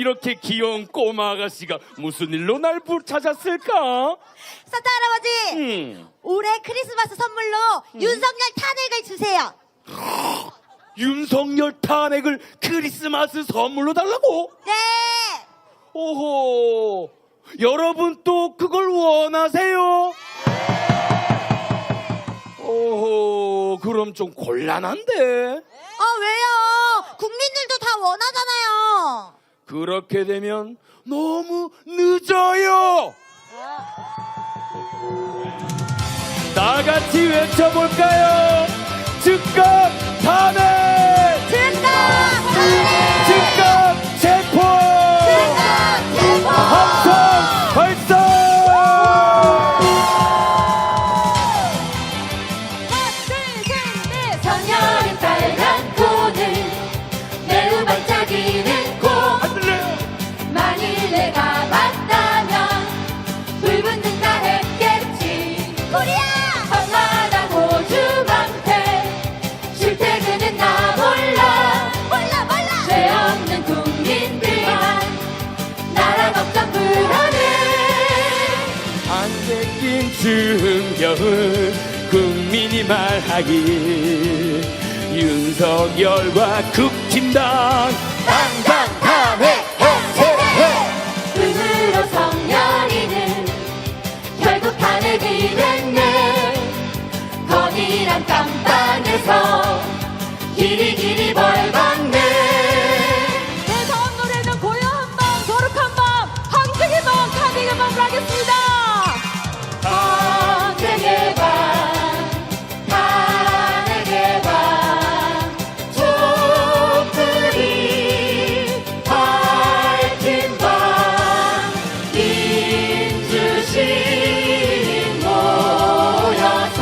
이렇게 귀여운 꼬마 아가씨가 무슨 일로 날 찾았을까? 산타 할아버지, 올해 크리스마스 선물로 윤석열 탄핵을 주세요. 윤석열 탄핵을 크리스마스 선물로 달라고? 네. 오호, 여러분 또 그걸 원하세요? 오호, 그럼 좀 곤란한데? 왜요? 국민들도 다 원하잖아요. 그렇게 되면 너무 늦어요. 다 같이 외쳐볼까요? 즉각 탄핵! 즉각 탄핵! 즉각 체포! 즉각 체포! 함성 발사! 하나, 둘, 셋, 넷. 정열은 빨간 코는 매우 반짝이는 코. 안 들려요? 만일 내가 맞다면 불붙는다 했겠지. 코리아! 험하다고 주방패 출퇴근은 나 몰라. 몰라. 죄 없는 국민들만 나라 걱정 불안해. 안 생긴 증명을 국민이 말하길 윤석열과 국힘당 당당 탄핵 해체해. 눈으로 성년이는 결국 탄핵이 됐네. 건이란 깜빵에서 길이 벌받네. 네, 다음 노래는 고요한 밤, 거룩한 밤, 항쟁의 밤, 탄핵의 밤을 하겠습니다. 항쟁의 밤, 탄핵의 밤, 촛불이 밝힌 밤, 민주시민 모여서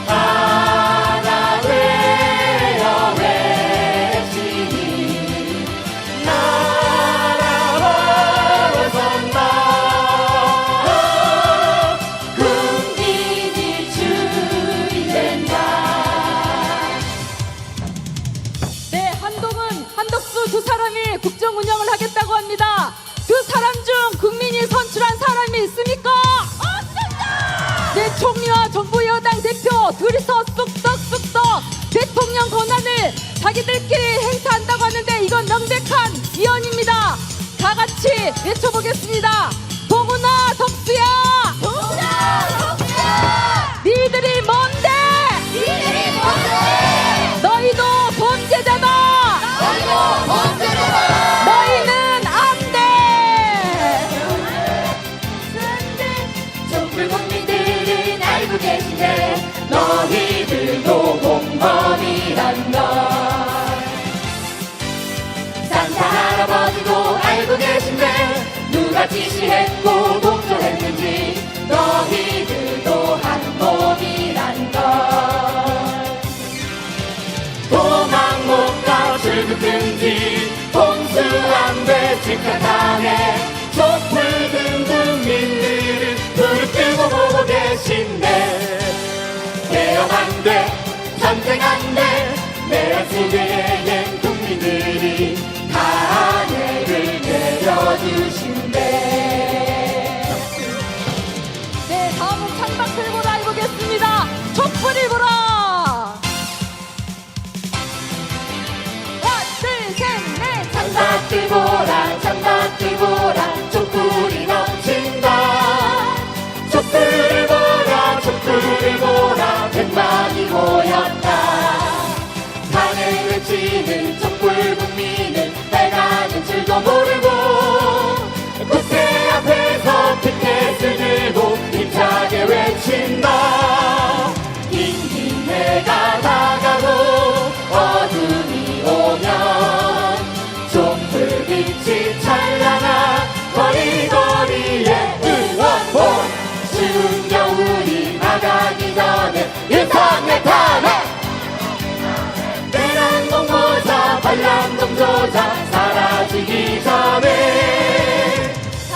하나 되어 외치니 나라와 선다. 국민이 주인 된다. 네, 한덕수 두 사람이 국정 운영을 하겠다고 합니다. 두 사람 중 국민이 선출한 사람이 있습니까? 없습니다! 네, 총리와 정부 여당 대표 둘이서 쑥덕 대통령 권한을 자기들끼리 행사한다고 하는데 이건 명백한 위헌입니다. 다 같이 외쳐보겠습니다. 동훈아, 덕수야! 니들이 뭔데? 너희도 범죄자다! 너희는 안 돼! 촛불 국민들은 알고 계신데 너희들도 공범이란 걸. 산타 할아버지도 알고 계신데 누가 지시했고 동조했는지 너희들도 한 몸이란 걸. 도망 못 가 출국 금지 공수함대 즉각 탄핵. 촛불 든 국민들은 무릎 꿇고 보고 계신데 개혁 안 돼, 전쟁 안 돼, 내 한숨에는 국민들이 탄핵을 내려주신대. 네, 다음은 창밖을 보라 해보겠습니다. 촛불을 보라! 하나, 둘, 셋, 넷! 창밖을 보라, 창밖을 보라, 촛불이 넘친다. 촛불을 보라, 촛불을 보라, 백만이 모였다. 탄핵 외치는 촛불 국민은 빨간 줄도 모르고 국회 앞에서 피켓을 들고 힘차게 외친다. 긴 해가 다가고 어둠이 오면 촛불빛이 찬란한 거리거리에 응원봉. 추운 겨울이 나가기 전에 윤석열 탄핵. 내란동 모자 반란동 조자 사라지기 전에. 자,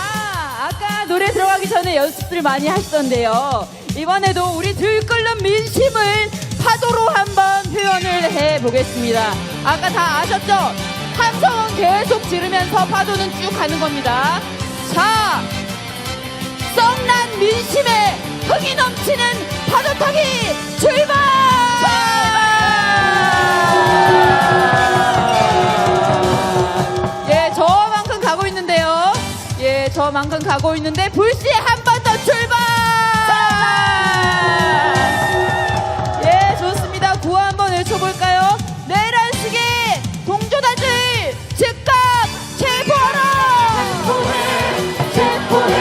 아까 노래 들어가기 전에 연습들 많이 하시던데요. 이번에도 우리 들끓는 민심을 파도로 한번 표현을 해보겠습니다. 아까 다 아셨죠? 함성은 계속 지르면서 파도는 쭉 가는 겁니다. 자, 썩난 민심에 흥이 넘치는 파도 타기 출발! 예, 저만큼 가고 있는데요. 예, 저만큼 가고 있는데 불씨 한 번 더 출발! 예, 좋습니다. 구호 한번 외쳐볼까요? 내란식의 동조단들 즉각 체포하라! 체포해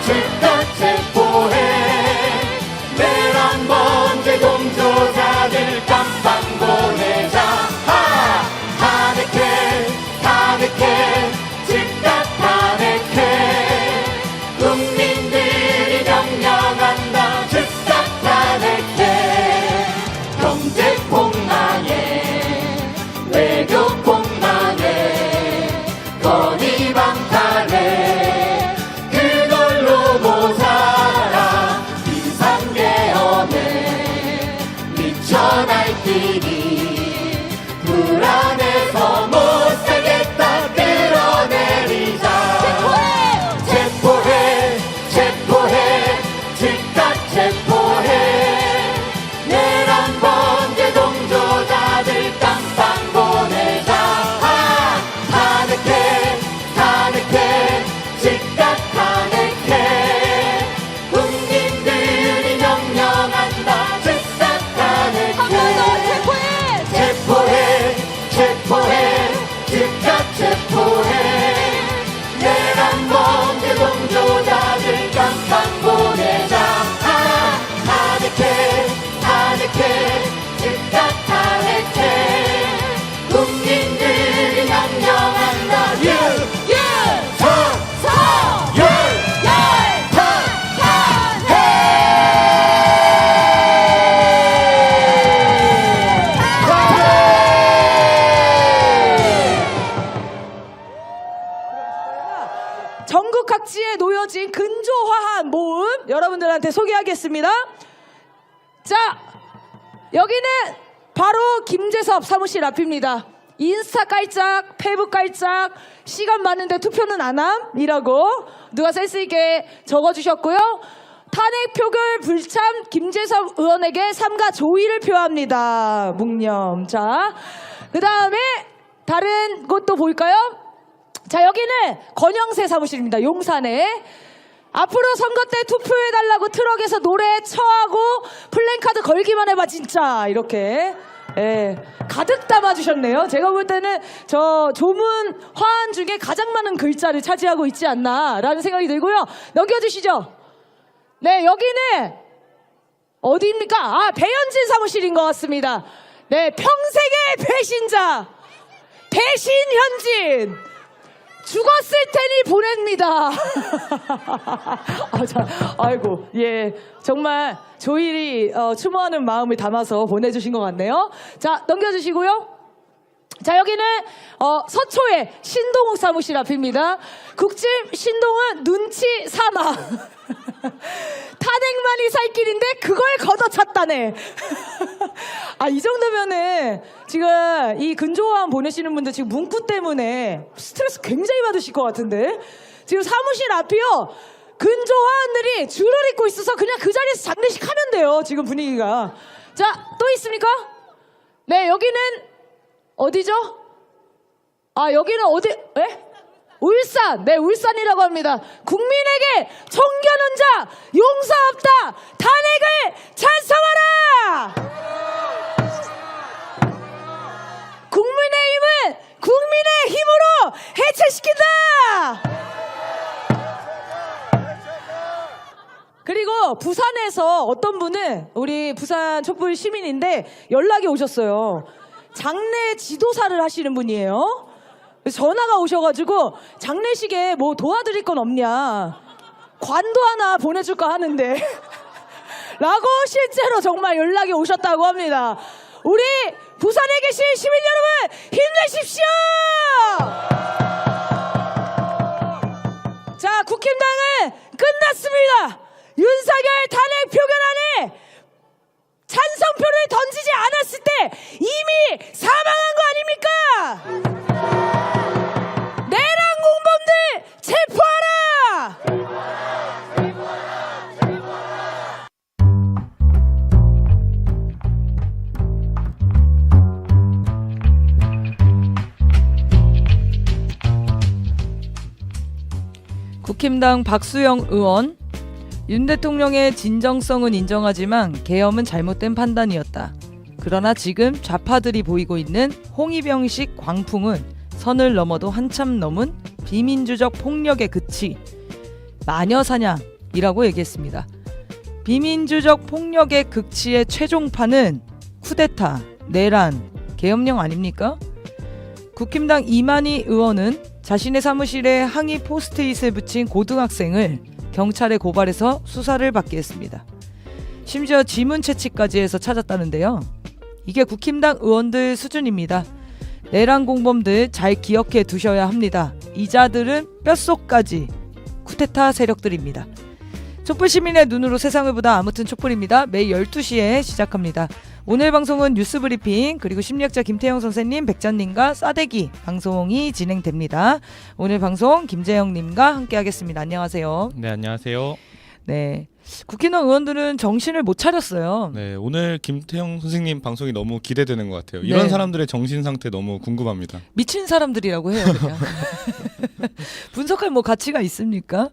즉각 체포해 내란 범죄 동조자들 깜빵 보내자 탄핵해 탄핵해 즉각 탄핵해 국민들이 명령한다 즉각 탄핵해 경제 폭망에 외교 폭망에 건의 방탄에 그걸로 모자라 비상계엄에 미쳐 날뛰기 불안해서 못 살겠다 끌어내리자 체포해 체포해 즉각 체포해 내란 범죄 동조자들 깜빵 보내자 탄핵해 탄핵해 즉각 탄핵해 국민들이 명령한다 즉각 탄핵해 한 번 더 체포해! 체포해 체포해 즉각 체포해 내란 범죄 동조자들 깜빵 보내자 탄핵해 탄핵해 즉각 탄핵해 국민들이 명령한다 전국 각지에 놓여진 근조화한 모음 여러분들한테 소개하겠습니다. 자, 여기는 바로 김재섭 사무실 앞입니다. 인스타 깔짝, 페이북 깔짝, 시간 많은데 투표는 안 함이라고 누가 센스 있게 적어주셨고요. 탄핵 표결 불참 김재섭 의원에게 삼가 조의를 표합니다. 묵념. 자, 그 다음에 다른 곳도 볼까요? 자, 여기는 권영세 사무실입니다. 용산에. 앞으로 선거 때 투표해달라고 트럭에서 노래 처하고 플랜카드 걸기만 해봐 진짜 이렇게 예, 가득 담아주셨네요. 제가 볼 때는 저 조문 화한 중에 가장 많은 글자를 차지하고 있지 않나라는 생각이 들고요. 넘겨주시죠. 네, 여기는 어디입니까? 아, 배현진 사무실인 것 같습니다. 네, 평생의 배신자 배신현진 죽었을 테니 보냅니다. 아이고, 예, 정말 조일이 추모하는 마음을 담아서 보내주신 것 같네요. 자, 넘겨주시고요. 자, 여기는 서초의 신동욱 사무실 앞입니다. 국짐 신동은 눈치 사마. 탄핵만이 살 길인데 그걸 걷어찼다네. 아, 이 정도면은 지금 이 근조화한 보내시는 분들 지금 문구 때문에 스트레스 굉장히 받으실 것 같은데 지금 사무실 앞이요 근조화한들이 줄을 잇고 있어서 그냥 그 자리에서 장례식 하면 돼요. 지금 분위기가. 자, 또 있습니까? 네, 여기는 어디죠? 아, 여기는 어디? 에? 울산. 네, 울산이라고 합니다. 국민에게 총겨놓은 자 용서 없다. 탄핵을 찬성하라. 국민의힘은 국민의 힘으로 해체시킨다. 그리고 부산에서 어떤 분은 우리 부산 촛불 시민인데 연락이 오셨어요. 장례 지도사를 하시는 분이에요. 그래서 전화가 오셔가지고 장례식에 뭐 도와드릴 건 없냐, 관도 하나 보내줄까 하는데 라고 실제로 정말 연락이 오셨다고 합니다. 우리 부산에 계신 시민 여러분 힘내십시오. 자, 국힘당은 끝났습니다. 윤석열 탄핵 표결안에 찬성표를 던지지 않았을 때 이미 사망한 거 아닙니까? 국힘당 박수영 의원, 윤 대통령의 진정성은 인정하지만 계엄은 잘못된 판단이었다. 그러나 지금 좌파들이 보이고 있는 홍위병식 광풍은 선을 넘어도 한참 넘은 비민주적 폭력의 끝이 마녀사냥이라고 얘기했습니다. 비민주적 폭력의 극치의 최종판은 쿠데타, 내란, 계엄령 아닙니까? 국힘당 이만희 의원은 자신의 사무실에 항의 포스트잇을 붙인 고등학생을 경찰에 고발해서 수사를 받게 했습니다. 심지어 지문 채취까지 해서 찾았다는데요. 이게 국힘당 의원들 수준입니다. 내란 공범들 잘 기억해 두셔야 합니다. 이자들은 뼛속까지 쿠데타 세력들입니다. 촛불시민의 눈으로 세상을 보다 아무튼 촛불입니다. 매일 12시에 시작합니다. 오늘 방송은 뉴스브리핑 그리고 심리학자 김태형 선생님, 백전님과 싸대기 방송이 진행됩니다. 오늘 방송 김재영님과 함께하겠습니다. 안녕하세요. 네, 안녕하세요. 네, 국힘당 의원들은 정신을 못 차렸어요. 네, 오늘 김태형 선생님 방송이 너무 기대되는 것 같아요. 이런 네. 사람들의 정신 상태 너무 궁금합니다. 미친 사람들이라고 해요. 그냥. 분석할 뭐 가치가 있습니까?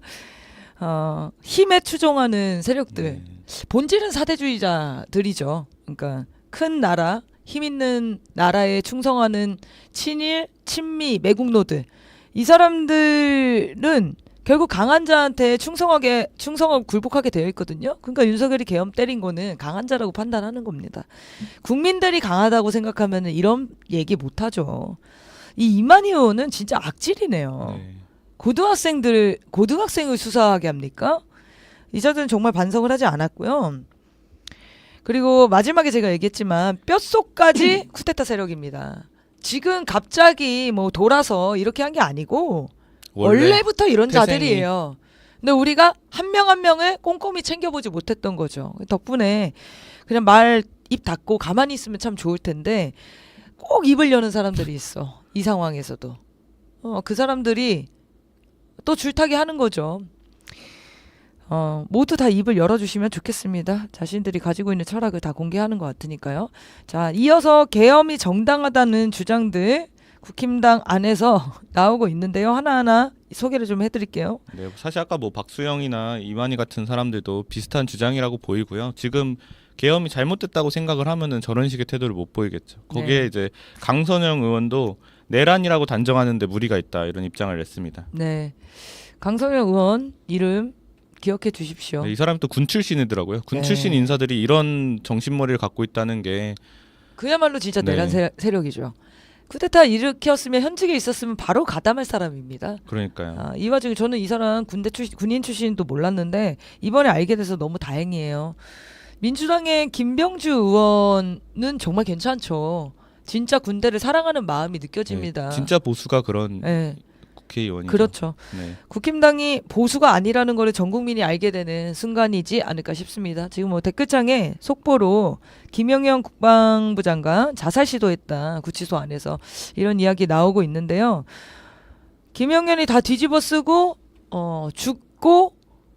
힘에 추종하는 세력들. 네. 본질은 사대주의자들이죠. 그러니까 큰 나라, 힘 있는 나라에 충성하는 친일, 친미, 매국노들. 이 사람들은 결국 강한 자한테 충성하고 굴복하게 되어 있거든요. 그러니까 윤석열이 계엄 때린 거는 강한 자라고 판단하는 겁니다. 국민들이 강하다고 생각하면 이런 얘기 못하죠. 이 이만희 의원은 진짜 악질이네요. 네. 고등학생을 수사하게 합니까? 이자들은 정말 반성을 하지 않았고요. 그리고 마지막에 제가 얘기했지만 뼛속까지 쿠데타 세력입니다. 지금 갑자기 뭐 돌아서 이렇게 한 게 아니고 원래부터 이런 태생이. 자들이에요. 근데 우리가 한 명 한 명을 꼼꼼히 챙겨보지 못했던 거죠. 덕분에 그냥 입 닫고 가만히 있으면 참 좋을 텐데 꼭 입을 여는 사람들이 있어. 이 상황에서도. 그 사람들이 또 줄타기 하는 거죠. 모두 다 입을 열어주시면 좋겠습니다. 자신들이 가지고 있는 철학을 다 공개하는 것 같으니까요. 자, 이어서 계엄이 정당하다는 주장들 국힘당 안에서 나오고 있는데요. 하나하나 소개를 좀 해드릴게요. 네, 사실 아까 뭐 박수영이나 이만희 같은 사람들도 비슷한 주장이라고 보이고요. 지금 계엄이 잘못됐다고 생각을 하면은 저런 식의 태도를 못 보이겠죠. 거기에 네. 이제 강선영 의원도 내란이라고 단정하는데 무리가 있다 이런 입장을 냈습니다. 네, 강성현 의원 이름 기억해 주십시오. 네, 이 사람이 또 군 출신이더라고요. 군 네. 출신 인사들이 이런 정신머리를 갖고 있다는 게 그야말로 진짜 네. 내란 세력이죠. 쿠데타 일으켰으면 현직에 있었으면 바로 가담할 사람입니다. 그러니까요. 이 와중에 저는 이 사람 군인 출신도 몰랐는데 이번에 알게 돼서 너무 다행이에요. 민주당의 김병주 의원은 정말 괜찮죠. 진짜 군대를 사랑하는 마음이 느껴집니다. 네, 진짜 보수가 그런 네, 국회의원이죠. 그렇죠. 네. 국힘당이 보수가 아니라는 것을 전 국민이 알게 되는 순간이지 않을까 싶습니다. 지금 뭐 댓글창에 속보로 김영현 국방부 장관 자살 시도했다. 구치소 안에서 이런 이야기 나오고 있는데요. 김영현이 다 뒤집어 쓰고 죽고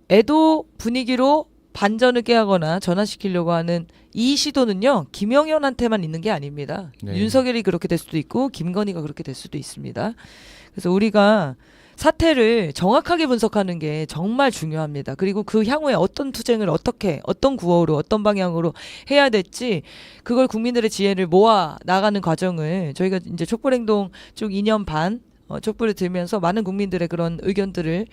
애도 분위기로 반전을 깨하거나 전환시키려고 하는 이 시도는요. 김영현한테만 있는 게 아닙니다. 네. 윤석열이 그렇게 될 수도 있고 김건희가 그렇게 될 수도 있습니다. 그래서 우리가 사태를 정확하게 분석하는 게 정말 중요합니다. 그리고 그 향후에 어떤 투쟁을 어떻게 어떤 구호로 어떤 방향으로 해야 될지 그걸 국민들의 지혜를 모아 나가는 과정을 저희가 이제 촛불행동 쭉 2년 반 촛불을 들면서 많은 국민들의 그런 의견들을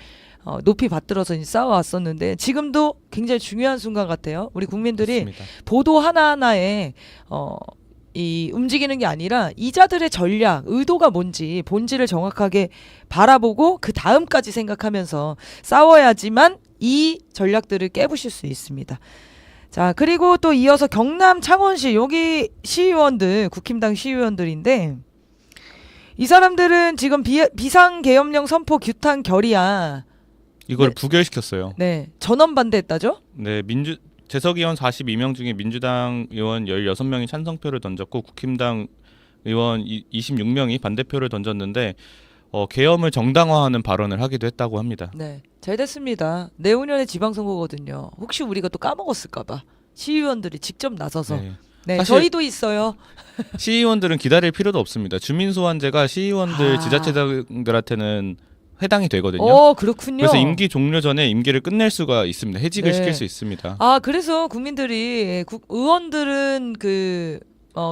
높이 받들어서 이제 쌓아왔었는데 지금도 굉장히 중요한 순간 같아요. 우리 국민들이 맞습니다. 보도 하나하나에 이 움직이는 게 아니라 이자들의 전략, 의도가 뭔지 본질을 정확하게 바라보고 그 다음까지 생각하면서 싸워야지만 이 전략들을 깨부실 수 있습니다. 자, 그리고 또 이어서 경남 창원시 여기 시의원들, 국힘당 시의원들인데 이 사람들은 지금 비상계엄령 선포 규탄 결의안 이걸 네. 부결시켰어요. 네, 전원 반대했다죠? 네, 재석 의원 42명 중에 민주당 의원 16명이 찬성표를 던졌고 국힘당 의원 26명이 반대표를 던졌는데 계엄을 정당화하는 발언을 하기도 했다고 합니다. 네, 잘 됐습니다. 내후년에 지방선거거든요. 혹시 우리가 또 까먹었을까봐 시의원들이 직접 나서서 네. 네, 사실- 저희도 있어요. 시의원들은 기다릴 필요도 없습니다. 주민소환제가 시의원들 아. 지자체장들한테는 해당이 되거든요. 그렇군요. 그래서 임기 종료 전에 임기를 끝낼 수가 있습니다. 해직을 네. 시킬 수 있습니다. 그래서 국민들이 의원들은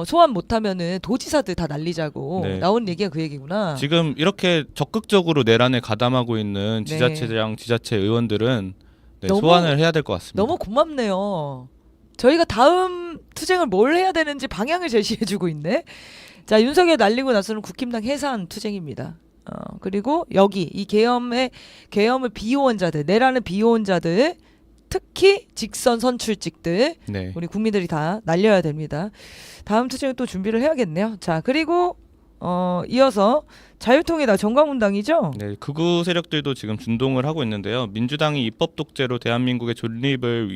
소환 못하면은 도지사들 다 날리자고 네. 나온 얘기가 그 얘기구나. 지금 이렇게 적극적으로 내란에 가담하고 있는 네. 지자체장, 지자체 의원들은 너무- 소환을 해야 될 것 같습니다. 너무 고맙네요. 저희가 다음 투쟁을 뭘 해야 되는지 방향을 제시해주고 있네. 자, 윤석열 날리고 나서는 국힘당 해산 투쟁입니다. 그리고 여기 이 계엄을 비호원자들, 내라는 비호원자들, 특히 직선 선출직들, 네. 우리 국민들이 다 날려야 됩니다. 다음 투쟁을 또 준비를 해야겠네요. 자, 그리고 이어서 자유통일당 정광훈당이죠. 네, 극우 세력들도 지금 준동을 하고 있는데요. 민주당이 입법 독재로 대한민국의 존립을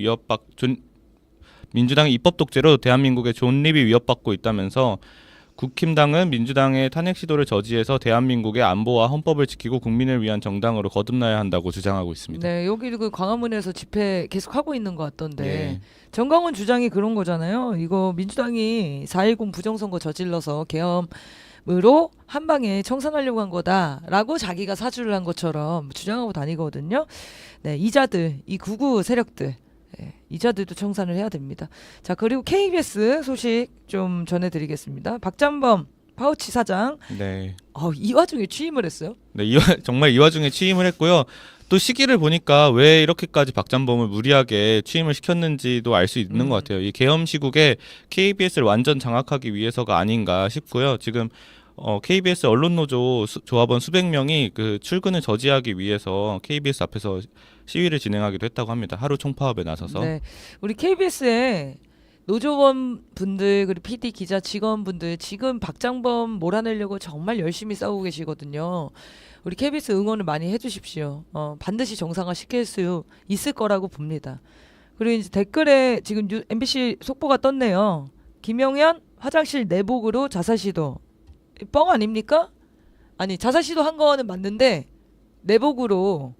민주당이 입법 독재로 대한민국의 존립이 위협받고 있다면서 국힘당은 민주당의 탄핵 시도를 저지해서 대한민국의 안보와 헌법을 지키고 국민을 위한 정당으로 거듭나야 한다고 주장하고 있습니다. 네, 여기 그 광화문에서 집회 계속 하고 있는 것 같던데. 네. 정광훈 주장이 그런 거잖아요. 이거 민주당이 4.10 부정선거 저질러서 계엄으로 한 방에 청산하려고 한 거다라고 자기가 사주를 한 것처럼 주장하고 다니거든요. 네, 이자들, 이 극우 세력들, 네, 이자들도 청산을 해야 됩니다. 자, 그리고 KBS 소식 좀 전해드리겠습니다. 박잠범 파우치 사장, 네. 이 와중에 취임을 했어요. 네, 정말 이 와중에 취임을 했고요. 또 시기를 보니까 왜 이렇게까지 박잠범을 무리하게 취임을 시켰는지도 알 수 있는 것 같아요. 이 계엄 시국에 KBS를 완전 장악하기 위해서가 아닌가 싶고요. 지금 KBS 언론노조 조합원 수백 명이 그 출근을 저지하기 위해서 KBS 앞에서 시위를 진행하기도 했다고 합니다. 하루 총파업에 나서서. 네, 우리 KBS에 노조원 분들 그리고 PD 기자 직원분들 지금 박장범 몰아내려고 정말 열심히 싸우고 계시거든요. 우리 KBS 응원을 많이 해주십시오. 반드시 정상화 시킬 수 있을 거라고 봅니다. 그리고 이제 댓글에 지금 MBC 속보가 떴네요. 김용현 화장실 내복으로 자살 시도. 뻥 아닙니까? 아니, 자살 시도 한 거는 맞는데 내복으로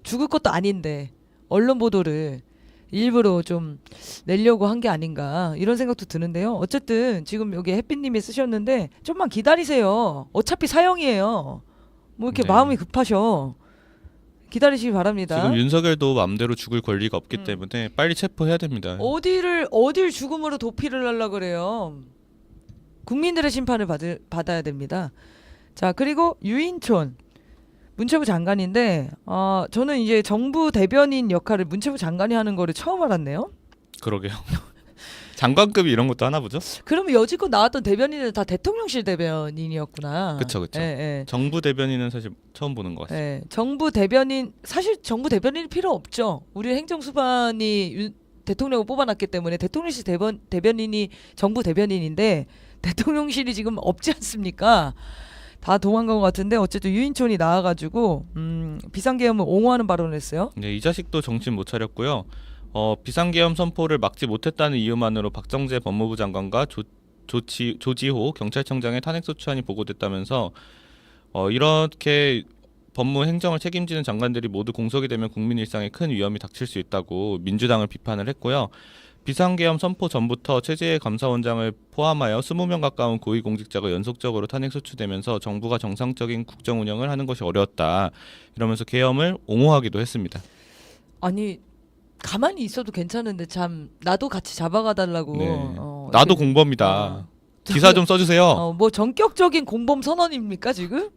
죽을 것도 아닌데 언론 보도를 일부러 좀 내려고 한 게 아닌가 이런 생각도 드는데요. 어쨌든 지금 여기 햇빛님이 쓰셨는데 좀만 기다리세요. 어차피 사형이에요. 뭐 이렇게 네. 마음이 급하셔. 기다리시기 바랍니다. 지금 윤석열도 마음대로 죽을 권리가 없기 때문에 빨리 체포해야 됩니다. 어딜 죽음으로 도피를 하려 그래요. 국민들의 심판을 받아야 됩니다. 자, 그리고 유인촌 문체부 장관인데 저는 이제 정부 대변인 역할을 문체부 장관이 하는 거를 처음 알았네요. 그러게요. 장관급이 이런 것도 하나 보죠? 그러면 여지껏 나왔던 대변인은 다 대통령실 대변인이었구나. 그쵸. 예, 예. 정부 대변인은 사실 처음 보는 것 같습니다. 예. 정부 대변인 사실 정부 대변인이 필요 없죠. 우리 행정수반이 대통령을 뽑아놨기 때문에 대통령실 대변인이 정부 대변인인데 대통령실이 지금 없지 않습니까? 다 도망간 것 같은데 어쨌든 유인촌이 나와가지고 비상계엄을 옹호하는 발언을 했어요. 네, 이 자식도 정신 못 차렸고요. 비상계엄 선포를 막지 못했다는 이유만으로 박정재 법무부 장관과 조지호 경찰청장의 탄핵소추안이 보고됐다면서 이렇게 법무 행정을 책임지는 장관들이 모두 공석이 되면 국민 일상에 큰 위험이 닥칠 수 있다고 민주당을 비판을 했고요. 비상계엄 선포 전부터 최재해 감사원장을 포함하여 20명 가까운 고위공직자가 연속적으로 탄핵소추되면서 정부가 정상적인 국정 운영을 하는 것이 어려웠다. 이러면서 계엄을 옹호하기도 했습니다. 아니 가만히 있어도 괜찮은데 참 나도 같이 잡아가달라고. 네. 나도 공범이다. 기사 좀 써주세요. 뭐 전격적인 공범 선언입니까 지금?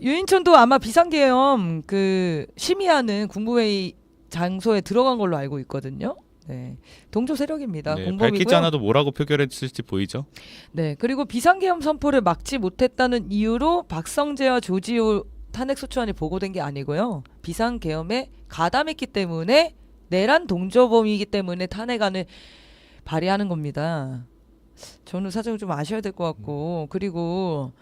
유인촌도 아마 비상계엄 그 심의하는 국무회의 장소에 들어간 걸로 알고 있거든요. 네, 동조 세력입니다. 네, 공범이고요. 밝히지 않아도 뭐라고 표결했을지 보이죠? 네, 그리고 비상계엄 선포를 막지 못했다는 이유로 박성재와 조지호 탄핵소추안이 보고된 게 아니고요. 비상계엄에 가담했기 때문에 내란 동조범이기 때문에 탄핵안을 발의하는 겁니다. 저는 사정을 좀 아셔야 될 것 같고 그리고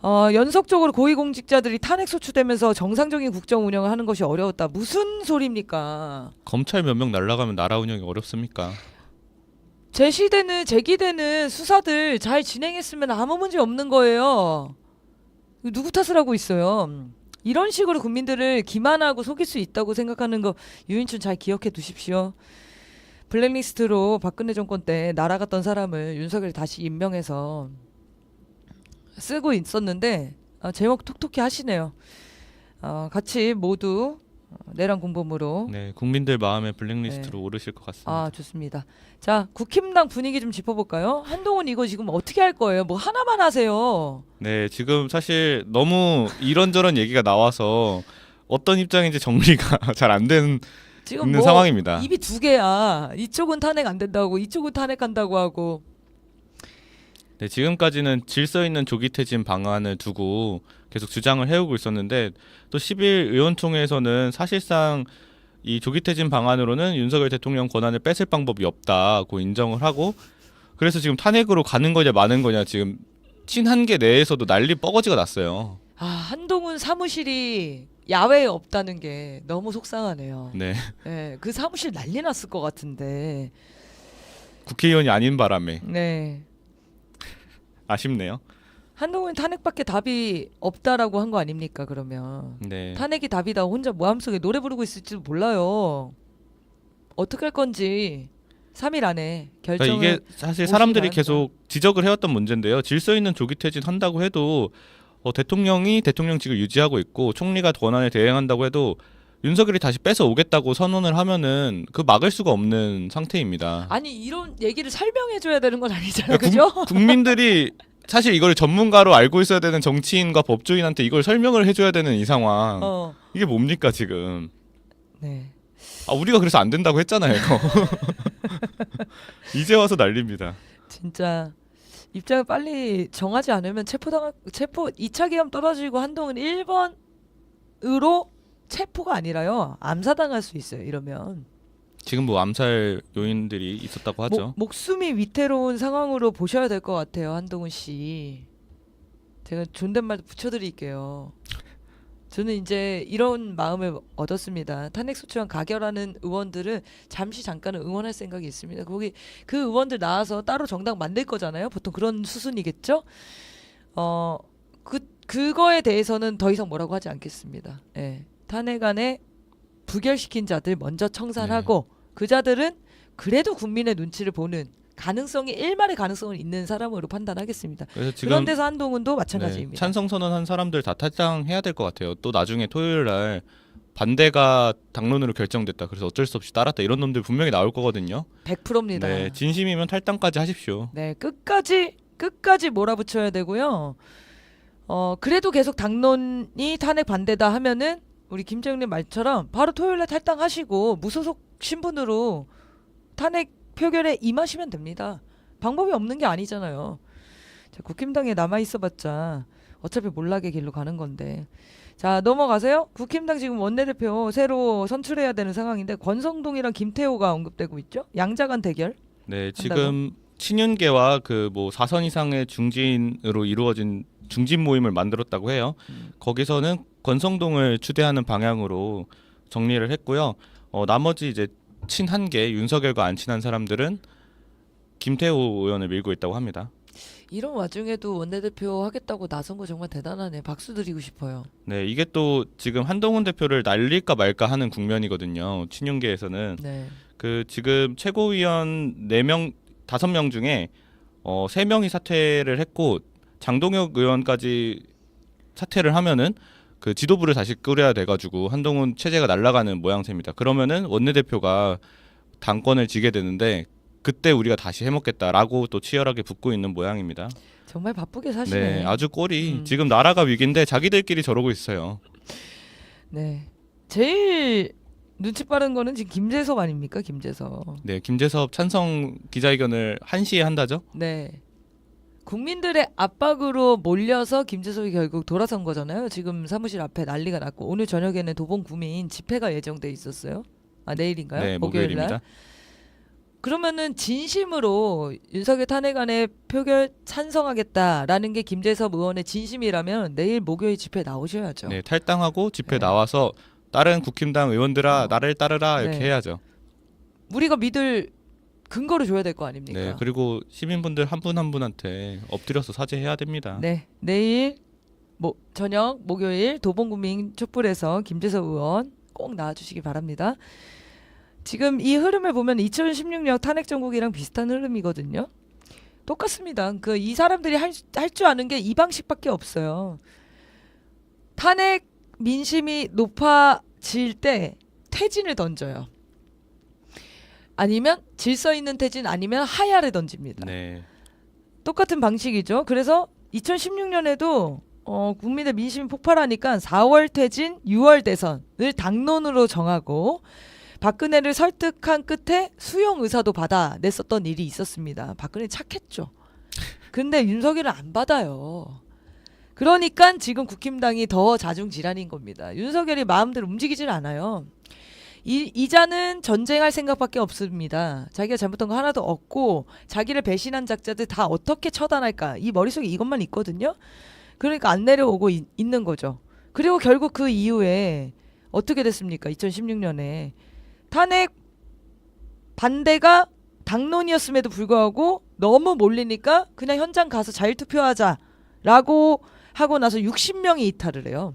연속적으로 고위공직자들이 탄핵소추되면서 정상적인 국정 운영을 하는 것이 어려웠다. 무슨 소리입니까? 검찰 몇 명 날라가면 나라 운영이 어렵습니까? 제기되는 수사들 잘 진행했으면 아무 문제 없는 거예요. 누구 탓을 하고 있어요. 이런 식으로 국민들을 기만하고 속일 수 있다고 생각하는 거 유인춘 잘 기억해 두십시오. 블랙리스트로 박근혜 정권 때 날아갔던 사람을 윤석열이 다시 임명해서 쓰고 있었는데 제목 톡톡히 하시네요. 같이 모두 내란 공범으로. 네, 국민들 마음의 블랙리스트로 오르실 것 같습니다. 아, 좋습니다. 자, 국힘당 분위기 좀 짚어볼까요? 한동훈 이거 지금 어떻게 할 거예요? 뭐 하나만 하세요. 네, 지금 사실 너무 이런저런 얘기가 나와서 어떤 입장인지 정리가 잘 안 되는 지금 있는 뭐 상황입니다. 입이 두 개야. 이쪽은 탄핵 안 된다고, 이쪽은 탄핵한다고 하고. 네, 지금까지는 질서 있는 조기 퇴진 방안을 두고 계속 주장을 해오고 있었는데 또 10일 의원총회에서는 사실상 이 조기 퇴진 방안으로는 윤석열 대통령 권한을 뺏을 방법이 없다고 인정을 하고 그래서 지금 탄핵으로 가는 거냐 마는 거냐 지금 친한계 내에서도 난리 뻐거지가 났어요. 한동훈 사무실이 야외에 없다는 게 너무 속상하네요. 네, 네, 그 사무실 난리 났을 것 같은데. 국회의원이 아닌 바람에 네. 아쉽네요. 한동훈 탄핵밖에 답이 없다라고 한 거 아닙니까? 그러면 네. 탄핵이 답이다. 혼자 마음속에 노래 부르고 있을지도 몰라요. 어떻게 할 건지 3일 안에 그러니까 결정을. 이게 사실 오시기 사람들이 바랍니다. 계속 지적을 해왔던 문제인데요. 질서 있는 조기 퇴진 한다고 해도 대통령이 대통령직을 유지하고 있고 총리가 권한에 대행한다고 해도 윤석열이 다시 뺏어 오겠다고 선언을 하면은 그 막을 수가 없는 상태입니다. 아니 이런 얘기를 설명해줘야 되는 건 아니잖아요, 그러니까 그죠? 국민들이 사실 이걸 전문가로 알고 있어야 되는 정치인과 법조인한테 이걸 설명을 해줘야 되는 이 상황. 이게 뭡니까 지금? 네. 우리가 그래서 안 된다고 했잖아요. 이거. 이제 와서 난립니다. 진짜 입장을 빨리 정하지 않으면 체포 2차 계엄 떨어지고 한동훈 1번으로 체포가 아니라요 암사당할 수 있어요. 이러면 지금 뭐 암살 요인들이 있었다고 하죠. 목숨이 위태로운 상황으로 보셔야 될 것 같아요. 한동훈 씨. 제가 존댓말 붙여드릴게요. 저는 이제 이런 마음을 얻었습니다. 탄핵 소추안 가결하는 의원들은 잠깐은 응원할 생각이 있습니다. 거기 그 의원들 나와서 따로 정당 만들 거잖아요. 보통 그런 수순이겠죠. 그거에 대해서는 더 이상 뭐라고 하지 않겠습니다. 예. 탄핵안에 부결시킨 자들 먼저 청산하고 그 자들은 그래도 국민의 눈치를 보는 가능성이 일말의 가능성은 있는 사람으로 판단하겠습니다. 그래서 지금 그런 데서 한동훈도 마찬가지입니다. 찬성 선언한 사람들 다 탈당해야 될 것 같아요. 또 나중에 토요일 날 반대가 당론으로 결정됐다. 그래서 어쩔 수 없이 따랐다. 이런 놈들 분명히 나올 거거든요. 100%입니다. 네, 진심이면 탈당까지 하십시오. 네, 끝까지 몰아붙여야 되고요. 그래도 계속 당론이 탄핵 반대다 하면은 우리 김정은님 말처럼 바로 토요일에 탈당하시고 무소속 신분으로 탄핵 표결에 임하시면 됩니다. 방법이 없는 게 아니잖아요. 자, 국힘당에 남아 있어봤자 어차피 몰락의 길로 가는 건데. 자, 넘어가세요. 국힘당 지금 원내대표 새로 선출해야 되는 상황인데 권성동이랑 김태호가 언급되고 있죠. 양자간 대결. 네, 지금 친윤계와 그 뭐 4선 이상의 중진으로 이루어진 중진 모임을 만들었다고 해요. 거기서는 권성동을 추대하는 방향으로 정리를 했고요. 나머지 이제 친한계 윤석열과 안 친한 사람들은 김태호 의원을 밀고 있다고 합니다. 이런 와중에도 원내대표 하겠다고 나선 거 정말 대단하네. 박수 드리고 싶어요. 네, 이게 또 지금 한동훈 대표를 날릴까 말까 하는 국면이거든요. 친윤계에서는. 네. 그 지금 최고위원 5명 중에 3명이 사퇴를 했고 장동혁 의원까지 사퇴를 하면은 그 지도부를 다시 꾸려야 돼가지고 한동훈 체제가 날아가는 모양새입니다. 그러면은 원내대표가 당권을 지게 되는데 그때 우리가 다시 해먹겠다라고 또 치열하게 붙고 있는 모양입니다. 정말 바쁘게 사시네. 네, 아주 꼴이 지금 나라가 위기인데 자기들끼리 저러고 있어요. 네. 제일 눈치 빠른 거는 지금 김재섭 아닙니까? 김재섭. 네, 김재섭 찬성 기자회견을 1시에 한다죠? 네. 국민들의 압박으로 몰려서 김재섭이 결국 돌아선 거잖아요. 지금 사무실 앞에 난리가 났고 오늘 저녁에는 도봉구민 집회가 예정돼 있었어요. 내일인가요? 네, 목요일 날. 목요일입니다. 그러면은 진심으로 윤석열 탄핵안에 표결 찬성하겠다라는 게 김재섭 의원의 진심이라면 내일 목요일 집회 나오셔야죠. 네, 탈당하고 집회 네. 나와서 다른 국힘당 의원들아 나를 따르라 이렇게 네. 해야죠. 우리가 믿을 근거를 줘야 될 거 아닙니까? 네, 그리고 시민분들 한 분 한 분한테 엎드려서 사죄해야 됩니다. 네, 내일 저녁 목요일 도봉구민 촛불에서 김재섭 의원 꼭 나와주시기 바랍니다. 지금 이 흐름을 보면 2016년 탄핵 정국이랑 비슷한 흐름이거든요. 똑같습니다. 이 사람들이 할 줄 아는 게 이 방식밖에 없어요. 탄핵 민심이 높아질 때 퇴진을 던져요. 아니면 질서 있는 퇴진, 아니면 하야를 던집니다. 네. 똑같은 방식이죠. 그래서 2016년에도 국민의 민심이 폭발하니까 4월 퇴진, 6월 대선을 당론으로 정하고 박근혜를 설득한 끝에 수용 의사도 받아냈었던 일이 있었습니다. 박근혜 착했죠. 근데 윤석열은 안 받아요. 그러니까 지금 국힘당이 더 자중질환인 겁니다. 윤석열이 마음대로 움직이질 않아요. 이자는 전쟁할 생각밖에 없습니다. 자기가 잘못한 거 하나도 없고 자기를 배신한 작자들 다 어떻게 처단할까, 이 머릿속에 이것만 있거든요. 그러니까 안 내려오고 있는 거죠. 그리고 결국 그 이후에 어떻게 됐습니까? 2016년에 탄핵 반대가 당론이었음에도 불구하고 너무 몰리니까 그냥 현장 가서 자율투표하자라고 하고 나서 60명이 이탈을 해요.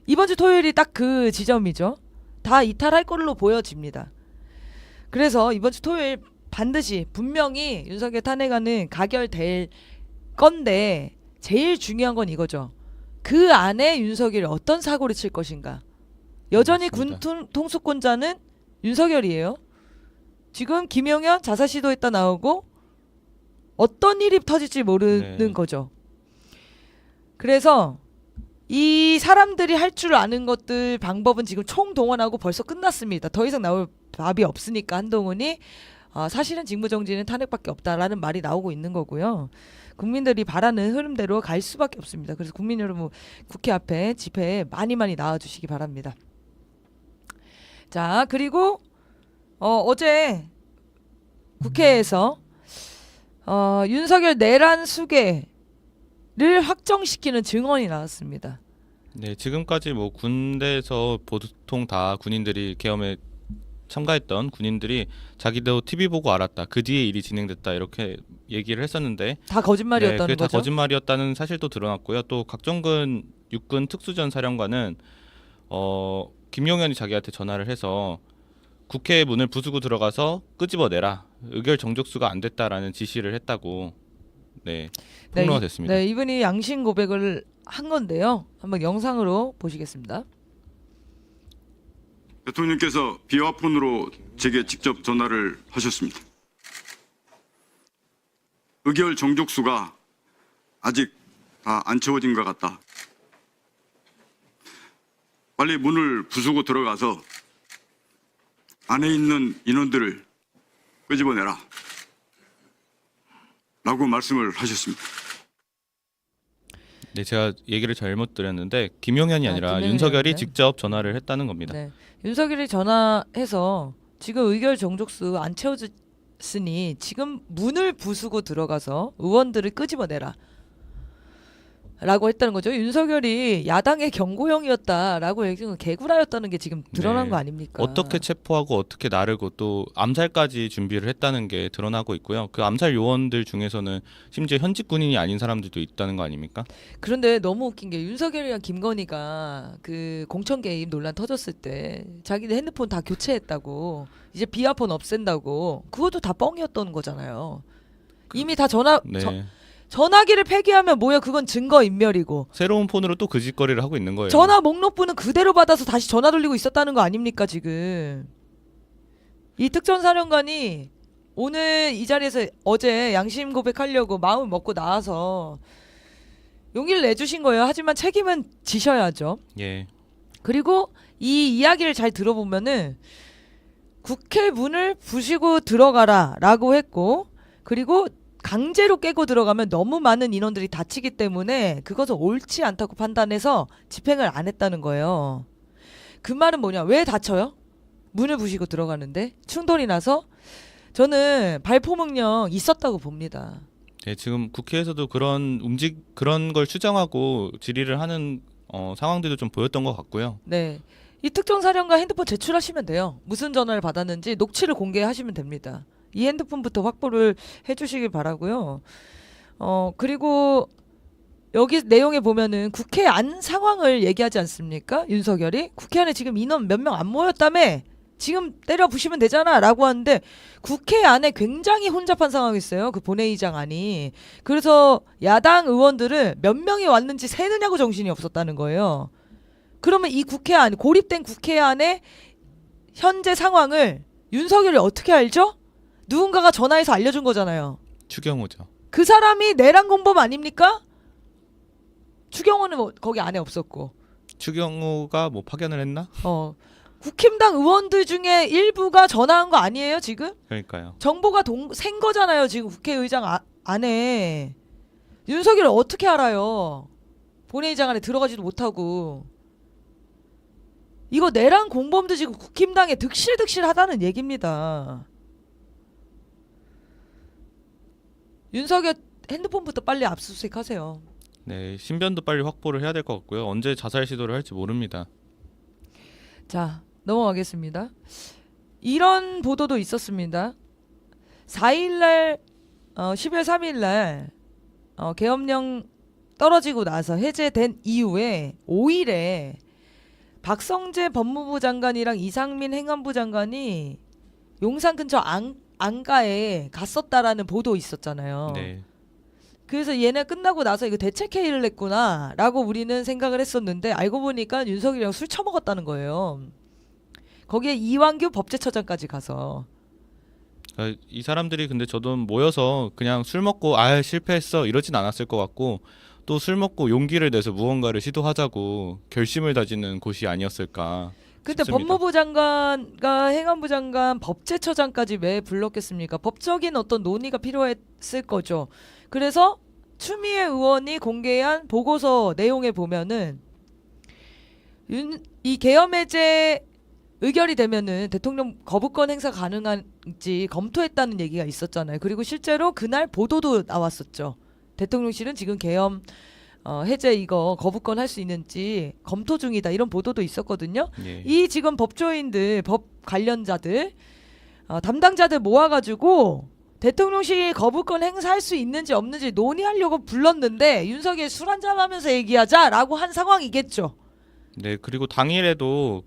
이번 주 토요일이 딱 그 지점이죠. 다 이탈할 걸로 보여집니다. 그래서 이번 주 토요일 반드시 분명히 윤석열 탄핵안은 가결될 건데 제일 중요한 건 이거죠. 그 안에 윤석열이 어떤 사고를 칠 것인가. 여전히 군 통수권자는 윤석열이에요. 지금 김용현 자살 시도했다 나오고 어떤 일이 터질지 모르는 네. 거죠. 그래서 이 사람들이 할 줄 아는 것들 방법은 지금 총동원하고 벌써 끝났습니다. 더 이상 나올 답이 없으니까 한동훈이 사실은 직무정지는 탄핵밖에 없다라는 말이 나오고 있는 거고요. 국민들이 바라는 흐름대로 갈 수밖에 없습니다. 그래서 국민 여러분 국회 앞에 집회에 많이 나와주시기 바랍니다. 자, 그리고 어제 국회에서 윤석열 내란 수계를 확정시키는 증언이 나왔습니다. 네, 지금까지 뭐 군대에서 보통 다 군인들이 계엄에 참가했던 군인들이 자기도 TV 보고 알았다. 그 뒤에 일이 진행됐다. 이렇게 얘기를 했었는데 다 거짓말이었다는 그게 다 거죠. 거짓말이었다는 사실도 드러났고요. 또 각정근 육군 특수전 사령관은 김용현이 자기한테 전화를 해서 국회 문을 부수고 들어가서 끄집어내라. 의결 정족수가 안 됐다라는 지시를 했다고 폭로가 됐습니다. 네, 이분이 양심 고백을 한 건데요. 한번 영상으로 보시겠습니다. 대통령께서 비화폰으로 제게 직접 전화를 하셨습니다. 의결 정족수가 아직 다 안 채워진 것 같다. 빨리 문을 부수고 들어가서 안에 있는 인원들을 끄집어내라 라고 말씀을 하셨습니다. 네, 제가 얘기를 잘못 드렸는데 김용현이 아니라 김용현이었나요? 윤석열이 직접 전화를 했다는 겁니다. 네. 윤석열이 전화해서 지금 의결 정족수 안 채워졌으니 지금 문을 부수고 들어가서 의원들을 끄집어내라 라고 했다는 거죠. 윤석열이 야당의 경고형이었다라고 얘기한 개구라였다는 게 지금 드러난 네. 거 아닙니까? 어떻게 체포하고 어떻게 나르고 또 암살까지 준비를 했다는 게 드러나고 있고요. 그 암살 요원들 중에서는 심지어 현직 군인이 아닌 사람들도 있다는 거 아닙니까? 그런데 너무 웃긴 게 윤석열이랑 김건희가 그 공천 개입 논란 터졌을 때 자기네 핸드폰 다 교체했다고, 이제 비화폰 없앤다고, 그것도 다 뻥이었던 거잖아요. 이미 다 네. 전화기를 폐기하면 뭐야, 그건 증거인멸이고 새로운 폰으로 또 그 짓거리를 하고 있는 거예요. 전화 목록부는 그대로 받아서 다시 전화 돌리고 있었다는 거 아닙니까 지금. 이 특전사령관이 오늘 이 자리에서 어제 양심 고백하려고 마음을 먹고 나와서 용기를 내주신 거예요. 하지만 책임은 지셔야죠. 예. 그리고 이 이야기를 잘 들어보면은 국회 문을 부시고 들어가라 라고 했고, 그리고 강제로 깨고 들어가면 너무 많은 인원들이 다치기 때문에 그것은 옳지 않다고 판단해서 집행을 안 했다는 거예요. 그 말은 뭐냐, 왜 다쳐요? 문을 부시고 들어가는데 충돌이 나서. 저는 발포 명령 있었다고 봅니다. 네, 지금 국회에서도 그런 걸 추정하고 질의를 하는 상황들도 좀 보였던 것 같고요. 네, 이 특전사령관 핸드폰 제출하시면 돼요. 무슨 전화를 받았는지 녹취를 공개하시면 됩니다. 이 핸드폰부터 확보를 해주시길 바라고요. 그리고 여기 내용에 보면은 국회 안 상황을 얘기하지 않습니까? 윤석열이 국회 안에 지금 인원 몇 명 안 모였다며 지금 때려 부시면 되잖아라고 하는데 국회 안에 굉장히 혼잡한 상황이었어요. 그 본회의장 안이. 그래서 야당 의원들은 몇 명이 왔는지 세느냐고 정신이 없었다는 거예요. 그러면 이 국회 안, 고립된 국회 안에 현재 상황을 윤석열이 어떻게 알죠? 누군가가 전화해서 알려준 거잖아요. 추경호죠. 그 사람이 내란 공범 아닙니까? 추경호는 뭐 거기 안에 없었고. 추경호가 뭐 파견을 했나? 국힘당 의원들 중에 일부가 전화한 거 아니에요 지금? 그러니까요. 정보가 생 거잖아요 지금 국회의장 안에. 윤석열을 어떻게 알아요? 본회의장 안에 들어가지도 못하고. 이거 내란 공범도 지금 국힘당에 득실득실하다는 얘기입니다. 윤석열 핸드폰부터 빨리 압수수색하세요. 네, 신변도 빨리 확보를 해야 될 것 같고요. 언제 자살 시도를 할지 모릅니다. 자, 넘어가겠습니다. 이런 보도도 있었습니다. 4일날 12월 3일날 계엄령 떨어지고 나서 해제된 이후에 5일에 박성재 법무부 장관이랑 이상민 행안부 장관이 용산 근처 안가에 갔었다라는 보도 있었잖아요. 네. 그래서 얘네 끝나고 나서 이거 대책회의를 했구나 라고 우리는 생각을 했었는데 알고 보니까 윤석열이랑 술 처먹었다는 거예요. 거기에 이완규 법제처장까지 가서. 이 사람들이 근데 저도 모여서 그냥 술 먹고 실패했어 이러진 않았을 것 같고 또 술 먹고 용기를 내서 무언가를 시도하자고 결심을 다지는 곳이 아니었을까 근데 싶습니다. 법무부 장관과 행안부 장관, 법제처장까지 왜 불렀겠습니까? 법적인 어떤 논의가 필요했을 거죠. 그래서 추미애 의원이 공개한 보고서 내용에 보면은 이 계엄 해제 의결이 되면은 대통령 거부권 행사 가능한지 검토했다는 얘기가 있었잖아요. 그리고 실제로 그날 보도도 나왔었죠. 대통령실은 지금 계엄 해제 이거 거부권 할 수 있는지 검토 중이다 이런 보도도 있었거든요. 예. 이 지금 법조인들, 법 관련자들, 담당자들 모아가지고 대통령실이 거부권 행사할 수 있는지 없는지 논의하려고 불렀는데 윤석열 술 한잔 하면서 얘기하자라고 한 상황이겠죠. 네, 그리고 당일에도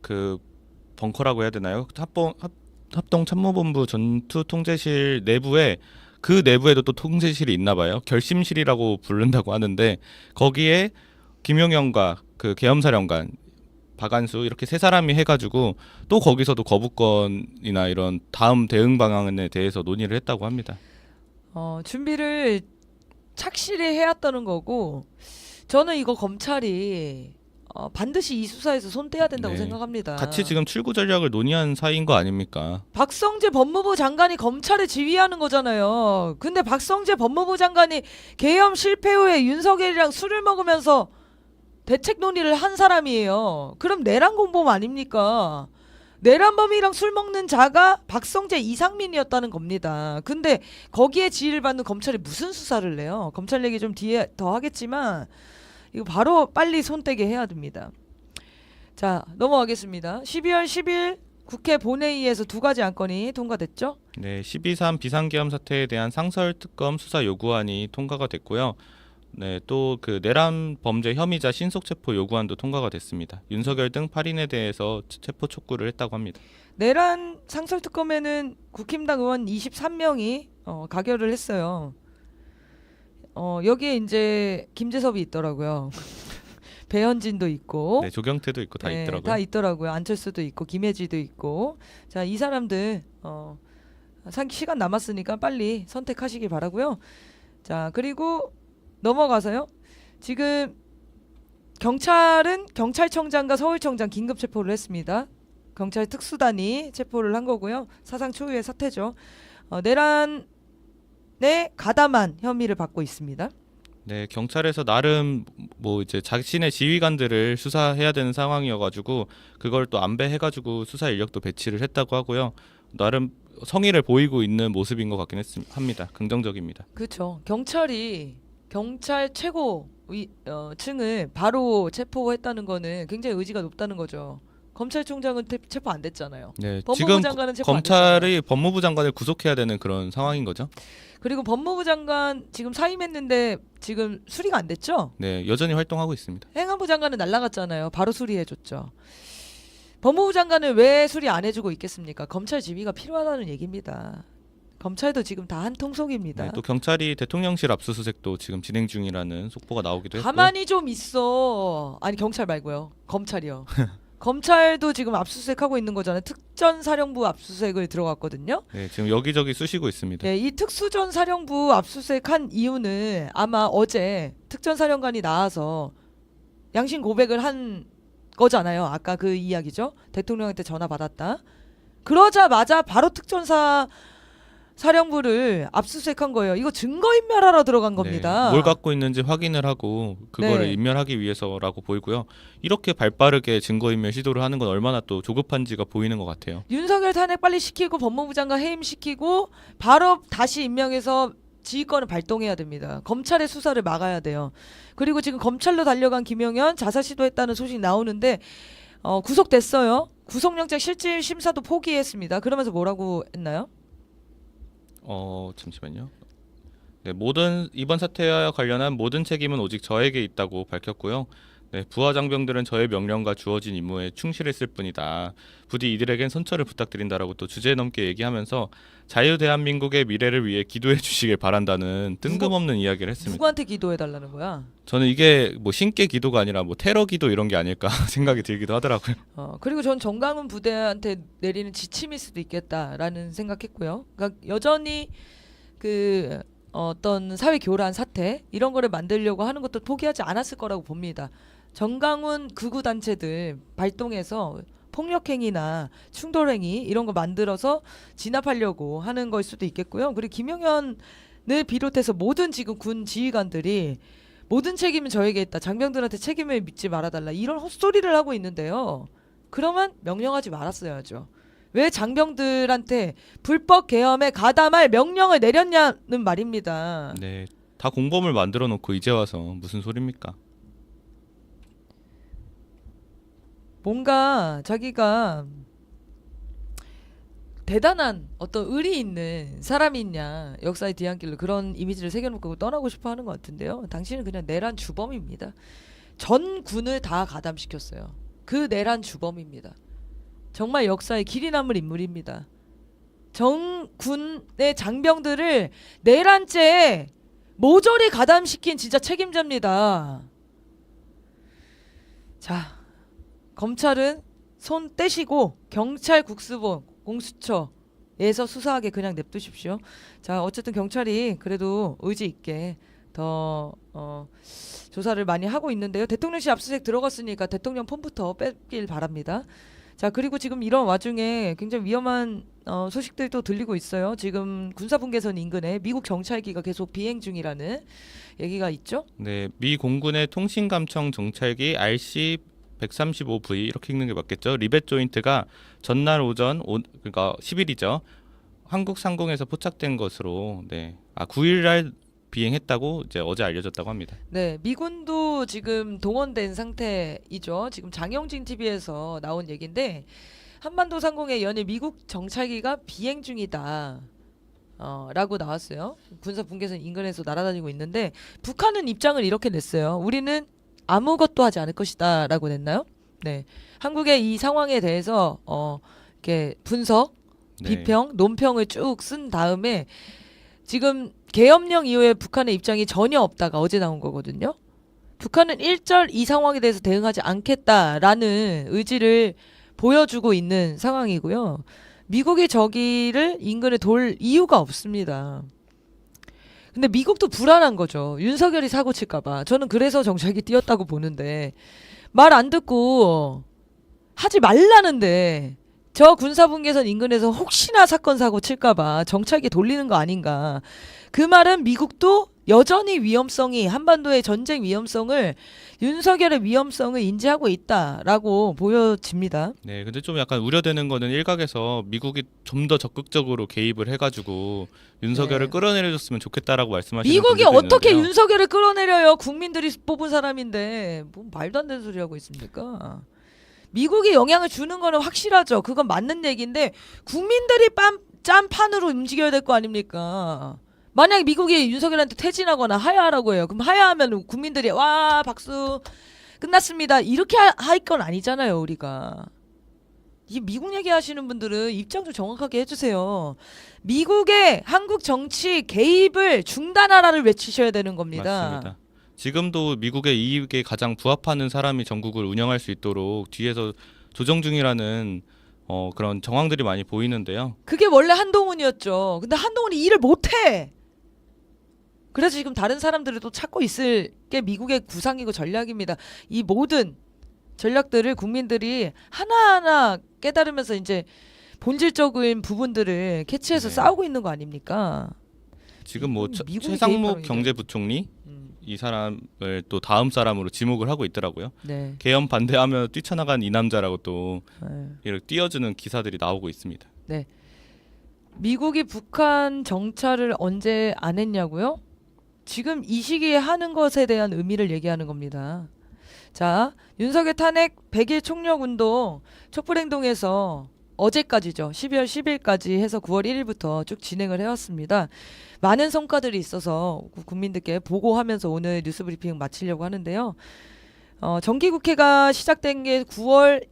그 벙커라고 해야 되나요? 합동참모본부 전투통제실 내부에도 또 통제실이 있나 봐요. 결심실이라고 부른다고 하는데 거기에 김용현과 그 계엄사령관 박안수 이렇게 세 사람이 해가지고 또 거기서도 거부권이나 이런 다음 대응 방안에 대해서 논의를 했다고 합니다. 준비를 착실히 해왔다는 거고 저는 이거 검찰이 반드시 이 수사에서 손 떼야 된다고 네. 생각합니다. 같이 지금 출구 전략을 논의한 사이인 거 아닙니까? 박성재 법무부 장관이 검찰을 지휘하는 거잖아요. 근데 박성재 법무부 장관이 계엄 실패 후에 윤석열이랑 술을 먹으면서 대책 논의를 한 사람이에요. 그럼 내란 공범 아닙니까? 내란범이랑 술 먹는 자가 박성재 이상민이었다는 겁니다. 근데 거기에 지휘를 받는 검찰이 무슨 수사를 내요? 검찰 얘기 좀 뒤에 더 하겠지만 이거 바로 빨리 손떼게 해야 됩니다. 자, 넘어가겠습니다. 12월 10일 국회 본회의에서 두 가지 안건이 통과됐죠? 네, 12.3 비상계엄 사태에 대한 상설특검 수사 요구안이 통과가 됐고요. 네, 또 그 내란 범죄 혐의자 신속 체포 요구안도 통과가 됐습니다. 윤석열 등 8인에 대해서 체포 촉구를 했다고 합니다. 내란 상설특검에는 국힘당 의원 23명이 가결을 했어요. 여기에 이제 김재섭이 있더라고요. 배현진도 있고, 네, 조경태도 있고 다 네, 있더라고요. 다 있더라고요. 안철수도 있고, 김혜지도 있고. 자, 이 사람들 시간 남았으니까 빨리 선택하시기 바라고요. 자, 그리고 넘어가서요. 지금 경찰은 경찰청장과 서울청장 긴급 체포를 했습니다. 경찰 특수단이 체포를 한 거고요. 사상 초유의 사태죠. 내란에 가담한 혐의를 받고 있습니다. 네, 경찰에서 나름 뭐 이제 자신의 지휘관들을 수사해야 되는 상황이어가지고 그걸 또 안배해가지고 수사 인력도 배치를 했다고 하고요. 나름 성의를 보이고 있는 모습인 것 같긴 합니다. 긍정적입니다. 그렇죠. 경찰이 경찰 최고 층을 바로 체포했다는 거는 굉장히 의지가 높다는 거죠. 검찰총장은 체포 안 됐잖아요. 네, 법무부 지금 장관은 체포 안 검찰이 법무부 장관을 구속해야 되는 그런 상황인 거죠. 그리고 법무부 장관 지금 사임했는데 지금 수리가 안 됐죠? 네, 여전히 활동하고 있습니다. 행안부 장관은 날라갔잖아요. 바로 수리해줬죠. 법무부 장관은 왜 수리 안 해주고 있겠습니까? 검찰 지휘가 필요하다는 얘기입니다. 검찰도 지금 다 한 통속입니다. 네, 또 경찰이 대통령실 압수수색도 지금 진행 중이라는 속보가 나오기도 했고요. 가만히 좀 있어. 아니 경찰 말고요. 검찰이요. 검찰도 지금 압수수색하고 있는 거잖아요. 특전사령부 압수수색을 들어갔거든요. 네, 지금 여기저기 쑤시고 있습니다. 네, 이 특수전사령부 압수수색한 이유는 아마 어제 특전사령관이 나와서 양심 고백을 한 거잖아요. 아까 그 이야기죠. 대통령한테 전화 받았다. 그러자마자 바로 사령부를 압수수색한 거예요. 이거 증거인멸하러 들어간 겁니다. 네, 뭘 갖고 있는지 확인을 하고 그거를 네. 인멸하기 위해서라고 보이고요. 이렇게 발빠르게 증거인멸 시도를 하는 건 얼마나 또 조급한지가 보이는 것 같아요. 윤석열 탄핵 빨리 시키고 법무부 장관 해임시키고 바로 다시 임명해서 지휘권을 발동해야 됩니다. 검찰의 수사를 막아야 돼요. 그리고 지금 검찰로 달려간 김용현 자살 시도했다는 소식이 나오는데 구속됐어요. 구속영장 실질 심사도 포기했습니다. 그러면서 뭐라고 했나요? 잠시만요. 네, 이번 사태와 관련한 모든 책임은 오직 저에게 있다고 밝혔고요. 네, 부하 장병들은 저의 명령과 주어진 임무에 충실했을 뿐이다. 부디 이들에겐 선처를 부탁드린다라고 또 주제넘게 얘기하면서 자유 대한민국의 미래를 위해 기도해 주시길 바란다는 뜬금없는 이야기를 했습니다. 누구한테 기도해달라는 거야? 저는 이게 뭐 신께 기도가 아니라 뭐 테러 기도 이런 게 아닐까 생각이 들기도 하더라고요. 그리고 전 정강훈 부대한테 내리는 지침일 수도 있겠다라는 생각했고요. 그러니까 여전히 그 어떤 사회 교란 사태 이런 거를 만들려고 하는 것도 포기하지 않았을 거라고 봅니다. 정강훈 극우 단체들 발동해서 폭력행위나 충돌행위 이런 거 만들어서 진압하려고 하는 걸 수도 있겠고요. 그리고 김용현을 비롯해서 모든 지금 군 지휘관들이 모든 책임은 저에게 있다. 장병들한테 책임을 믿지 말아달라. 이런 헛소리를 하고 있는데요. 그러면 명령하지 말았어야죠. 왜 장병들한테 불법 계엄에 가담할 명령을 내렸냐는 말입니다. 네, 다 공범을 만들어 놓고 이제 와서 무슨 소리입니까? 뭔가 자기가 대단한 어떤 의리 있는 사람이냐 역사의 뒤안길로 그런 이미지를 새겨놓고 떠나고 싶어 하는 것 같은데요. 당신은 그냥 내란 주범입니다. 전 군을 다 가담시켰어요. 그 내란 주범입니다. 정말 역사에 길이 남을 인물입니다. 정군의 장병들을 내란죄에 모조리 가담시킨 진짜 책임자입니다. 자, 검찰은 손 떼시고 경찰 국수본 공수처에서 수사하게 그냥 냅두십시오. 자, 어쨌든 경찰이 그래도 의지 있게 더 조사를 많이 하고 있는데요. 대통령실 압수수색 들어갔으니까 대통령 폰부터 뺏길 바랍니다. 자, 그리고 지금 이런 와중에 굉장히 위험한 소식들이 또 들리고 있어요. 지금 군사분계선 인근에 미국 정찰기가 계속 비행 중이라는 얘기가 있죠. 네, 미 공군의 통신감청 정찰기 RC-135V 이렇게 읽는 게 맞겠죠. 리벳 조인트가 전날 오전 그러니까 10일이죠. 한국 상공에서 포착된 것으로 9일날 비행했다고 이제 어제 알려졌다고 합니다. 네, 미군도 지금 동원된 상태이죠. 지금 장영진 TV에서 나온 얘기인데 한반도 상공에 연일 미국 정찰기가 비행 중이다. 라고 나왔어요. 군사 분계선 인근에서 날아다니고 있는데 북한은 입장을 이렇게 냈어요. 우리는 아무것도 하지 않을 것이다 라고 냈나요? 네, 한국의 이 상황에 대해서 이렇게 분석, 비평, 논평을 쭉 쓴 다음에 지금 계엄령 이후에 북한의 입장이 전혀 없다가 어제 나온 거거든요. 북한은 일절 이 상황에 대해서 대응하지 않겠다라는 의지를 보여주고 있는 상황이고요. 미국이 저기를 인근에 돌 이유가 없습니다. 근데 미국도 불안한 거죠. 윤석열이 사고 칠까봐. 저는 그래서 정찰기 띄웠다고 보는데 말 안 듣고 하지 말라는데 저 군사분계선 인근에서 혹시나 사건 사고 칠까봐 정찰기 돌리는 거 아닌가. 그 말은 미국도 여전히 위험성이 한반도의 전쟁 위험성을 윤석열의 위험성을 인지하고 있다라고 보여집니다. 네, 근데 좀 약간 우려되는 거는 일각에서 미국이 좀 더 적극적으로 개입을 해가지고 윤석열을 끌어내려줬으면 좋겠다라고 말씀하시는 미국이 분들도 어떻게 있는데요. 윤석열을 끌어내려요? 국민들이 뽑은 사람인데 뭐 말도 안 되는 소리 하고 있습니까? 미국이 영향을 주는 거는 확실하죠. 그건 맞는 얘기인데 국민들이 짠판으로 움직여야 될 거 아닙니까? 만약 미국이 윤석열한테 퇴진하거나 하야하라고 해요. 그럼 하야하면 국민들이 와 박수 끝났습니다. 이렇게 할 건 아니잖아요. 우리가. 이 미국 얘기하시는 분들은 입장 좀 정확하게 해주세요. 미국의 한국 정치 개입을 중단하라를 외치셔야 되는 겁니다. 맞습니다. 지금도 미국의 이익에 가장 부합하는 사람이 전국을 운영할 수 있도록 뒤에서 조정 중이라는 그런 정황들이 많이 보이는데요. 그게 원래 한동훈이었죠. 근데 한동훈이 일을 못해. 그래서 지금 다른 사람들을 또 찾고 있을 게 미국의 구상이고 전략입니다. 이 모든 전략들을 국민들이 하나하나 깨달으면서 이제 본질적인 부분들을 캐치해서 네. 싸우고 있는 거 아닙니까? 지금 뭐 미국이 최상목 개입하는 게- 경제부총리 이 사람을 또 다음 사람으로 지목을 하고 있더라고요. 네. 계엄 반대하면 뛰쳐나간 이 남자라고 또 네. 이렇게 띄워주는 기사들이 나오고 있습니다. 미국이 북한 정찰을 언제 안 했냐고요? 지금 이 시기에 하는 것에 대한 의미를 얘기하는 겁니다. 자, 윤석열 탄핵 100일 총력운동 촛불행동에서 어제까지죠. 12월 10일까지 해서 9월 1일부터 쭉 진행을 해왔습니다. 많은 성과들이 있어서 국민들께 보고하면서 오늘 뉴스브리핑 마치려고 하는데요. 정기국회가 시작된 게 9월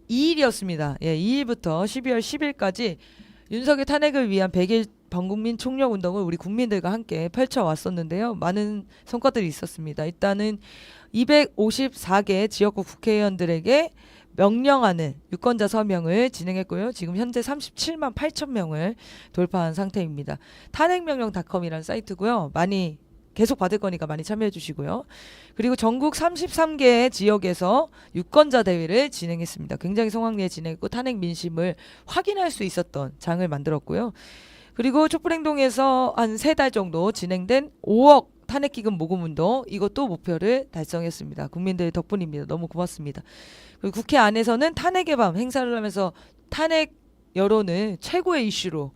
2일이었습니다. 예, 2일부터 12월 10일까지 윤석열 탄핵을 위한 100일 범국민 총력 운동을 우리 국민들과 함께 펼쳐왔었는데요. 많은 성과들이 있었습니다. 일단은 254개 지역구 국회의원들에게 명령하는 유권자 서명을 진행했고요. 지금 현재 37만 8천 명을 돌파한 상태입니다. 탄핵명령닷컴이라는 사이트고요. 많이 계속 받을 거니까 많이 참여해 주시고요. 그리고 전국 33개 지역에서 유권자 대회를 진행했습니다. 굉장히 성황리에 진행했고 탄핵 민심을 확인할 수 있었던 장을 만들었고요. 그리고 촛불행동에서 한 3달 정도 진행된 5억 탄핵기금 모금운동 이것도 목표를 달성했습니다. 국민들 덕분입니다. 너무 고맙습니다. 그리고 국회 안에서는 탄핵의 밤 행사를 하면서 탄핵 여론을 최고의 이슈로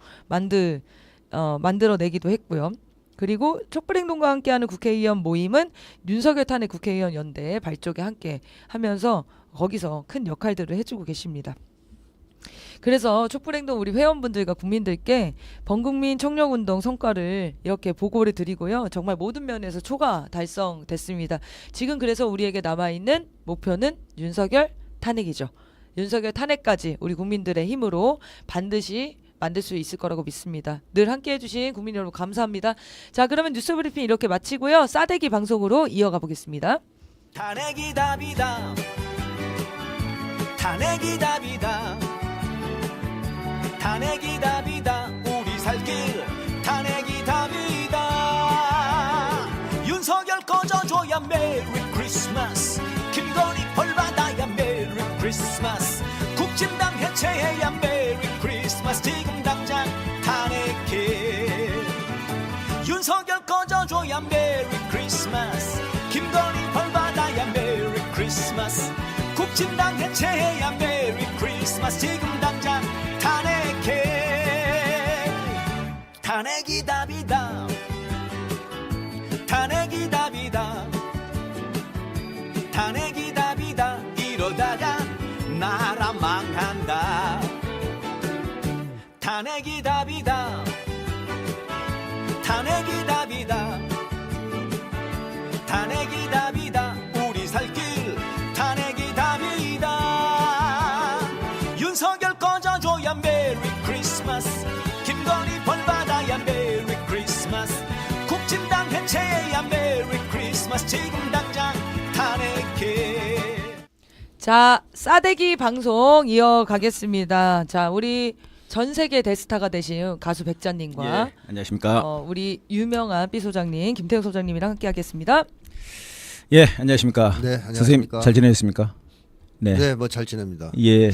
만들어내기도 했고요. 그리고 촛불행동과 함께하는 국회의원 모임은 윤석열 탄핵 국회의원 연대 발족에 함께 하면서 거기서 큰 역할들을 해주고 계십니다. 그래서 촛불행동 우리 회원분들과 국민들께 범국민 총력운동 성과를 이렇게 보고를 드리고요. 정말 모든 면에서 초과 달성됐습니다. 지금 그래서 우리에게 남아있는 목표는 윤석열 탄핵이죠. 윤석열 탄핵까지 우리 국민들의 힘으로 반드시 만들 수 있을 거라고 믿습니다. 늘 함께해 주신 국민 여러분 감사합니다. 자, 그러면 뉴스브리핑 이렇게 마치고요. 싸대기 방송으로 이어가 보겠습니다. 탄핵이 답이다. 탄핵이 답이다. 탄핵이 답이다. 우리 살 길 탄핵이 답이다. 윤석열 꺼져줘야 메리 크리스마스. 김건희 벌받아야 메리 크리스마스. 국진당 해체해야 메리 크리스마스. 지금 당장 탄핵해. 윤석열 꺼져줘야 메리 크리스마스. 김건희 벌받아야 메리 크리스마스. 국진당 해체해야 메리 크리스마스. 지금 당장 탄핵해. 탄핵이 답이다. 탄핵이 답이다. 탄핵이 답이다. 이러다가 나라 망한다. 탄핵이 답이다. 탄핵이 답이다. 탄핵이 답이다. 우리 살 길 탄핵이 답이다. 윤석열 꺼져줘야 메리 크리스마스. 김건희 벌받아야 메리 크리스마스. 국진당 해체해야 메리 크리스마스. 지금 당장 탄핵해. 자, 싸대기 방송 이어가겠습니다. 자, 우리 전 세계 대스타가 되신 가수 백자님과 예, 안녕하십니까. 우리 유명한 삐 소장님 김태형 소장님이랑 함께하겠습니다. 예, 안녕하십니까. 네, 선생님 안녕하십니까. 잘 지내셨습니까? 네. 네, 뭐 잘 지냅니다. 예.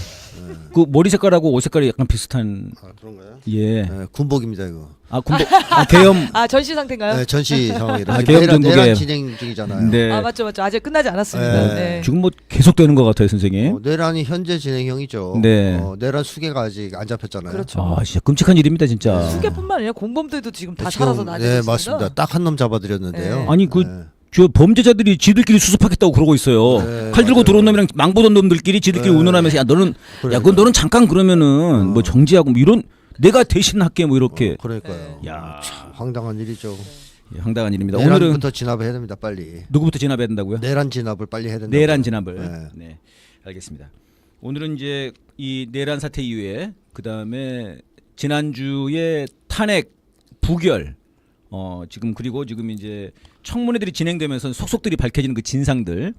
그 머리 색깔하고 옷 색깔이 약간 비슷한. 아, 그런가요? 예. 네, 군복입니다 이거. 아, 군복. 아, 계엄. 아, 전시 상태인가요? 네, 전시 상황이라. 아, 계엄 전국에. 내란 진행 중이잖아요. 네. 아, 맞죠. 아직 끝나지 않았습니다. 네. 네. 지금 뭐 계속 되는 것 같아요, 선생님. 내란이 현재 진행형이죠. 네. 내란 수계가 아직 안 잡혔잖아요. 그렇죠. 아, 진짜 끔찍한 일입니다, 진짜. 수계뿐만 아니라 공범들도 지금 다 지금, 살아서 나뉘고 네, 있습니다. 맞습니다. 딱 한 놈 잡아드렸는데요. 네. 아니 그 네. 저 범죄자들이 지들끼리 수습하겠다고 그러고 있어요. 네, 칼 들고 맞아요. 들어온 놈이랑 망 보던 놈들끼리 지들끼리 네. 의논하면서 야 너는 그러니까요. 야 그건 너는 잠깐 그러면은 뭐 정지하고 뭐 이런 내가 대신 할게 뭐 이렇게. 그러니까요. 야, 참 황당한 일이죠. 예, 황당한 일입니다. 오늘은 내란부터 진압을 해야 됩니다. 빨리. 누구부터 진압해야 된다고요? 내란 진압을 빨리 해야 된다. 내란 진압을. 네. 네, 알겠습니다. 오늘은 이제 이 내란 사태 이후에 그다음에 지난주에 탄핵 부결 지금 그리고 지금 이제 청문회들이 진행되면서 속속들이 밝혀지는 그 진상들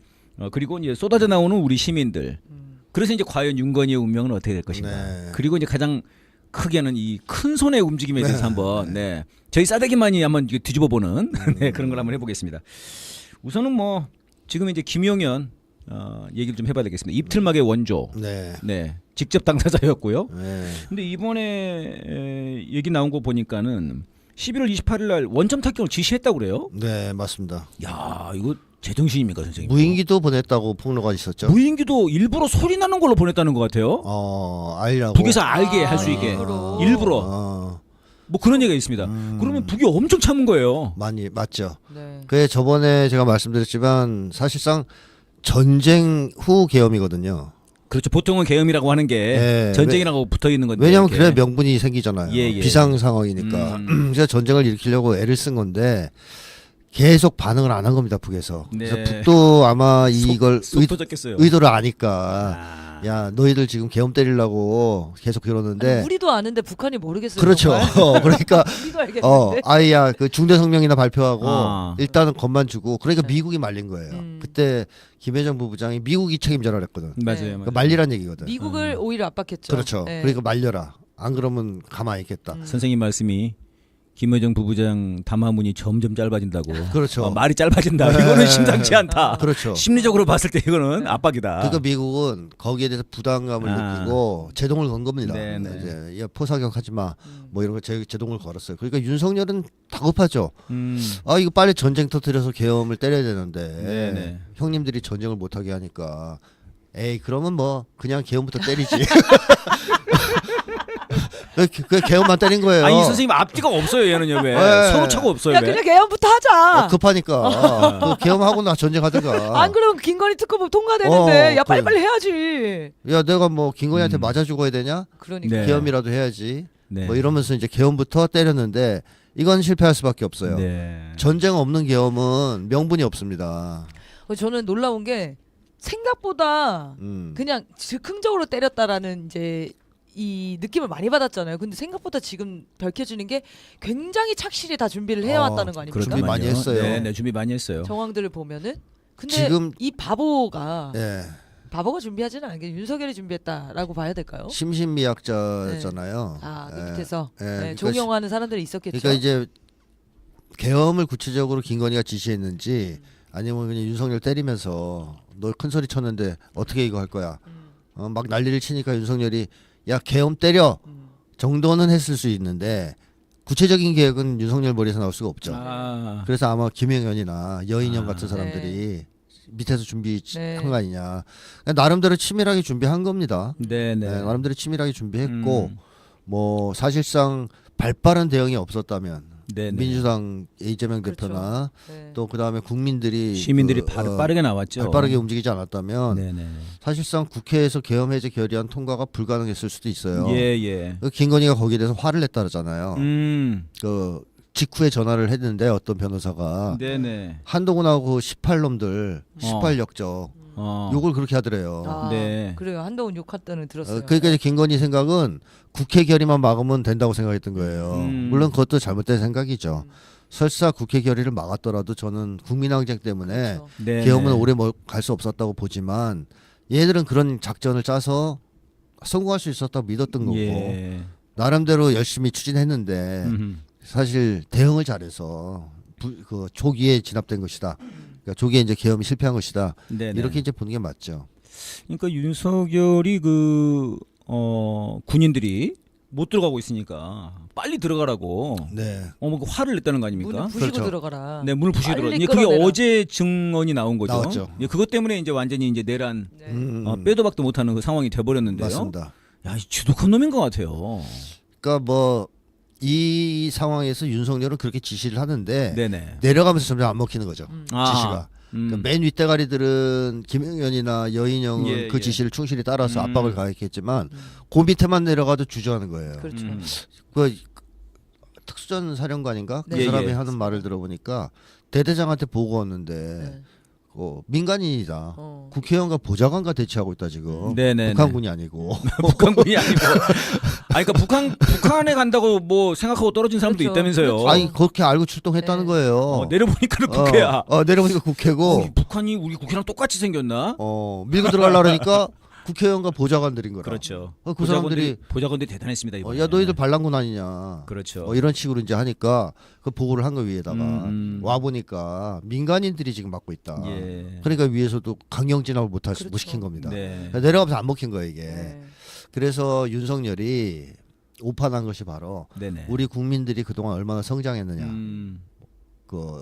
그리고 이제 쏟아져 나오는 우리 시민들 그래서 이제 과연 윤건희의 운명은 어떻게 될 것인가 그리고 이제 가장 크게는 이 큰 손의 움직임에 대해서 한번 저희 싸대기만이 한번 뒤집어 보는 그런 걸 한번 해보겠습니다. 우선은 뭐 지금 이제 김용현 얘기를 좀 해봐야 되겠습니다. 입틀막의 원조, 직접 당사자였고요. 근데 이번에 얘기 나온 거 보니까는 11월 28일 날 원점 탈경을 지시했다고 그래요? 네, 맞습니다. 야, 이거 제정신입니까, 선생님? 무인기도 보냈다고 폭로가 있었죠. 무인기도 일부러 소리 나는 걸로 보냈다는 것 같아요. 알라고. 북에서 알게 할 수 있게 일부러. 뭐 그런 얘기가 있습니다. 그러면 북이 엄청 참은 거예요. 많이 맞죠. 네. 그게 저번에 제가 말씀드렸지만 사실상 전쟁 후 계엄이거든요. 그렇죠. 보통은 계엄이라고 하는 게 전쟁이라고 붙어 있는 건데. 왜냐하면 그래야 명분이 생기잖아요. 예. 비상 상황이니까. 그래서 전쟁을 일으키려고 애를 쓴 건데 계속 반응을 안 한 겁니다. 북에서. 그래서 북도 아마 이걸 의도를 아니까 야 너희들 지금 계엄 때리려고 계속 그러는데 아니, 우리도 아는데 북한이 모르겠어요. 그렇죠. 그러니까 우리도 알겠는데. 아이야 그 중대 성명이나 발표하고 일단은 겁만 주고 그러니까 미국이 말린 거예요. 그때 김여정 부부장이 미국이 책임져라 그랬거든. 맞아요. 그러니까 말리란 얘기거든. 미국을 오히려 압박했죠. 그렇죠. 네. 그러니까 말려라. 안 그러면 가만히 있겠다. 선생님 말씀이 김여정 부부장 담화문이 점점 짧아진다고. 그렇죠. 말이 짧아진다. 이거는 심상치 않다. 그렇죠. 심리적으로 봤을 때 이거는 압박이다. 그러니까 미국은 거기에 대해서 부담감을 느끼고 제동을 건 겁니다. 이제 야, 포사격하지 마. 뭐 이런 거 제동을 걸었어요. 그러니까 윤석열은 다급하죠. 이거 빨리 전쟁 터뜨려서 계엄을 때려야 되는데 형님들이 전쟁을 못하게 하니까 에이 그러면 뭐 그냥 계엄부터 때리지. 그 계엄만 때린 거예요. 아니 선생님 앞뒤가 없어요. 얘는요 왜? 서로 차고 없어요. 야 왜? 그냥 계엄부터 하자. 급하니까 그 계엄하고 나 전쟁하든가. 안 그러면 김건희 특검 통과되는데 야 빨리빨리 해야지. 야 내가 뭐 김건희한테 맞아 죽어야 되냐? 그러니까 계엄이라도 해야지. 뭐 이러면서 이제 계엄부터 때렸는데 이건 실패할 수밖에 없어요. 전쟁 없는 계엄은 명분이 없습니다. 저는 놀라운 게 생각보다 그냥 즉흥적으로 때렸다라는 이제 이 느낌을 많이 받았잖아요. 근데 생각보다 지금 밝혀지는 게 굉장히 착실히 다 준비를 해왔다는 거 아닙니까? 준비 많이 했어요. 네, 준비 많이 했어요. 정황들을 보면은. 근데 지금 이 바보가 준비하지는 않은 게 윤석열이 준비했다라고 봐야 될까요? 심신미약자잖아요. 그 밑에서 그러니까 종용하는 사람들이 있었겠죠. 그러니까 이제 계엄을 구체적으로 김건희가 지시했는지 아니면 그냥 윤석열 때리면서 너 큰 소리 쳤는데 어떻게 이거 할 거야? 막 난리를 치니까 윤석열이 야 계엄 때려 정도는 했을 수 있는데 구체적인 계획은 윤석열 머리에서 나올 수가 없죠. 그래서 아마 김영현이나 여인영 같은 사람들이 밑에서 준비한 거 아니냐. 나름대로 치밀하게 준비한 겁니다. 나름대로 치밀하게 준비했고 뭐 사실상 발빠른 대응이 없었다면 민주당 이재명 대표나 또 그다음에 시민들이 빠르게 나왔죠. 발빠르게 움직이지 않았다면 사실상 국회에서 계엄 해제 결의안 통과가 불가능했을 수도 있어요. 김건희가 거기에 대해서 화를 냈다잖아요. 그 직후에 전화를 했는데 어떤 변호사가 한동훈하고 18놈들 18역적 욕을 그렇게 하더래요. 그래요. 한동훈 욕했다는 들었어요. 그러니까 이제 김건희 생각은 국회 결의만 막으면 된다고 생각했던 거예요. 물론 그것도 잘못된 생각이죠. 설사 국회 결의를 막았더라도 저는 국민항쟁 때문에 계엄은 오래 갈 수 없었다고 보지만 얘들은 그런 작전을 짜서 성공할 수 있었다고 믿었던 거고 나름대로 열심히 추진했는데 사실 대응을 잘해서 그 조기에 진압된 것이다. 그러니까 조기에 이제 계엄이 실패한 것이다. 이렇게 이제 보는 게 맞죠. 그러니까 윤석열이 군인들이 못 들어가고 있으니까 빨리 들어가라고. 뭐 화를 냈다는 거 아닙니까? 문을 부시고 들어가라. 문을 부시고 들어가. 그게 어제 증언이 나온 거죠. 나왔죠. 그것 때문에 이제 완전히 이제 내란 빼도 박도 못하는 그 상황이 돼버렸는데요. 맞습니다. 야, 지독한 놈인 것 같아요. 그러니까 뭐 이 상황에서 윤석열은 그렇게 지시를 하는데 내려가면서 점점 안 먹히는 거죠. 지시가. 그러니까 맨 윗대가리들은 김영현이나 여인영은 그 지시를 충실히 따라서 압박을 가했겠지만 그 밑에만 내려가도 주저하는 거예요. 그렇죠. 그 특수전 사령관인가 그 사람이 하는 말을 들어보니까 대대장한테 보고 왔는데 민간인이다. 어. 국회의원과 보좌관과 대치하고 있다 지금. 네네. 북한군이 아니고. 북한군이 아니고. 아니 그러니까 북한에 간다고 뭐 생각하고 떨어진 사람도 그렇죠. 있다면서요. 그렇죠. 아니 그렇게 알고 출동했다는 네. 거예요. 내려보니까는 국회야. 내려보니까 국회고. 북한이 우리 국회랑 똑같이 생겼나? 밀고 들어가려고 그러니까 국회의원과 보좌관들인 거라. 그렇죠. 그 사람들이 보좌관들이 대단했습니다 이번에. 야 너희들 반란군 아니냐. 그렇죠. 이런 식으로 이제 하니까 그 보고를 한 거 위에다가 와 보니까 민간인들이 지금 맡고 있다. 예. 그러니까 위에서도 강경 진압을 못 그렇죠. 시킨 겁니다. 네. 내려가면서 안 먹힌 거예요 이게. 네. 그래서 윤석열이 오판한 것이 바로 네네. 우리 국민들이 그동안 얼마나 성장했느냐. 음,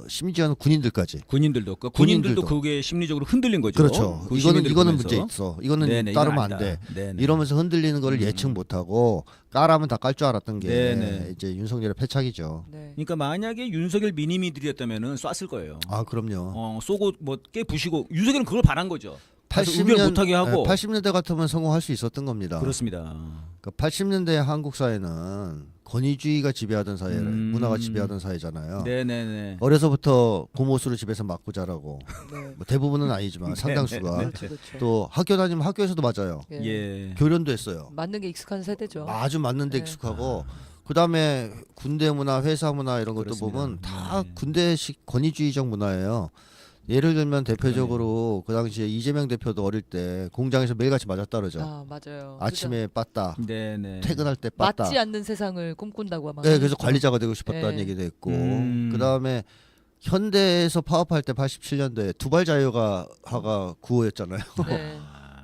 심지어는 군인들까지. 군인들도 군인들도. 그게 심리적으로 흔들린 거죠. 그렇죠. 그 이거는 시민들을 이거는 보면서. 문제 있어. 이거는 네네, 따르면 이건 안 돼. 아니다. 네네. 이러면서 흔들리는 거를 예측 못하고 까라면 다 깔 줄 알았던 게 네네. 이제 윤석열의 패착이죠. 네. 그러니까 만약에 윤석열 미니미들이었다면은 쐈을 거예요. 아 그럼요. 쏘고 뭐 깨 부시고 윤석열은 그걸 바란 거죠. 80년 의결 못하게 하고. 80년대 같으면 성공할 수 있었던 겁니다. 그렇습니다. 그러니까 80년대 한국 사회는 권위주의가 지배하던 사회를 문화가 지배하던 사회잖아요. 네네네. 어려서부터 고모수를 집에서 맞고 자라고 네. 뭐 대부분은 아니지만 상당수가 그렇죠, 그렇죠. 또 학교 다니면 학교에서도 맞아요. 예. 예. 교련도 했어요. 맞는 게 익숙한 세대죠. 아주 맞는데 네. 익숙하고 그다음에 군대 문화, 회사 문화 이런 것도 그렇습니다. 보면 다 네. 군대식 권위주의적 문화예요. 예를 들면 대표적으로 그 당시에 이재명 대표도 어릴 때 공장에서 매일같이 맞았다 그러죠. 아 맞아요. 아침에 빠따, 네네. 퇴근할 때 빠따. 맞지 않는 세상을 꿈꾼다고 막. 네, 그래서 하셨죠. 관리자가 되고 싶었다는 네. 얘기도 했고, 음. 그다음에 현대에서 파업할 때 87년도에 두발 자유화가 구호였잖아요. 네.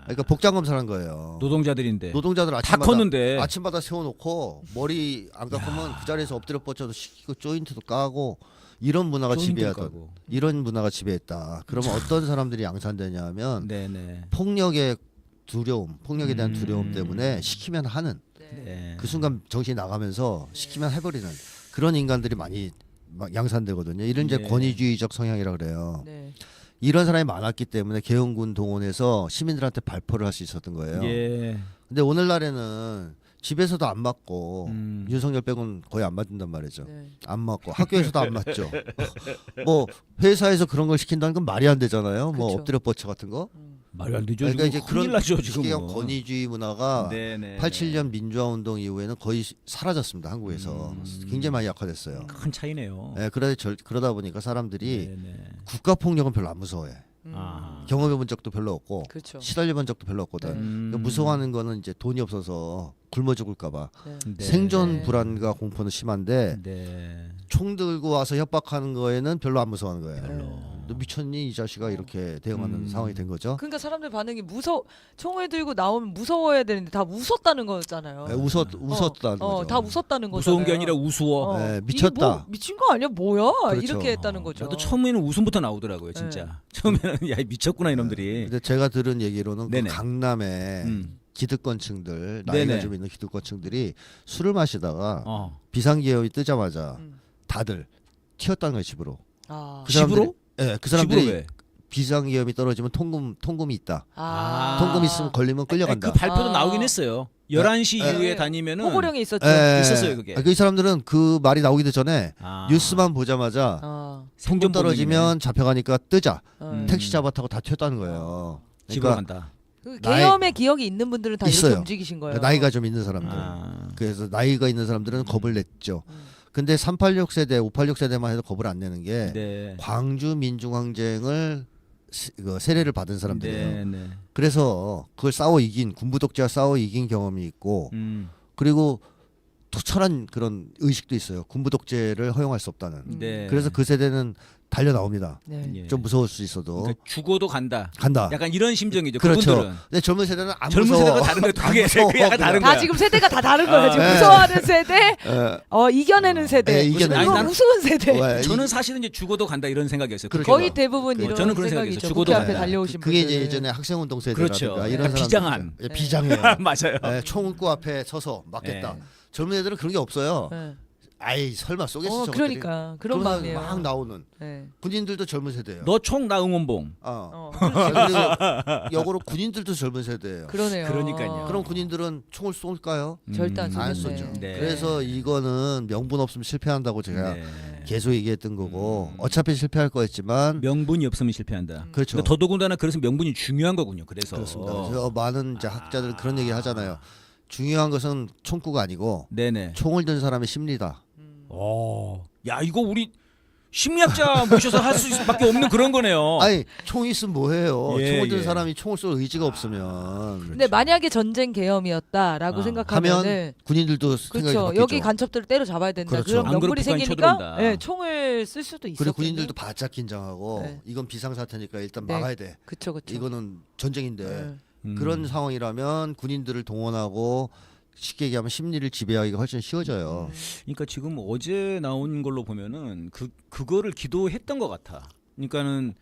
그러니까 복장 검사한 거예요. 노동자들인데. 노동자들 다 아침마다 컸는데. 아침마다 세워놓고 머리 안 깎으면 그 자리에서 엎드려 뻗쳐도 시키고 조인트도 까고 이런 문화가 조인트도 지배하던 까고. 이런 문화가 지배했다. 그러면 어떤 사람들이 양산되냐면 네네. 폭력의 두려움, 폭력에 대한 두려움 때문에 시키면 하는 네. 그 순간 정신이 나가면서 시키면 해버리는 그런 인간들이 많이 막 양산되거든요. 이런 이제 네. 권위주의적 성향이라 그래요. 네. 이런 사람이 많았기 때문에 개헌군 동원해서 시민들한테 발표를 할 수 있었던 거예요. 예. 근데 오늘날에는 집에서도 안 맞고 음. 윤석열 빼고는 거의 안 맞는단 말이죠. 네. 안 맞고 학교에서도 안 맞죠. 뭐 회사에서 그런 걸 시킨다는 건 말이 안 되잖아요. 뭐 그쵸. 엎드려 뻗쳐 같은 거. 말이 안 되죠. 그러니까 이제 지금 그런 큰일 나죠 지금. 식의 뭐. 권위주의 문화가 네네. 87년 민주화 운동 이후에는 거의 사라졌습니다. 한국에서 굉장히 많이 약화됐어요. 큰 차이네요. 네, 그러다 보니까 사람들이 네네. 국가 폭력은 별로 안 무서워해. 아. 경험해본 적도 별로 없고 그렇죠. 시달려본 적도 별로 없거든. 그러니까 무서워하는 거는 이제 돈이 없어서 굶어 죽을까봐 네. 네. 생존 네. 불안과 공포는 심한데 네. 총 들고 와서 협박하는 거에는 별로 안 무서워하는 거예요. 별로. 너 미쳤니 이 자식아 이렇게 대응하는 상황이 된 거죠. 그러니까 사람들 반응이 총을 들고 나오면 무서워야 되는데 다 웃었다는 거잖아요. 네, 웃었다는 거죠. 다 웃었다는 거잖아요. 무서운 게 아니라 우스워. 네, 이게 미쳤다. 뭐 미친 거 아니야? 뭐야? 그렇죠. 이렇게 했다는 거죠. 나도 처음에는 웃음부터 나오더라고요, 진짜. 네. 처음에는 야 미쳤구나 이놈들이. 근데 제가 들은 얘기로는 그 네네. 강남에 음. 기득권층들 나이가 네네. 좀 있는 기득권층들이 술을 마시다가 어. 비상계엄이 뜨자마자 음. 다들 튀었다는 거예요 집으로. 아. 그 사람들이- 집으로? 네, 그 집으로 사람들이 왜? 비상계엄이 떨어지면 통금이 있다. 아. 통금 있으면 걸리면 끌려간다. 그 발표도 아. 나오긴 했어요. 11시 네. 이후에 네. 다니면은 호고령이 있었죠. 예, 있었어요, 그게. 그 사람들은 그 말이 나오기도 전에 아. 뉴스만 보자마자 어. 통금 떨어지면 잡혀가니까 뜨자. 어. 택시 잡아타고 다 튀었다는 거예요. 집으로 그러니까 간다. 그 나이- 계엄의 기억이 있는 분들은 다 있어요. 이렇게 움직이신 거예요. 나이가 좀 있는 사람들. 아. 그래서 나이가 있는 사람들은 겁을 냈죠. 근데 386 세대, 586 세대만 해도 겁을 안 내는 게 네. 광주 민중항쟁을 세례를 받은 사람들이에요. 네, 네. 그래서 그걸 군부 독재와 싸워 이긴 경험이 있고 음. 그리고 또 철한 그런 의식도 있어요. 군부 독재를 허용할 수 없다는. 네. 그래서 그 세대는 달려 나옵니다. 네. 예. 좀 무서울 수 있어도 그러니까 죽어도 간다. 간다. 약간 이런 심정이죠. 그렇죠. 그분들은. 근데 젊은 세대는 안 젊은 무서워. 세대가 다른 거예요. 안 그게 무서워, 약간 그냥. 다른 다 거야. 지금 세대가 다 다른 거예요. 지금 네. 무서워하는 세대, 예. 이겨내는 세대, 네, 이겨내는 그리고 세대. 우스운 세대. 왜, 저는 사실은 이제 죽어도 간다 이런 생각이었어요. 그렇죠. 거의 대부분 그- 이런 저는 그런 생각이죠. 생각이죠. 국회 죽어도 앞에 간다. 달려오신 그게 이제 분들. 예전에 학생운동 세대라든가 그렇죠. 이런 사람 비장한. 비장해요. 맞아요. 총구 앞에 서서 맞겠다. 네. 젊은 애들은 그런 게 없어요. 네. 아이 설마 쏘겠어. 그러니까 그런 그러면서 마음이에요. 막 나오는 네. 군인들도 젊은 세대예요. 너 총 나 응원봉. 그리고 역으로 군인들도 젊은 세대예요. 그러네요. 그러니까요. 그럼 군인들은 총을 쏠까요? 절대 안 안 쏘겠네. 쏘죠. 네. 그래서 이거는 명분 없으면 실패한다고 제가 네. 계속 얘기했던 거고 어차피 실패할 거였지만 명분이 없으면 실패한다. 그렇죠. 그러니까 더더군다나 그래서 명분이 중요한 거군요. 그래서 그렇습니다. 그래서 많은 이제 학자들 그런 얘기 하잖아요. 중요한 것은 총구가 아니고 네네. 총을 든 사람의 심리다. 야 이거 우리 심리학자 모셔서 할 수밖에 없는 그런 거네요. 아니 총 있으면 뭐해요? 예, 총을 든 예. 사람이 총을 쏠 의지가 없으면. 근데 만약에 전쟁 계엄이었다라고 아. 생각하면은 하면 군인들도 생각이 그렇죠. 바뀌죠. 여기 간첩들을 때려 잡아야 된다. 그렇죠. 그런 안 명분이 그러면 북한이 생기니까 쳐들어온다. 예, 총을 쓸 수도 있어요. 그리고 군인들도 바짝 긴장하고 네. 이건 비상사태니까 일단 네. 막아야 돼. 그렇죠, 그렇죠. 이거는 전쟁인데 네. 그런 상황이라면 군인들을 동원하고 쉽게 얘기하면 심리를 지배하기가 훨씬 쉬워져요. 그러니까 지금 어제 나온 걸로 보면은 그거를 기도했던 것 같아. 그러니까는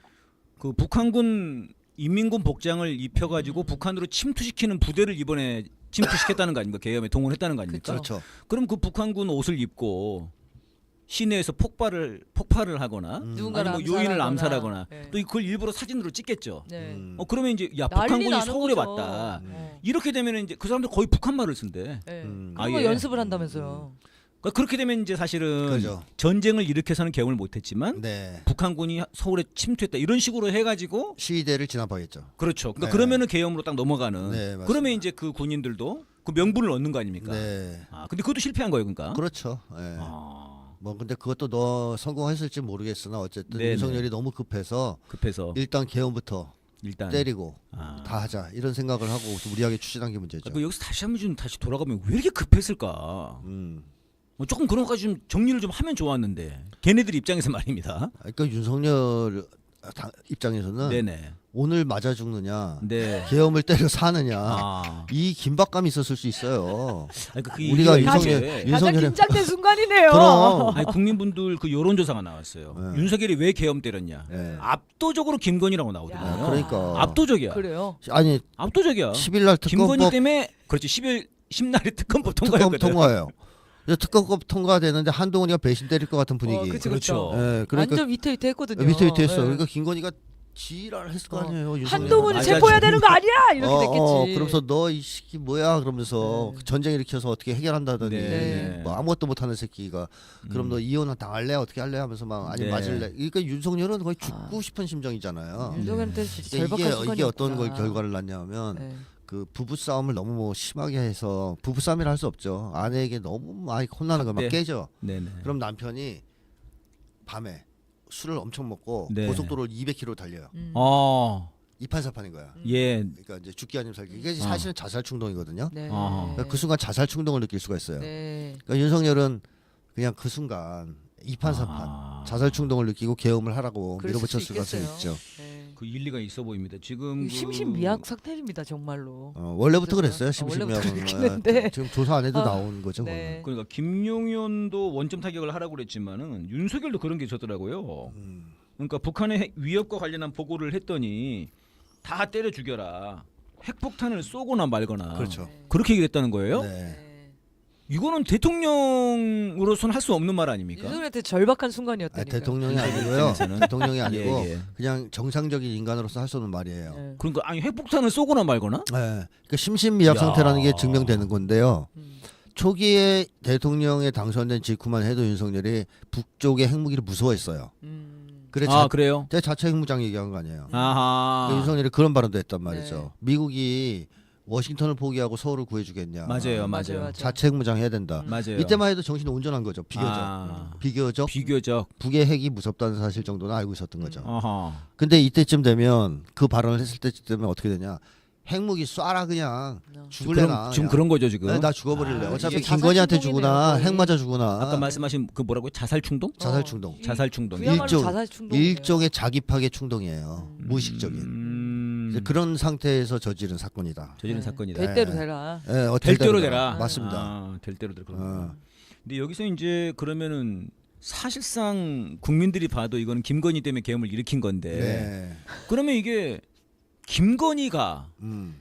그 북한군 인민군 복장을 입혀가지고 북한으로 침투시키는 부대를 이번에 침투시켰다는 거 아닙니까? 계엄에 동원했다는 거 아닙니까? 그렇죠. 그럼 그 북한군 옷을 입고 시내에서 폭발을 하거나 누군가를 아니 뭐 요인을 암살하거나. 암살하거나 네. 또 그걸 일부러 사진으로 찍겠죠. 네. 그러면 이제 야 난리 북한군이 나는 서울에 거죠. 왔다. 어. 이렇게 되면 이제 그 사람들 거의 북한 말을 쓴대. 네. 음. 그런 거 아예. 연습을 한다면서요. 그러니까 그렇게 되면 이제 사실은 그죠. 전쟁을 일으켜서는 계엄을 못했지만 네. 북한군이 서울에 침투했다 이런 식으로 해가지고 시위대를 진압하겠죠. 그렇죠. 그러니까 네. 그러면은 계엄으로 딱 넘어가는. 네, 맞습니다. 그러면 이제 그 군인들도 그 명분을 얻는 거 아닙니까? 네. 아 근데 그것도 실패한 거예요, 그러니까. 그렇죠. 네. 아, 뭐 근데 그것도 너 성공했을지 모르겠으나 어쨌든 네네. 윤석열이 너무 급해서 급해서 일단 계엄부터 일단 때리고 아. 다 하자 이런 생각을 하고 좀 무리하게 추진한 게 문제죠. 그 여기서 다시 한번 좀 다시 돌아가면 왜 이렇게 급했을까? 뭐 조금 그런 것까지 좀 정리를 좀 하면 좋았는데 걔네들 입장에서 말입니다. 그러니까 윤석열 입장에서는 네네. 오늘 맞아 죽느냐, 네. 계엄을 때려 사느냐 아. 이 긴박감이 있었을 수 있어요. 아니, 그 우리가 이유가 윤석열- 이제 가장 윤석열의- 긴장된 순간이네요. 그럼. 아니 국민분들 그 여론조사가 나왔어요. 네. 윤석열이 왜 계엄 때렸냐? 네. 압도적으로 김건희라고 나오더라고요. 야. 그러니까 압도적이야. 그래요. 아니 압도적이야. 10일 날 김건희 특검법 때문에 그렇지 10날에 특검법 특검 통과했거든. 통과예요. 이제 특검법 통과되는데 한동훈이가 배신 때릴 것 같은 분위기. 그쵸, 그렇죠. 예, 그러니까 완전 위태위태했거든요. 위태위태했어. 네. 그러니까 김건희가 지랄을 했을 거 아니에요. 윤석열. 한동훈을 맞아, 체포해야 지금. 되는 거 아니야? 이렇게 됐겠지. 그러면서 너 이 새끼 뭐야? 그러면서 네. 전쟁 일으켜서 어떻게 해결한다더니 네. 뭐 아무것도 못하는 새끼가 그럼 너 이혼 당할래? 어떻게 할래? 하면서 막 아니 네. 맞을래? 그러니까 윤석열은 거의 죽고 싶은 심정이잖아요. 윤석열한테 진짜 그러니까 절박한 순간이었구나. 이게 어떤 걸 결과를 낳냐면 네. 그 부부 싸움을 너무 뭐 심하게 해서 부부 싸움이라 할 수 없죠. 아내에게 너무 많이 혼나는 걸 막 네. 깨져. 네네. 그럼 남편이 밤에 술을 엄청 먹고 네. 고속도로를 200km 달려요. 어. 이판사판인 거야. 예. 그러니까 이제 죽기 아니면 살기. 이게 사실은 자살 충동이거든요. 네. 그러니까 그 순간 자살 충동을 느낄 수가 있어요. 네. 그러니까 윤석열은 그냥 그 순간 이판사판 자살 충동을 느끼고 계엄을 하라고 그랬을 수 밀어붙였을 가능성이 있겠어요. 있죠. 네. 그 일리가 있어 보입니다. 지금 그 심신미약 상태입니다, 정말로. 원래부터 그랬어요. 원래부터 심신미약은. 그렇긴 한데. 지금 조사 안 해도 아, 나온 거죠. 네. 그러니까 김용현도 원점 타격을 하라고 그랬지만은 윤석열도 그런 게 있었더라고요. 그거는. 그러니까 북한의 위협과 관련한 보고를 했더니 다 때려 죽여라. 핵폭탄을 쏘거나 말거나. 그렇죠. 그렇게 얘기를 했다는 거예요? 네. 네. 이거는 대통령으로서는 할 수 없는 말 아닙니까? 윤석열한테 절박한 순간이었다니까. 대통령이 아니고요. 입장에서는. 대통령이 아니고 예, 예. 그냥 정상적인 인간으로서 할 수 없는 말이에요. 네. 그러니까 아니 핵폭탄을 쏘거나 말거나? 네. 그러니까 심신미약 야. 상태라는 게 증명되는 건데요. 음. 초기에 대통령에 당선된 직후만 해도 윤석열이 북쪽의 핵무기를 무서워했어요. 그래 아 그래요? 자체 핵무장 얘기한 거 아니에요. 아하. 그러니까 윤석열이 그런 발언도 했단 말이죠. 네. 미국이 워싱턴을 포기하고 서울을 구해주겠냐. 맞아요, 맞아요. 맞아요. 자체 핵무장 해야 된다. 맞아요. 이때만 해도 정신이 온전한 거죠. 비교적. 아, 비교적 비교적. 북의 핵이 무섭다는 사실 정도는 알고 있었던 거죠. 아하. 근데 이때쯤 되면 그 발언을 했을 때쯤 되면 어떻게 되냐? 핵무기 쏴라 그냥 죽을래나. 지금 그런 거죠 지금. 네, 나 죽어버릴래. 아, 어차피 이게 자살 김건희한테 충동이네요, 주구나. 거의. 핵 맞아 주구나. 아까 말씀하신 그 뭐라고요? 자살 충동? 자살 충동. 자살 충동. 그야말로 일종- 자살 충동이네요. 일종의 자기 파괴 충동이에요. 무의식적인. 이제 그런 상태에서 저지른 사건이다. 저지른 네. 사건이다. 될 대로 되라. 예, 될 대로 되라. 되라. 맞습니다. 아, 될 대로 되라. 어. 근데 여기서 이제 그러면은 사실상 국민들이 봐도 이거는 김건희 때문에 계엄을 일으킨 건데. 네. 그러면 이게 김건희가 음.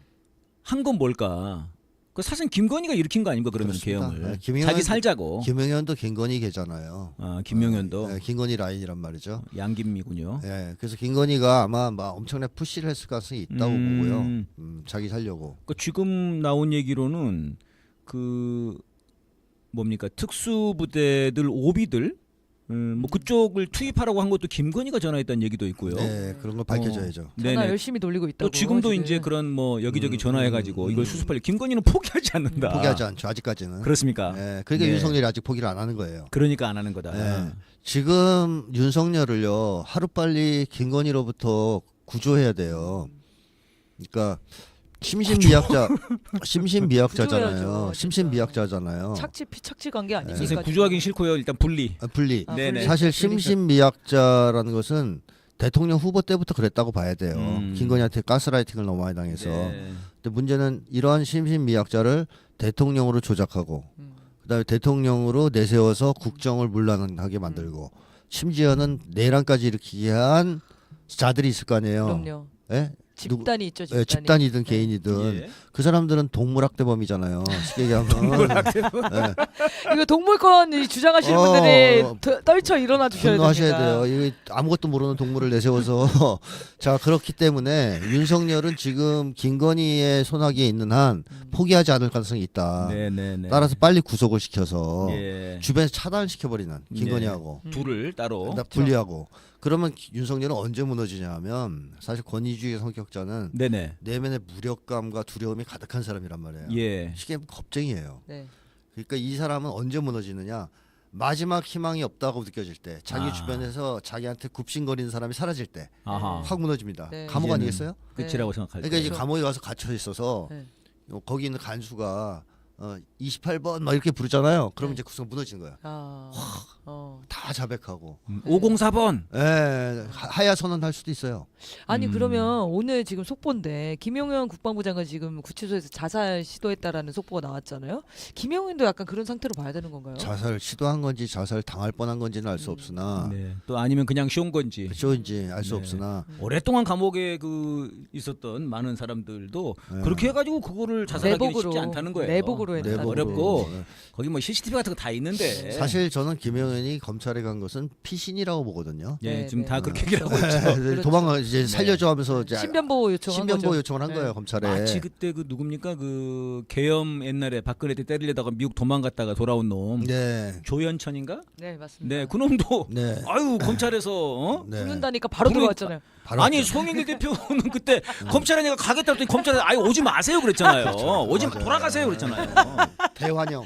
한 건 뭘까? 그 사실 김건희가 일으킨 거 아닌가 그러면 그렇습니다. 계엄을. 네, 김영현- 자기 살자고. 김영현도 김건희 계잖아요. 아, 김용현도 네, 김건희 라인이란 말이죠. 양김미군요. 예, 그래서 김건희가 아마 막 엄청나게 푸시를 했을 가능성이 있다고 보고요. 자기 살려고. 그 지금 나온 얘기로는 그 뭡니까 특수부대들 오비들 뭐 그쪽을 투입하라고 한 것도 김건희가 전화했다는 얘기도 있고요. 네, 그런 거 밝혀져야죠. 전화 네네. 열심히 돌리고 있다고. 또 지금도 지금. 이제 그런 뭐 여기저기 전화해가지고 이걸 수습하려 김건희는 포기하지 않는다. 포기하지 않죠. 아직까지는. 그렇습니까? 네, 그러니까 네. 윤석열이 아직 포기를 안 하는 거예요. 그러니까 안 하는 거다. 네. 지금 윤석열을요 하루빨리 김건희로부터 구조해야 돼요. 그러니까 심신미약자잖아요. 구조해야죠, 심신미약자잖아요. 착취 피착취 관계 아닙니까? 선생님 구조하긴 싫고요. 일단 분리. 분리. 아, 네네. 사실 분리가. 심신미약자라는 것은 대통령 후보 때부터 그랬다고 봐야 돼요. 김건희한테 가스라이팅을 너무 많이 당해서. 네. 근데 문제는 이러한 심신미약자를 대통령으로 조작하고 그다음에 대통령으로 내세워서 국정을 문란하게 만들고 심지어는 내란까지 일으키게 한 자들이 있을 거 아니에요. 그럼요. 예? 집단이 있죠. 예, 집단이. 집단이든 개인이든 예. 그 사람들은 동물학대범이잖아요. 쉽게 얘기하면. 예. 이거 동물권 주장하시는 어, 분들이 떨쳐 일어나 주셔야 분노하셔야 됩니다. 돼요. 이거 아무것도 모르는 동물을 내세워서 자 그렇기 때문에 윤석열은 지금 김건희의 손아귀에 있는 한 포기하지 않을 가능성이 있다. 네네네. 따라서 빨리 구속을 시켜서 예. 주변에서 차단시켜버리는 김건희하고 둘을 따로. 분리하고 그러면 윤석열은 언제 무너지냐 하면 사실 권위주의 성격자는 네네. 내면에 무력감과 두려움이 가득한 사람이란 말이에요. 예. 쉽게 말하면 겁쟁이에요. 네. 그러니까 이 사람은 언제 무너지느냐 마지막 희망이 없다고 느껴질 때 자기 주변에서 자기한테 굽신거리는 사람이 사라질 때 아하. 확 무너집니다. 네. 감옥 이제는 아니겠어요? 끝이라고 생각할 때. 그러니까 이제 감옥에 가서 갇혀 있어서 네. 거기 있는 간수가 28번 막 이렇게 부르잖아요. 그러면 네. 이제 구석 무너지는 거야. 다 자백하고. 504번. 예, 하야 선언할 수도 있어요. 아니 그러면 오늘 지금 속보인데 김용현 국방부 장관 지금 구치소에서 자살 시도했다라는 속보가 나왔잖아요. 김용현도 약간 그런 상태로 봐야 되는 건가요? 자살 시도한 건지 자살 당할 뻔한 건지는 알 수 없으나 네. 또 아니면 그냥 쉬운 건지. 그렇죠 이제 알 수 네. 없으나 오랫동안 감옥에 있었던 많은 사람들도 그렇게 해가지고 그거를 자살하기 내복으로 쉽지 않다는 거예요. 내복으로 했다. 내복으로. 어렵고 네. 거기 뭐 CCTV 같은 거 다 있는데. 사실 저는 김용현이 검찰에 간 것은 피신이라고 보거든요. 예, 네, 지금 네. 다 그렇게 얘기를 하고 있죠. 도망가 이제 살려줘 하면서 이제 신변보호 요청한 신변보호 거죠. 요청을 한 네. 거예요 검찰에. 마치 그때 그 누굽니까 그 계엄 옛날에 박근혜 때 때리려다가 미국 도망갔다가 돌아온 놈 네. 조현천인가? 네 맞습니다. 네, 그 놈도 네. 아유 검찰에서 어? 네. 죽는다니까 바로 그러니까. 들어왔잖아요. 바로 아니 왔죠. 송영길 대표는 그때 검찰에 내가 가겠다 했더니 검찰에 아예 오지 마세요 그랬잖아요. 오지 마, 맞아요. 돌아가세요 그랬잖아요. 대환영.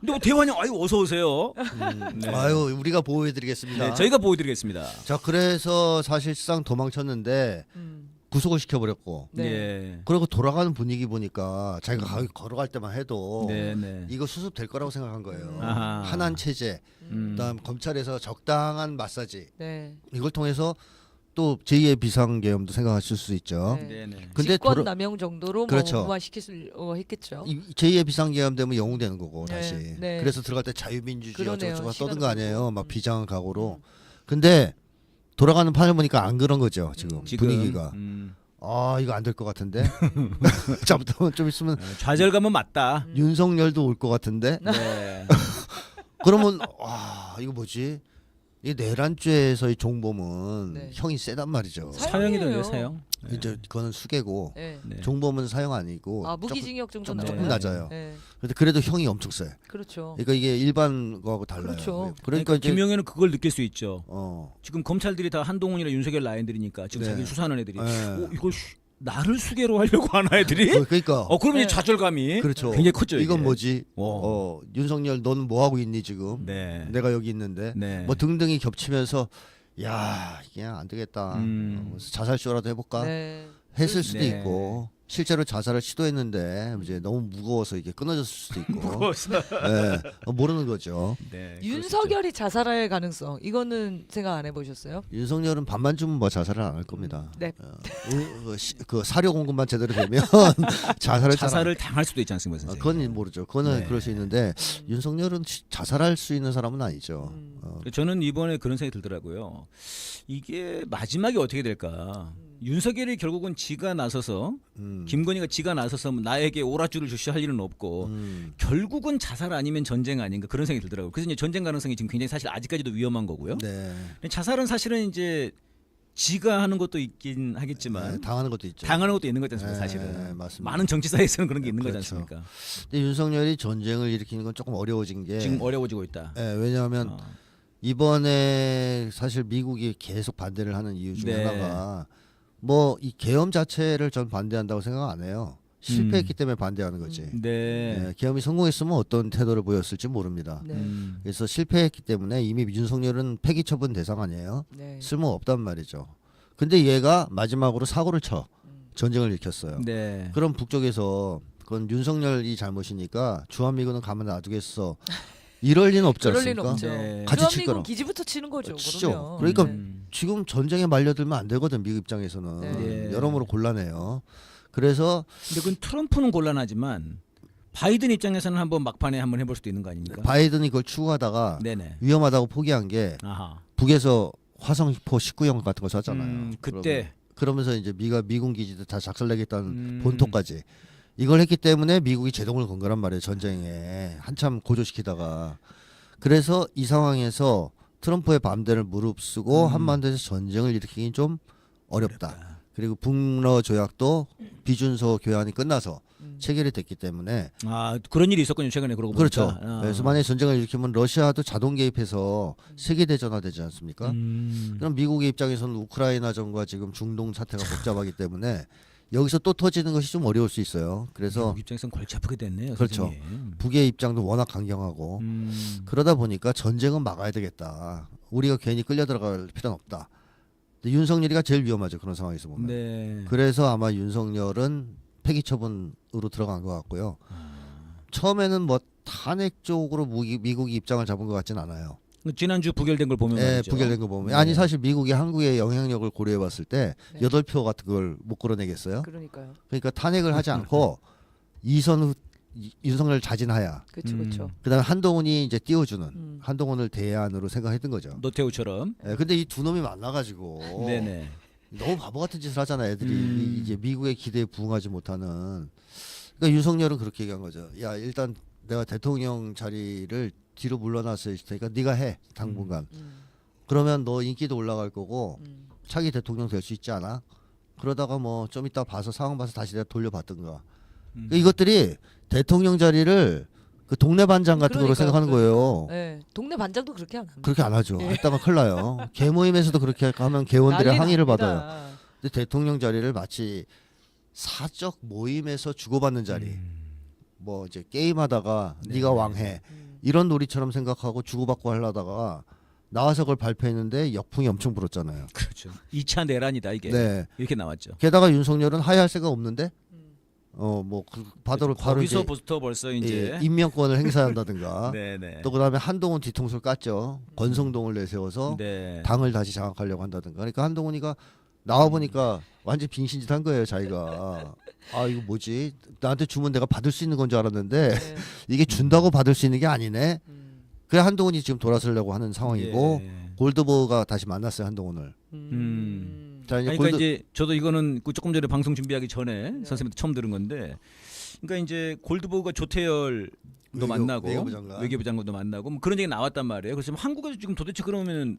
근데 뭐 대환영 아유 어서 오세요. 네. 아유 우리가 보호해드리겠습니다. 네, 저희가 보여드리겠습니다. 자 그래서 사실상 도망쳤는데 구속을 시켜버렸고. 네. 예. 그리고 돌아가는 분위기 보니까 자기가 걸어갈 때만 해도 네, 네. 이거 수습될 거라고 생각한 거예요. 아하. 한한 체제, 그다음 검찰에서 적당한 마사지 네. 이걸 통해서 또 제2의 비상계엄도 생각하실 수 있죠. 네. 네, 네. 근데 직권 남용 정도로 그렇죠. 뭐 무마시킬 수 했겠죠. 이 제2의 비상계엄 되면 영웅되는 거고 네, 다시. 네. 그래서 들어갈 때 자유민주주의 그러네요. 어쩌고저쩌고 시간을 떠든 거 아니에요. 보고. 막 비장한 각오로. 근데 돌아가는 판을 보니까 안 그런 거죠 지금, 지금 분위기가. 아 이거 안 될 것 같은데. 잘못하면 좀 있으면 좌절감은 맞다. 윤석열도 올 것 같은데. 네. 그러면 와 이거 뭐지? 이 내란죄에서의 종범은 네. 형이 세단 말이죠. 사형이던데요, 사형. 네. 이제 그거는 수개고 네. 네. 종범은 사형 아니고 아 무기징역 정도 조금 나와요. 낮아요. 네. 근데 그래도 형이 엄청 세. 그렇죠. 그러니까 이게 일반 거하고 달라요. 그렇죠. 그러니까 이제 김용현은 그걸 느낄 수 있죠. 지금 지금 검찰들이 다 한동훈이나 윤석열 라인들이니까 지금 네. 자기 수사하는 애들이 네. 이걸 나를 수계로 하려고 하나 애들이? 그러니까 그러면 네. 이제 좌절감이 그렇죠. 굉장히 컸죠. 이게. 이건 뭐지? 어. 윤석열 너는 뭐 하고 있니 지금? 네. 내가 여기 있는데 네. 뭐 등등이 겹치면서 야 이게 안 되겠다. 자살쇼라도 해볼까? 네. 했을 수도 네. 있고 실제로 자살을 시도했는데 이제 너무 무거워서 이게 끊어졌을 수도 있고 네, 모르는 거죠. 네, 윤석열이 자살할 가능성 이거는 생각 안 해보셨어요? 윤석열은 밥만 주면 뭐 자살을 안 할 겁니다. 네. 그 사료 공급만 제대로 되면 자살을 자살을 당할 수도 있지 않습니까, 선생님? 그건 모르죠. 그거는 네. 그럴 수 있는데 윤석열은 자살할 수 있는 사람은 아니죠. 저는 이번에 그런 생각이 들더라고요. 이게 마지막이 어떻게 될까? 윤석열이 결국은 지가 나서서 김건희가 지가 나서서 나에게 오라줄을 주시할 일은 없고 결국은 자살 아니면 전쟁 아닌가 그런 생각이 들더라고요. 그래서 이제 전쟁 가능성이 지금 굉장히 사실 아직까지도 위험한 거고요. 네. 자살은 사실은 이제 지가 하는 것도 있긴 하겠지만 네, 당하는 것도 있죠. 당하는 것도 있는 거지 않습니까? 네, 사실은 맞습니다. 많은 정치사에서는 그런 게 있는 그렇죠. 거지 않습니까? 근데 윤석열이 전쟁을 일으키는 건 조금 어려워진 게 지금 어려워지고 있다. 왜냐하면 이번에 사실 미국이 계속 반대를 하는 이유 중에 네. 하나가 뭐 이 계엄 자체를 전 반대한다고 생각 안 해요. 실패했기 때문에 반대하는 거지. 네. 예, 계엄이 성공했으면 어떤 태도를 보였을지 모릅니다. 네. 그래서 실패했기 때문에 이미 윤석열은 폐기 처분 대상 아니에요. 네. 쓸모 없단 말이죠. 근데 얘가 마지막으로 사고를 쳐 전쟁을 일으켰어요. 네. 그럼 북쪽에서 그건 윤석열이 잘못이니까 주한미군은 가만 놔두겠어. 이럴 리는 없지 그럴 리는 않습니까? 없죠. 네. 같이 칠 주한미군 거라. 기지부터 치는 거죠. 치죠. 그러면. 그러니까 네. 지금 전쟁에 말려들면 안 되거든 미국 입장에서는 네. 여러모로 곤란해요. 그래서 근데 그건 트럼프는 곤란하지만 바이든 입장에서는 한번 막판에 한번 해볼 수도 있는 거 아닙니까? 바이든이 그걸 추구하다가 네네. 위험하다고 포기한 게 아하. 북에서 화성포 19형 같은 거 쐈잖아요. 그때 그러면서 이제 미군 기지도 다 작살내겠다는 음. 본토까지 이걸 했기 때문에 미국이 제동을 건 거란 말이에요. 전쟁에 한참 고조시키다가 그래서 이 상황에서 트럼프의 반대를 무릅쓰고 한반도에서 전쟁을 일으키긴 좀 어렵다. 그리고 북러 조약도 비준서 교환이 끝나서 체결이 됐기 때문에 아 그런 일이 있었군요 최근에 그러고 그렇죠. 보니까. 아. 그래서 만약에 전쟁을 일으키면 러시아도 자동 개입해서 세계 대전화 되지 않습니까? 그럼 미국의 입장에서는 우크라이나전과 지금 중동 사태가 복잡하기 때문에 여기서 또 터지는 것이 좀 어려울 수 있어요. 그래서 미국 입장에서는 골치 아프게 됐네요. 그렇죠. 선생님. 북의 입장도 워낙 강경하고 그러다 보니까 전쟁은 막아야 되겠다. 우리가 괜히 끌려 들어갈 필요는 없다. 근데 윤석열이가 제일 위험하죠. 그런 상황에서 보면. 네. 그래서 아마 윤석열은 폐기 처분으로 들어간 것 같고요. 처음에는 뭐 탄핵 쪽으로 미국이 입장을 잡은 것 같진 않아요. 지난주 부결된 걸 보면 예, 말이죠. 부결된 거 보면 네. 아니 사실 미국이 한국의 영향력을 고려해 봤을 때 네. 8표 같은 걸 못 끌어내겠어요. 그러니까요. 그러니까 탄핵을 하지 않고 이선후 윤석열 자진하야. 그렇죠, 그렇죠. 그다음에 한동훈이 이제 띄워주는 한동훈을 대안으로 생각했던 거죠. 노태우처럼. 예, 근데 이 두 놈이 만나가지고 네네. 너무 바보 같은 짓을 하잖아 애들이 이제 미국의 기대에 부응하지 못하는. 그러니까 윤석열은 그렇게 얘기한 거죠. 야 일단 내가 대통령 자리를 뒤로 물러났을 테니까 네가 해 당분간. 그러면 너 인기도 올라갈 거고 차기 대통령 될 수 있지 않아? 그러다가 뭐 좀 이따 봐서 상황 봐서 다시 내가 돌려받든가. 그러니까 이것들이 대통령 자리를 그 동네 반장 같은 거로 그러니까요, 생각하는 거예요. 네. 동네 반장도 그렇게 안 합니다. 그렇게 안 하죠. 했다가 큰일 나요. 개모임에서도 그렇게 하면 개원들의 난리 항의를 납니다. 받아요. 근데 대통령 자리를 마치 사적 모임에서 주고받는 자리. 뭐 이제 게임하다가 네가 왕해. 이런 놀이처럼 생각하고 주고받고 하려다가 나와서 그걸 발표했는데 역풍이 엄청 불었잖아요. 그렇죠. 2차 내란이다 이게. 네. 이렇게 나왔죠. 게다가 윤석열은 하야할 생각 없는데 뭐 그 바로 이제 거기서부터 벌써 이제 예, 임명권을 행사한다든가 네네. 또 그다음에 한동훈 뒤통수를 깠죠. 권성동을 내세워서 네. 당을 다시 장악하려고 한다든가. 그러니까 한동훈이가 나와 보니까 완전 빙신짓 한 거예요, 자기가. 아, 이거 뭐지? 나한테 주면 내가 받을 수 있는 건 줄 알았는데 네. 이게 준다고 받을 수 있는 게 아니네. 그래 한동훈이 지금 돌아서려고 하는 상황이고 예. 골드버가 다시 만났어요, 한동훈을. 자, 이제 그러니까 이제 저도 이거는 그 조금 전에 방송 준비하기 전에 선생님한테 처음 들은 건데, 그러니까 이제 골드버가 조태열도 만나고 외교부 장관도 만나고 뭐 그런 얘기 나왔단 말이에요. 그래서 한국에서 지금 도대체 그러면은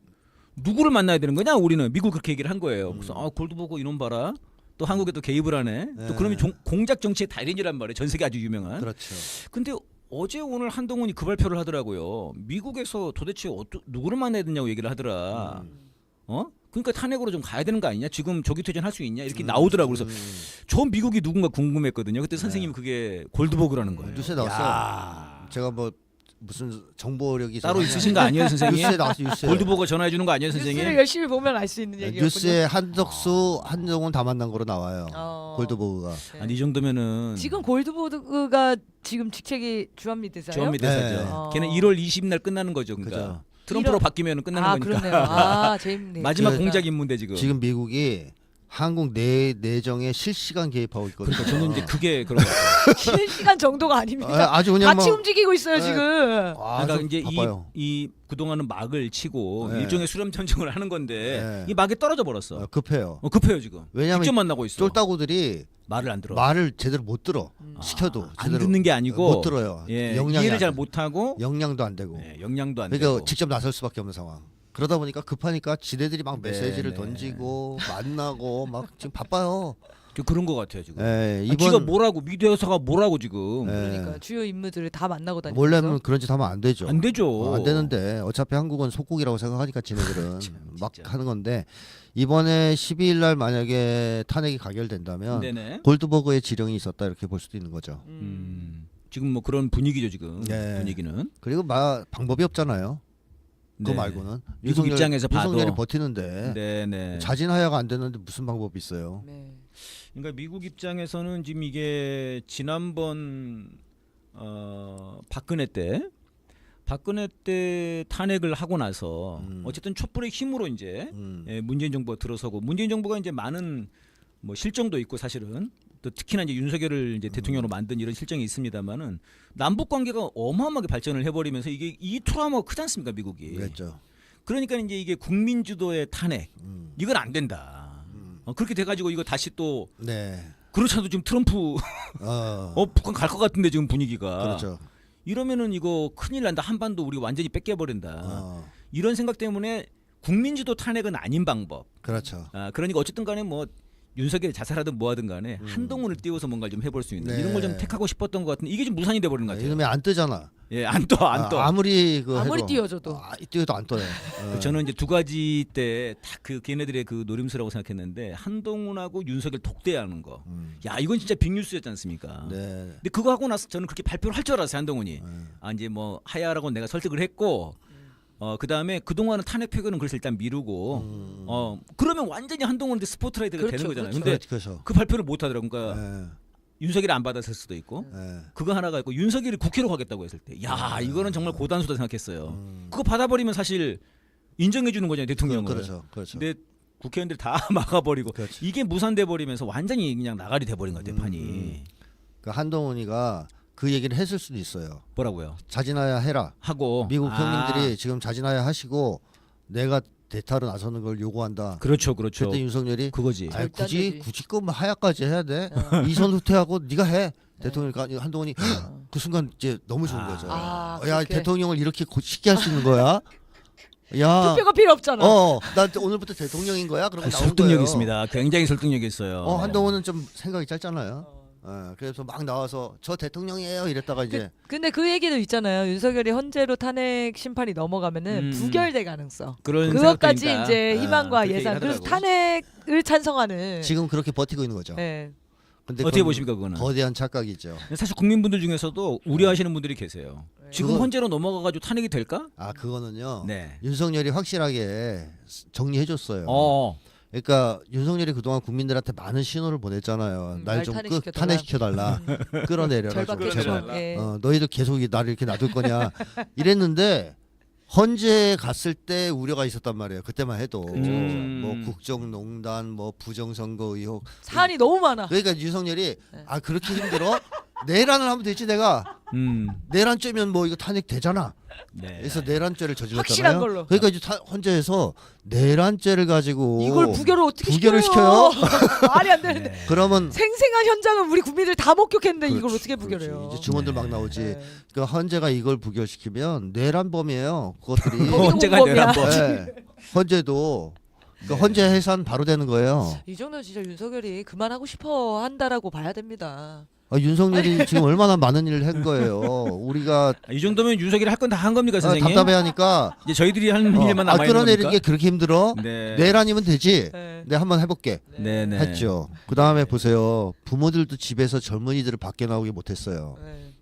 누구를 만나야 되는 거냐? 우리는 미국 그렇게 얘기를 한 거예요. 그래서 아 골드버거 이놈 봐라. 또 한국에 또 개입을 하네. 또 그러면 공작 정치의 달인이란 말이에요. 전 세계 아주 유명한. 그렇죠. 근데 어제 오늘 한동훈이 그 발표를 하더라고요. 미국에서 도대체 누구를 만나야 되냐고 얘기를 하더라. 그러니까 탄핵으로 좀 가야 되는 거 아니냐? 지금 조기 퇴진할 수 있냐? 이렇게 나오더라고. 그래서 저 미국이 누군가 궁금했거든요. 그때 선생님이 그게 골드버그라는 거예요. 뉴스에 나왔어요. 제가 뭐 무슨 정보력이 따로 있으신 거 아니에요, 선생님? 뉴스에 나왔어요. 뉴스에. 골드버거 전화해 주는 거 아니에요, 선생님? 뉴스를 열심히 보면 알 수 있는 얘기였군요. 뉴스에 한덕수, 한동훈 다 만난 거로 나와요. 골드버그가. 아니 이 정도면은 지금 골드버그가 지금 직책이 주한미대사예요? 주한미대사죠. 네. 걔는 1월 20일 끝나는 거죠, 그러니까. 그죠. 트럼프로 바뀌면 끝나는 아, 거니까. 그러네요. 아, 재밌네. 마지막 공작 임무인데 지금. 지금 미국이 한국 내정에 실시간 개입하고 있거든요. 그러니까 저는 이제 그게 그런 거 같아요. 실시간 정도가 아닙니다. 아주 그냥 같이 뭐 움직이고 있어요 네. 지금. 그러니까 아주 이제 바빠요. 이 그동안은 막을 치고 네. 일종의 수렴 전쟁을 하는 건데 네. 이 막이 떨어져 버렸어. 급해요. 급해요 지금. 왜냐하면 직접 만나고 있어. 쫄따구들이 말을 안 들어. 말을 제대로 못 들어. 시켜도 안 제대로 듣는 게 아니고 못 들어요. 예, 역량이 이해를 안 잘 돼. 못하고 역량도 안 되고. 네, 역량도 안 그러니까 되고. 직접 나설 수밖에 없는 상황. 그러다 보니까 급하니까 지네들이 막 메시지를 네. 던지고 만나고 막 지금 바빠요. 그런 것 같아요 지금. 예, 지가 이번 뭐라고 미디어사가 뭐라고 지금. 예, 그러니까 주요 인물들을 다 만나고 다니면서 몰래면 그런 짓 하면 안 되죠. 안 되죠. 안 되는데 어차피 한국은 속국이라고 생각하니까 지네들은 막 진짜. 하는 건데 이번에 12일 날 만약에 탄핵이 가결된다면 네네. 골드버그의 지령이 있었다 이렇게 볼 수도 있는 거죠. 지금 뭐 그런 분위기죠 지금. 네. 분위기는. 그리고 방법이 없잖아요. 그거 네. 말고는 미국 입장에서 봐도. 윤석열이 버티는데 네네. 자진하야가 안 되는데 무슨 방법이 있어요? 네. 그러니까 미국 입장에서는 지금 이게 지난번 박근혜 때 탄핵을 하고 나서 어쨌든 촛불의 힘으로 이제 문재인 정부가 들어서고 문재인 정부가 이제 많은 뭐 실정도 있고 사실은 또 특히나 이제 윤석열을 이제 대통령으로 만든 이런 실정이 있습니다만은 남북 관계가 어마어마하게 발전을 해버리면서 이게 이 트라우마가 크지 않습니까 미국이? 그렇죠. 그러니까 이제 이게 국민 주도의 탄핵 이건 안 된다. 그렇게 돼가지고 이거 다시 또 네. 그렇지 않아도 지금 트럼프 북한 갈 것 같은데 지금 분위기가 그렇죠. 이러면은 이거 큰일 난다. 한반도 우리 완전히 뺏겨버린다. 이런 생각 때문에 국민주도 탄핵은 아닌 방법. 그렇죠. 그러니까 어쨌든 간에 뭐 윤석열이 자살하든 뭐하든 간에 한동훈을 띄워서 뭔가를 좀 해볼 수 있는 네. 이런 걸 좀 택하고 싶었던 것 같은데 이게 좀 무산이 돼버린 것 같아요. 이놈이 안 뜨잖아. 예, 안 떠. 아무리 아무리 해도. 띄워줘도. 띄워도 안 떠요. 저는 이제 두 가지 때 다 그 걔네들의 그 노림수라고 생각했는데 한동훈하고 윤석열 독대하는 거. 야 이건 진짜 빅뉴스였지 않습니까? 네. 근데 그거 하고 나서 저는 그렇게 발표를 할 줄 알았어요 한동훈이. 이제 뭐 하야라고 내가 설득을 했고, 그 다음에 그 동안은 탄핵 표결은 그래서 일단 미루고, 그러면 완전히 한동훈한테 스포트라이트가 그렇죠, 되는 거잖아요. 그렇죠. 근데 그렇죠. 그 발표를 못 하더라고. 그러니까 네. 윤석열이 안 받았을 수도 있고, 그거 하나가 있고 윤석열이 국회로 가겠다고 했을 때, 야 이거는 정말 고단수다 생각했어요. 그거 받아버리면 사실 인정해 주는 거잖아요 대통령을. 그렇죠. 그렇죠. 근데 국회의원들 다 막아버리고 그렇죠. 이게 무산돼 버리면서 완전히 그냥 나가리 돼버린 것 같아요 판이. 그 한동훈이가 그 얘기를 했을 수도 있어요. 뭐라고요? 자진하야 해라. 하고 미국 형님들이 지금 자진하야 하시고 내가 대타로 나서는 걸 요구한다. 그렇죠, 그렇죠. 그때 윤석열이 그거지. 아이, 절대 안 되지. 굳이 그 하야까지 해야 돼. 이선 후퇴하고 네가 해. 대통령이니까 한동훈이 그 순간 이제 너무 좋은 거죠. 아, 야 그렇게. 대통령을 이렇게 쉽게 할 수 있는 거야? 야, 투표가 필요 없잖아. 나 오늘부터 대통령인 거야? 그러면 나온 설득력 거예요. 있습니다. 굉장히 설득력 있어요. 한동훈은 좀 생각이 짧잖아요. 그래서 막 나와서 저 대통령이에요 이랬다가 이제 근데 그 얘기도 있잖아요. 윤석열이 헌재로 탄핵 심판이 넘어가면은 부결될 가능성. 그런 그것까지 생각도 이제 있다. 희망과 그렇게 예상. 그래서 얘기하더라고. 탄핵을 찬성하는. 지금 그렇게 버티고 있는 거죠. 네. 근데 어떻게 그건 보십니까 그거는? 거대한 착각이죠. 사실 국민분들 중에서도 우려하시는 분들이 계세요. 지금 그건- 헌재로 넘어가가지고 탄핵이 될까? 그거는요. 네. 윤석열이 확실하게 정리해줬어요. 그러니까 윤석열이 그동안 국민들한테 많은 신호를 보냈잖아요. 날 좀 탄핵시켜달라. 끌어내려가지고 절박하게. 제발. 예. 너희들 계속 나를 이렇게 놔둘 거냐 이랬는데 헌재 갔을 때 우려가 있었단 말이에요. 그때만 해도 뭐 국정농단, 뭐 부정선거 의혹. 사안이 너무 많아. 그러니까 윤석열이 그렇게 힘들어? 내란을 하면 되지 내가. 내란죄면 뭐 이거 탄핵 되잖아. 네. 그래서 내란죄를 저질렀잖아요. 확실한 걸로. 그러니까 이제 헌재에서 내란죄를 가지고 이걸 부결을 어떻게 부결을 시켜요? 말이 안 되는데. 네. 그러면 생생한 현장은 우리 국민들 다 목격했는데 이걸 그렇지, 어떻게 부결해요? 그렇지. 이제 증언들 막 나오지. 네. 그러니까 헌재가 이걸 부결시키면 내란범이에요. 그것들이. 헌재가 공범이야. 내란범. 네. 헌재도 그 헌재 해산 바로 되는 거예요. 이 정도는 진짜 윤석열이 그만하고 싶어 한다라고 봐야 됩니다. 윤석열이 지금 얼마나 많은 일을 한 거예요. 우리가 이 정도면 윤석열이 할 건 다 한 겁니까 선생님? 답답해하니까 이제 저희들이 하는 일만 남아 있는 끌어내리는 겁니까? 게 그렇게 힘들어? 네. 내란이면 되지. 네. 내가 한번 해볼게. 네네. 했죠. 그 다음에 보세요. 부모들도 집에서 젊은이들을 밖에 나오게 못했어요. 네.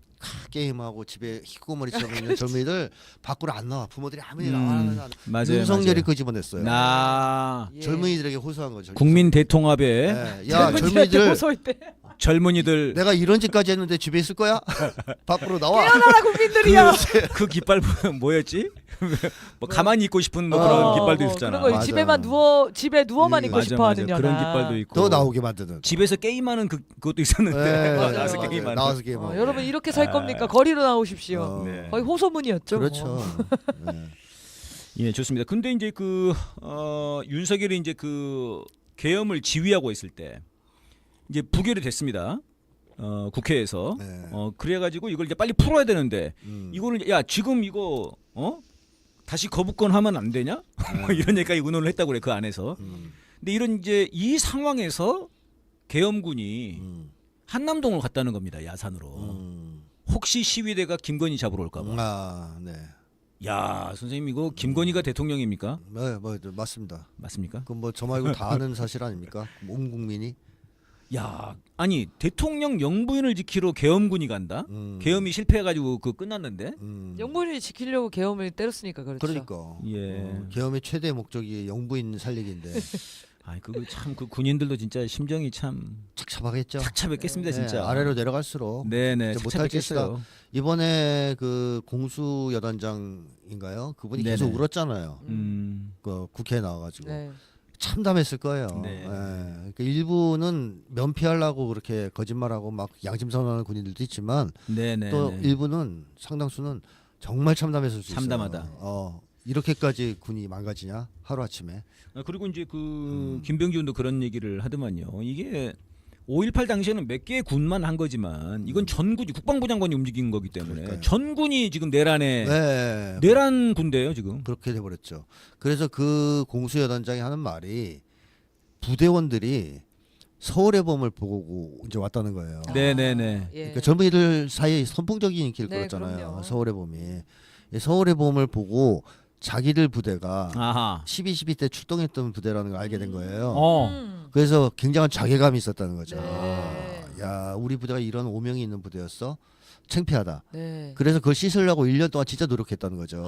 게임하고 집에 희꼬머리처럼 있는 젊은이들 밖으로 안 나와. 부모들이 아무리 나와라. 맞아요. 윤석열이 맞아요. 끄집어냈어요. 예. 젊은이들에게 호소한 거죠. 국민 대통합에 네. 야 젊은이들 젊은이들 내가 이런 짓까지 했는데 집에 있을 거야? 밖으로 나와. 깨어나라 국민들이야. 그 깃발 뭐였지? 뭐 가만히 있고 싶은 뭐 그런 깃발도 있었잖아. 그런 거 집에만 집에 누워만 있고 맞아, 싶어하는 맞아. 연하. 그런 깃발도 있고. 더 나오게 만드는. 집에서 게임하는 그것도 있었는데 네, 나와서 맞아요. 게임하는. 나와서 게임하고. 여러분 이렇게 살 겁니까? 거리로 나오십시오. 네. 거의 호소문이었죠. 그렇죠. 네. 예, 좋습니다. 근데 이제 윤석열이 이제 그 계엄을 지휘하고 있을 때 이제 부결이 됐습니다. 국회에서. 네. 그래가지고 이걸 이제 빨리 풀어야 되는데 이거를 야 지금 이거 다시 거부권 하면 안 되냐? 이런 얘기까지 의논을 했다고 그래 그 안에서. 근데 이런 이제 이 상황에서 계엄군이 한남동을 갔다는 겁니다. 야산으로. 혹시 시위대가 김건희 잡으러 올까봐. 아, 네. 야, 선생님 이거 김건희가 대통령입니까? 네, 맞습니다. 맞습니까? 그럼 뭐 저 말고 다 아는 사실 아닙니까? 온 국민이. 야, 아니 대통령 영부인을 지키러 계엄군이 간다? 계엄이 실패해가지고 그 끝났는데? 영부인을 지키려고 계엄을 때렸으니까 그렇죠. 그러니까. 예. 계엄의 최대 목적이 영부인 살리기인데 아이 그거 참 그 군인들도 진짜 심정이 참 착잡하겠죠. 착잡했겠습니다 진짜. 아래로 내려갈수록 네네 이제 못할 짓이다. 착잡했겠어요. 이번에 그 공수 여단장인가요? 그분이 계속 네네. 울었잖아요. 그 국회에 나와가지고 네. 참담했을 거예요. 네. 그러니까 일부는 면피하려고 그렇게 거짓말하고 막 양심선언하는 군인들도 있지만 네네. 또 일부는 상당수는 정말 참담했을 수 참담하다. 있어요. 이렇게까지 군이 망가지냐 하루 아침에. 그리고 이제 그 김병기 의원도 그런 얘기를 하더만요. 이게 5.18 당시에는 몇 개의 군만 한 거지만 이건 전군이 국방부 장관이 움직인 거기 때문에 그러니까요. 전군이 지금 내란에 네. 내란 군대예요 지금. 그렇게 돼버렸죠. 그래서 그 공수여단장이 하는 말이 부대원들이 서울의 봄을 보고 이제 왔다는 거예요. 네네네. 예. 그러니까 젊은이들 사이에 선풍적인 인기를 네, 끌었잖아요. 그럼요. 서울의 봄이. 이 서울의 봄을 보고 자기들 부대가 아하. 12.12 때 출동했던 부대라는 걸 알게 된 거예요. 어. 그래서 굉장한 자괴감이 있었다는 거죠. 네. 야, 우리 부대가 이런 오명이 있는 부대였어? 창피하다. 네. 그래서 그걸 씻으려고 1년 동안 진짜 노력했다는 거죠.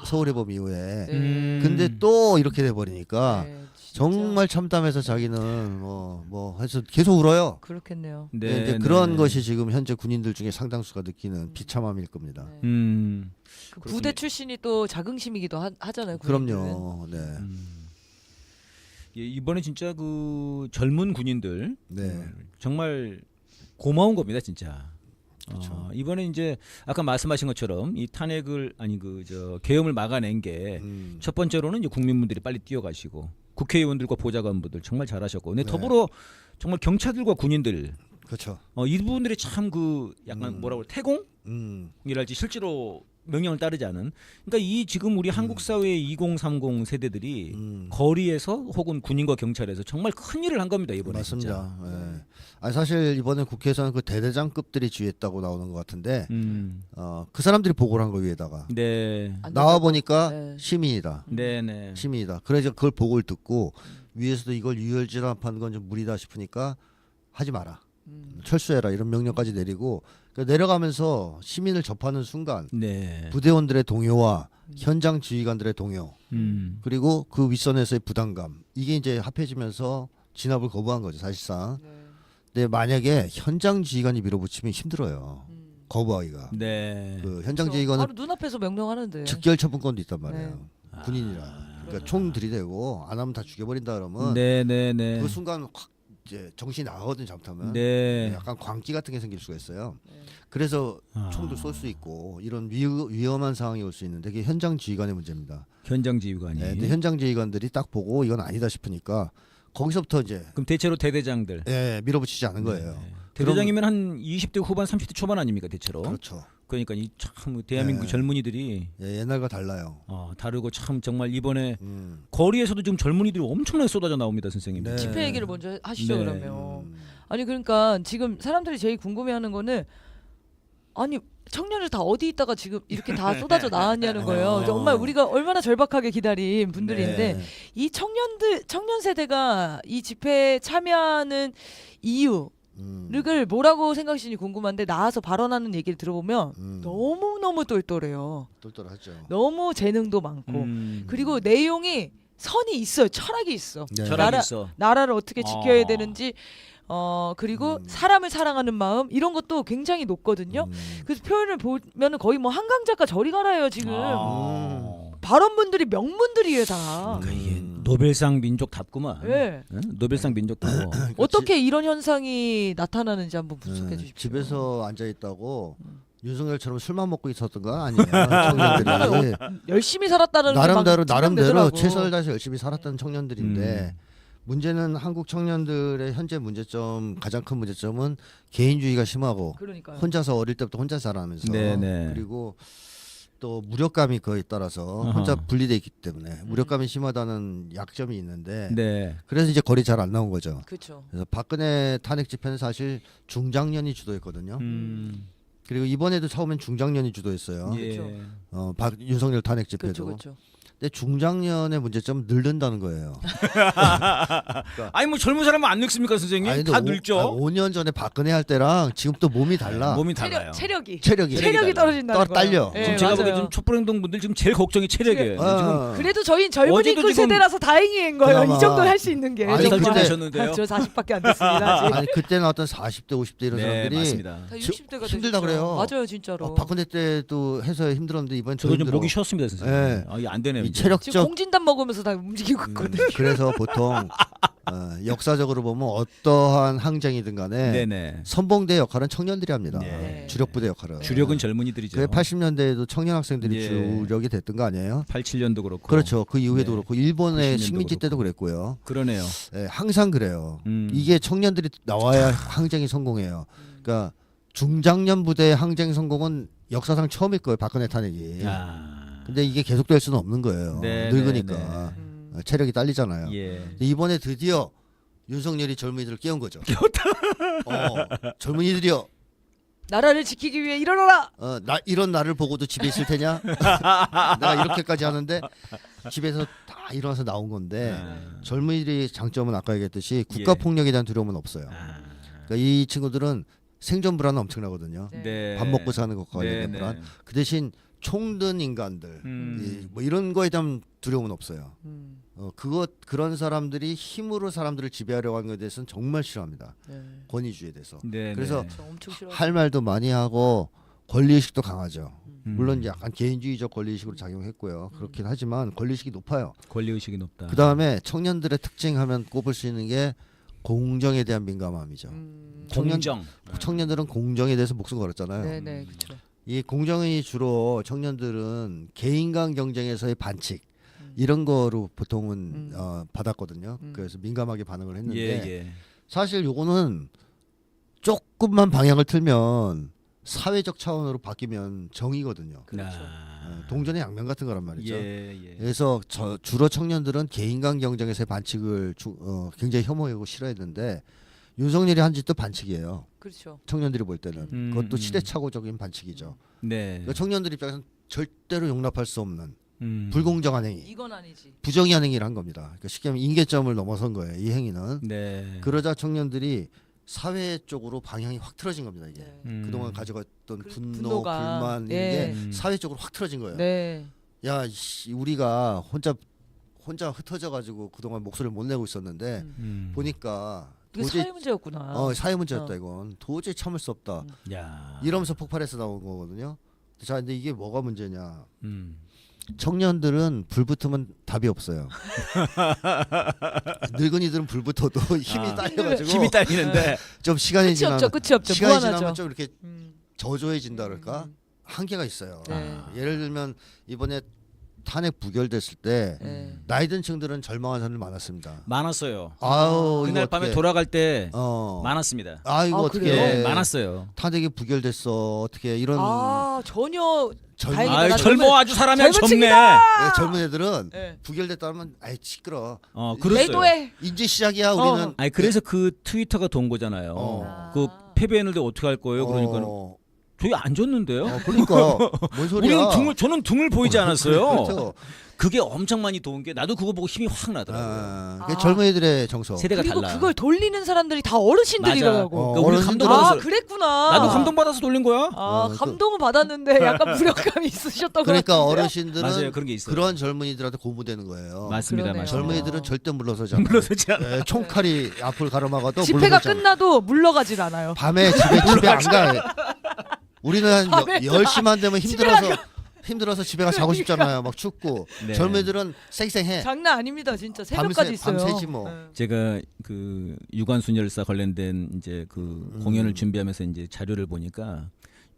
서울의 봄 이후에. 네. 근데 또 이렇게 돼버리니까 네, 진짜 정말 참담해서 자기는 뭐 해서 계속 울어요. 그렇겠네요. 네, 이제 그런 것이 지금 현재 군인들 중에 상당수가 느끼는 비참함일 겁니다. 네. 그 부대 출신이 또 자긍심이기도 하잖아요. 군인들은. 그럼요. 네. 예, 이번에 진짜 그 젊은 군인들 네. 정말 고마운 겁니다 진짜. 그렇죠. 이번에 이제 아까 말씀하신 것처럼 이 탄핵을 아니 그 저 계엄을 막아낸 게 첫 번째로는 이제 국민분들이 빨리 뛰어가시고 국회의원들과 보좌관분들 정말 잘하셨고, 근데 네. 더불어 정말 경찰들과 군인들 그렇죠. 이분들이 참 그 약간 뭐라고 태공이랄지 실제로 명령을 따르지 않은. 그러니까 이 지금 우리 한국 사회의 2030 세대들이 거리에서 혹은 군인과 경찰에서 정말 큰 일을 한 겁니다 이번에. 맞습니다. 진짜. 네. 아니 사실 이번에 국회에서는 그 대대장급들이 지휘했다고 나오는 것 같은데 그 사람들이 보고를 한 거 위에다가 네. 나와 보니까 네. 시민이다. 네네. 시민이다. 그래서 그걸 보고를 듣고 위에서도 이걸 유혈질환하는 건 좀 무리다 싶으니까 하지 마라. 철수해라 이런 명령까지 내리고 그러니까 내려가면서 시민을 접하는 순간 네. 부대원들의 동요와 현장 지휘관들의 동요 그리고 그 윗선에서의 부담감 이게 이제 합해지면서 진압을 거부한 거죠 사실상. 근데 만약에 현장 지휘관이 밀어붙이면 힘들어요. 거부하기가. 네. 그 현장 그렇죠. 지휘관은 바로 눈앞에서 명령하는데. 즉결 처분권도 있단 말이에요. 네. 군인이라. 그러니까 총 들이대고 안 하면 다 죽여버린다 그러면 네네네. 그 순간 확 이제 정신이 나가거든 잘못하면. 네. 약간 광기 같은 게 생길 수가 있어요. 그래서 총도 쏠 수 있고 이런 위험한 상황이 올 수 있는데 그게 현장 지휘관의 문제입니다. 현장 지휘관이. 네, 근데 현장 지휘관들이 딱 보고 이건 아니다 싶으니까 거기서부터 이제 그럼 대체로 대대장들. 밀어붙이지 않은 거예요. 네. 대대장이면 한 20대 후반, 30대 초반 아닙니까 대체로? 그렇죠. 그러니까 이 참 대한민국 네. 젊은이들이 옛날과 달라요. 다르고 참 정말 이번에 음. 거리에서도 지금 젊은이들이 엄청나게 쏟아져 나옵니다 선생님. 네. 집회 얘기를 먼저 하시죠 네. 그러면. 아니 그러니까 지금 사람들이 제일 궁금해하는 거는 아니 청년을 다 어디 있다가 지금 이렇게 다 쏟아져 나왔냐는 거예요. 정말 우리가 얼마나 절박하게 기다린 분들인데 네. 이 청년 세대가 이 집회에 참여하는 이유 를 뭐라고 생각하시는지 궁금한데 나와서 발언하는 얘기를 들어보면 너무너무 똘똘해요. 똘똘하죠. 너무 재능도 많고 그리고 내용이 선이 있어요. 철학이 있어. 네. 철학이 있어. 나라를 어떻게 지켜야 되는지 그리고 사람을 사랑하는 마음 이런 것도 굉장히 높거든요. 그래서 표현을 보면은 거의 뭐 한강 작가 저리 가라요 지금. 발언분들이 명문들이에요 다. 그러니까 이게 노벨상 민족답구만. 네. 응? 노벨상 민족답고. 어떻게 이런 현상이 나타나는지 한번 분석해 주십시오. 집에서 앉아 있다고 윤석열처럼 술만 먹고 있었던 건 아니에요. 청년들이 열심히 살았다는 게 나름대로 막 증명되더라고. 최선을 다해서 열심히 살았던 청년들인데 문제는 한국 청년들의 현재 문제점 가장 큰 문제점은 개인주의가 심하고 그러니까요. 혼자서 어릴 때부터 혼자 자라면서 네네. 그리고 또 무력감이 그거에 따라서 아하. 혼자 분리돼 있기 때문에 무력감이 심하다는 약점이 있는데 네. 그래서 이제 거리 잘 안 나온 거죠. 그렇죠. 그래서 박근혜 탄핵 집회는 사실 중장년이 주도했거든요. 그리고 이번에도 처음엔 중장년이 주도했어요. 예. 윤석열 탄핵 집회도. 그렇죠. 근데 중장년의 문제점 늙는다는 거예요. 아니 뭐 젊은 사람은 안 늙습니까 선생님? 아니, 다 근데 늙죠. 5년 전에 박근혜 할 때랑 지금 또 몸이 달라. 몸이 달라요. 체력이 체력이 떨어진다는 거예요. 딸려. 예, 지금 제가 맞아요. 보기엔 좀 촛불행동 분들 지금 제일 걱정이 체력이에요. 지금 그래도 저희는 젊은이 어제도 그 지금 세대라서 다행인 거예요. 그나마. 이 정도는 할 수 있는 게. 아니, 몇 살 근데- 되셨는데요? 저 40밖에 안 됐습니다. 아직. 아니 그때 나왔던 40대 50대 이런 네, 사람들이 맞습니다. 다 60대가 힘들다 그래요. 맞아요, 진짜로. 박근혜 때도 해서 힘들었는데 이번 저도 좀 목이 쉬었습니다, 선생님. 예. 이게 안 되네요. 이 이제. 지금 체력적 공진단 먹으면서 다 움직이고 있거든요. 그래서 보통 역사적으로 보면 어떠한 항쟁이든 간에 네네. 선봉대 역할은 청년들이 합니다. 네. 주력 부대 역할은. 주력은 젊은이들이죠. 그게 80년대에도 청년 학생들이 예. 주력이 됐던 거 아니에요? 87년도 그렇고. 그렇죠. 그 이후에도 네. 그렇고 일본의 90년도 식민지 때도 그랬고요. 그러네요. 예, 항상 그래요. 음. 이게 청년들이 나와야 항쟁이 성공해요. 그러니까 중장년 부대의 항쟁 성공은 역사상 처음일 거예요. 박근혜 탄핵이. 근데 이게 계속될 수는 없는 거예요. 네, 늙으니까 체력이 딸리잖아요. 예. 이번에 드디어 윤석열이 젊은이들을 깨운 거죠. 젊은이들이요. 나라를 지키기 위해 일어나라. 나 이런 나를 보고도 집에 있을 테냐? 내가 이렇게까지 하는데 집에서 다 일어나서 나온 건데 젊은이들의 장점은 아까 얘기했듯이 국가 폭력에 대한 두려움은 없어요. 그러니까 이 친구들은 생존 불안은 엄청나거든요. 네. 밥 먹고 사는 것과 관련된 네, 불안. 네. 그 대신 총든 인간들 뭐 이런 거에 대한 두려움은 없어요. 그런 사람들이 힘으로 사람들을 지배하려고 하는 것에 대해서는 정말 싫어합니다. 권위주의에 대해서. 네, 그래서 네. 엄청 싫어. 할 말도 많이 하고 권리의식도 강하죠. 물론 이제 약간 개인주의적 권리의식으로 작용했고요. 그렇긴 하지만 권리의식이 높아요. 권리의식이 높다. 그 다음에 청년들의 특징하면 꼽을 수 있는 게 공정에 대한 민감함이죠. 공정. 청년들은 공정에 대해서 목숨 걸었잖아요. 네네 그렇죠. 이 공정이 주로 청년들은 개인 간 경쟁에서의 반칙 이런 거로 보통은 받았거든요. 그래서 민감하게 반응을 했는데 예. 사실 요거는 조금만 방향을 틀면 사회적 차원으로 바뀌면 정의거든요. 그렇죠. 동전의 양면 같은 거란 말이죠. 예. 그래서 주로 청년들은 개인 간 경쟁에서의 반칙을 굉장히 혐오하고 싫어했는데 윤석열이 한 짓도 반칙이에요. 그렇죠. 청년들이 볼 때는 그것도 시대착오적인 반칙이죠. 네. 그러니까 청년들 입장에서는 절대로 용납할 수 없는 불공정한 행위, 이건 아니지. 부정의한 행위를 한 겁니다. 그러니까 쉽게 하면 인계점을 넘어선 거예요. 이 행위는. 네. 그러자 청년들이 사회 쪽으로 방향이 확 틀어진 겁니다. 이게 네. 그동안 가져갔던 분노, 분노가. 불만 이게 예. 사회 쪽으로 확 틀어진 거예요. 네. 야, 우리가 혼자 흩어져 가지고 그동안 목소리를 못 내고 있었는데 보니까 이게 도저히 사회 문제였구나. 사회 문제였다 이건 도저히 참을 수 없다. 야. 이러면서 폭발해서 나온 거거든요. 자, 근데 이게 뭐가 문제냐? 음. 청년들은 불 붙으면 답이 없어요. 늙은이들은 불 붙어도 힘이 딸려가지고 힘이 딸리는데 좀 시간이 끝이 없죠. 끝이 없죠. 시간이 무한하죠. 지나면 좀 이렇게 음. 저조해진다 그럴까? 한계가 있어요. 네. 예를 들면 이번에 탄핵 부결됐을 때 네. 나이 든 층들은 절망한 사람들 많았습니다. 많았어요. 아우 그날 이거 밤에 어떡해. 돌아갈 때 어. 많았습니다. 아 이거 아, 어떻게 그래요? 네, 많았어요. 탄핵이 부결됐어 어떻게 이런 전혀 젊은- 다행이다. 아, 나 젊어 아주 사람이 젊은 젊네. 층이다! 예, 젊은 애들은 네. 부결됐다면 아이 시끄러. 그랬어요. 매도해. 이제 시작이야 우리는. 아니 그래서 그 트위터가 돈 거잖아요. 어. 그 패배했는데 어떻게 할 거예요? 그러니까 저희 안 줬는데요. 그러니까 뭔 소리야? 우리는 저는 등을 보이지 않았어요. 그렇죠. 그게 엄청 많이 도운 게 나도 그거 보고 힘이 확 나더라고요. 그게 젊은이들의 정서. 세대가 그리고 달라. 그걸 돌리는 사람들이 다 어르신들이더라고. 그러니까 우리 어른들은- 감동받아서 그랬구나. 나도 감동받아서 돌린 거야. 감동은 받았는데 약간 무력감이 있으셨던 것 그러니까 같은데요? 어르신들은 맞아요. 그런 게 있어요. 그런 젊은이들한테 고무되는 거예요. 맞습니다. 그러네요. 맞습니다. 젊은이들은 절대 물러서지 않아요. 물러서지 않아. 예, 총칼이 앞을 가로막아도 집회가 물러서지 않아요. 끝나도 물러가질 않아요. 밤에 집에 안 가. 우리는 한 밤에 10시만 되면 힘들어서 집에 가 자고 싶잖아요. 막 춥고. 네. 젊은이들은 쌩쌩해. 장난 아닙니다. 진짜 새벽까지 있어요. 밤새지 뭐. 네. 제가 그 유관순 열사 관련된 이제 그 공연을 준비하면서 이제 자료를 보니까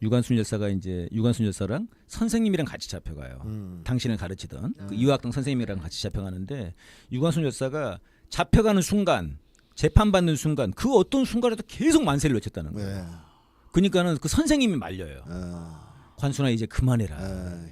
유관순 열사랑 선생님이랑 같이 잡혀가요. 당신을 가르치던 그 이화학당 선생님이랑 같이 잡혀가는데 유관순 열사가 잡혀가는 순간 재판받는 순간 그 어떤 순간에도 계속 만세를 외쳤다는 거예요. 네. 그러니까는 그 선생님이 말려요. 관순아 이제 그만해라.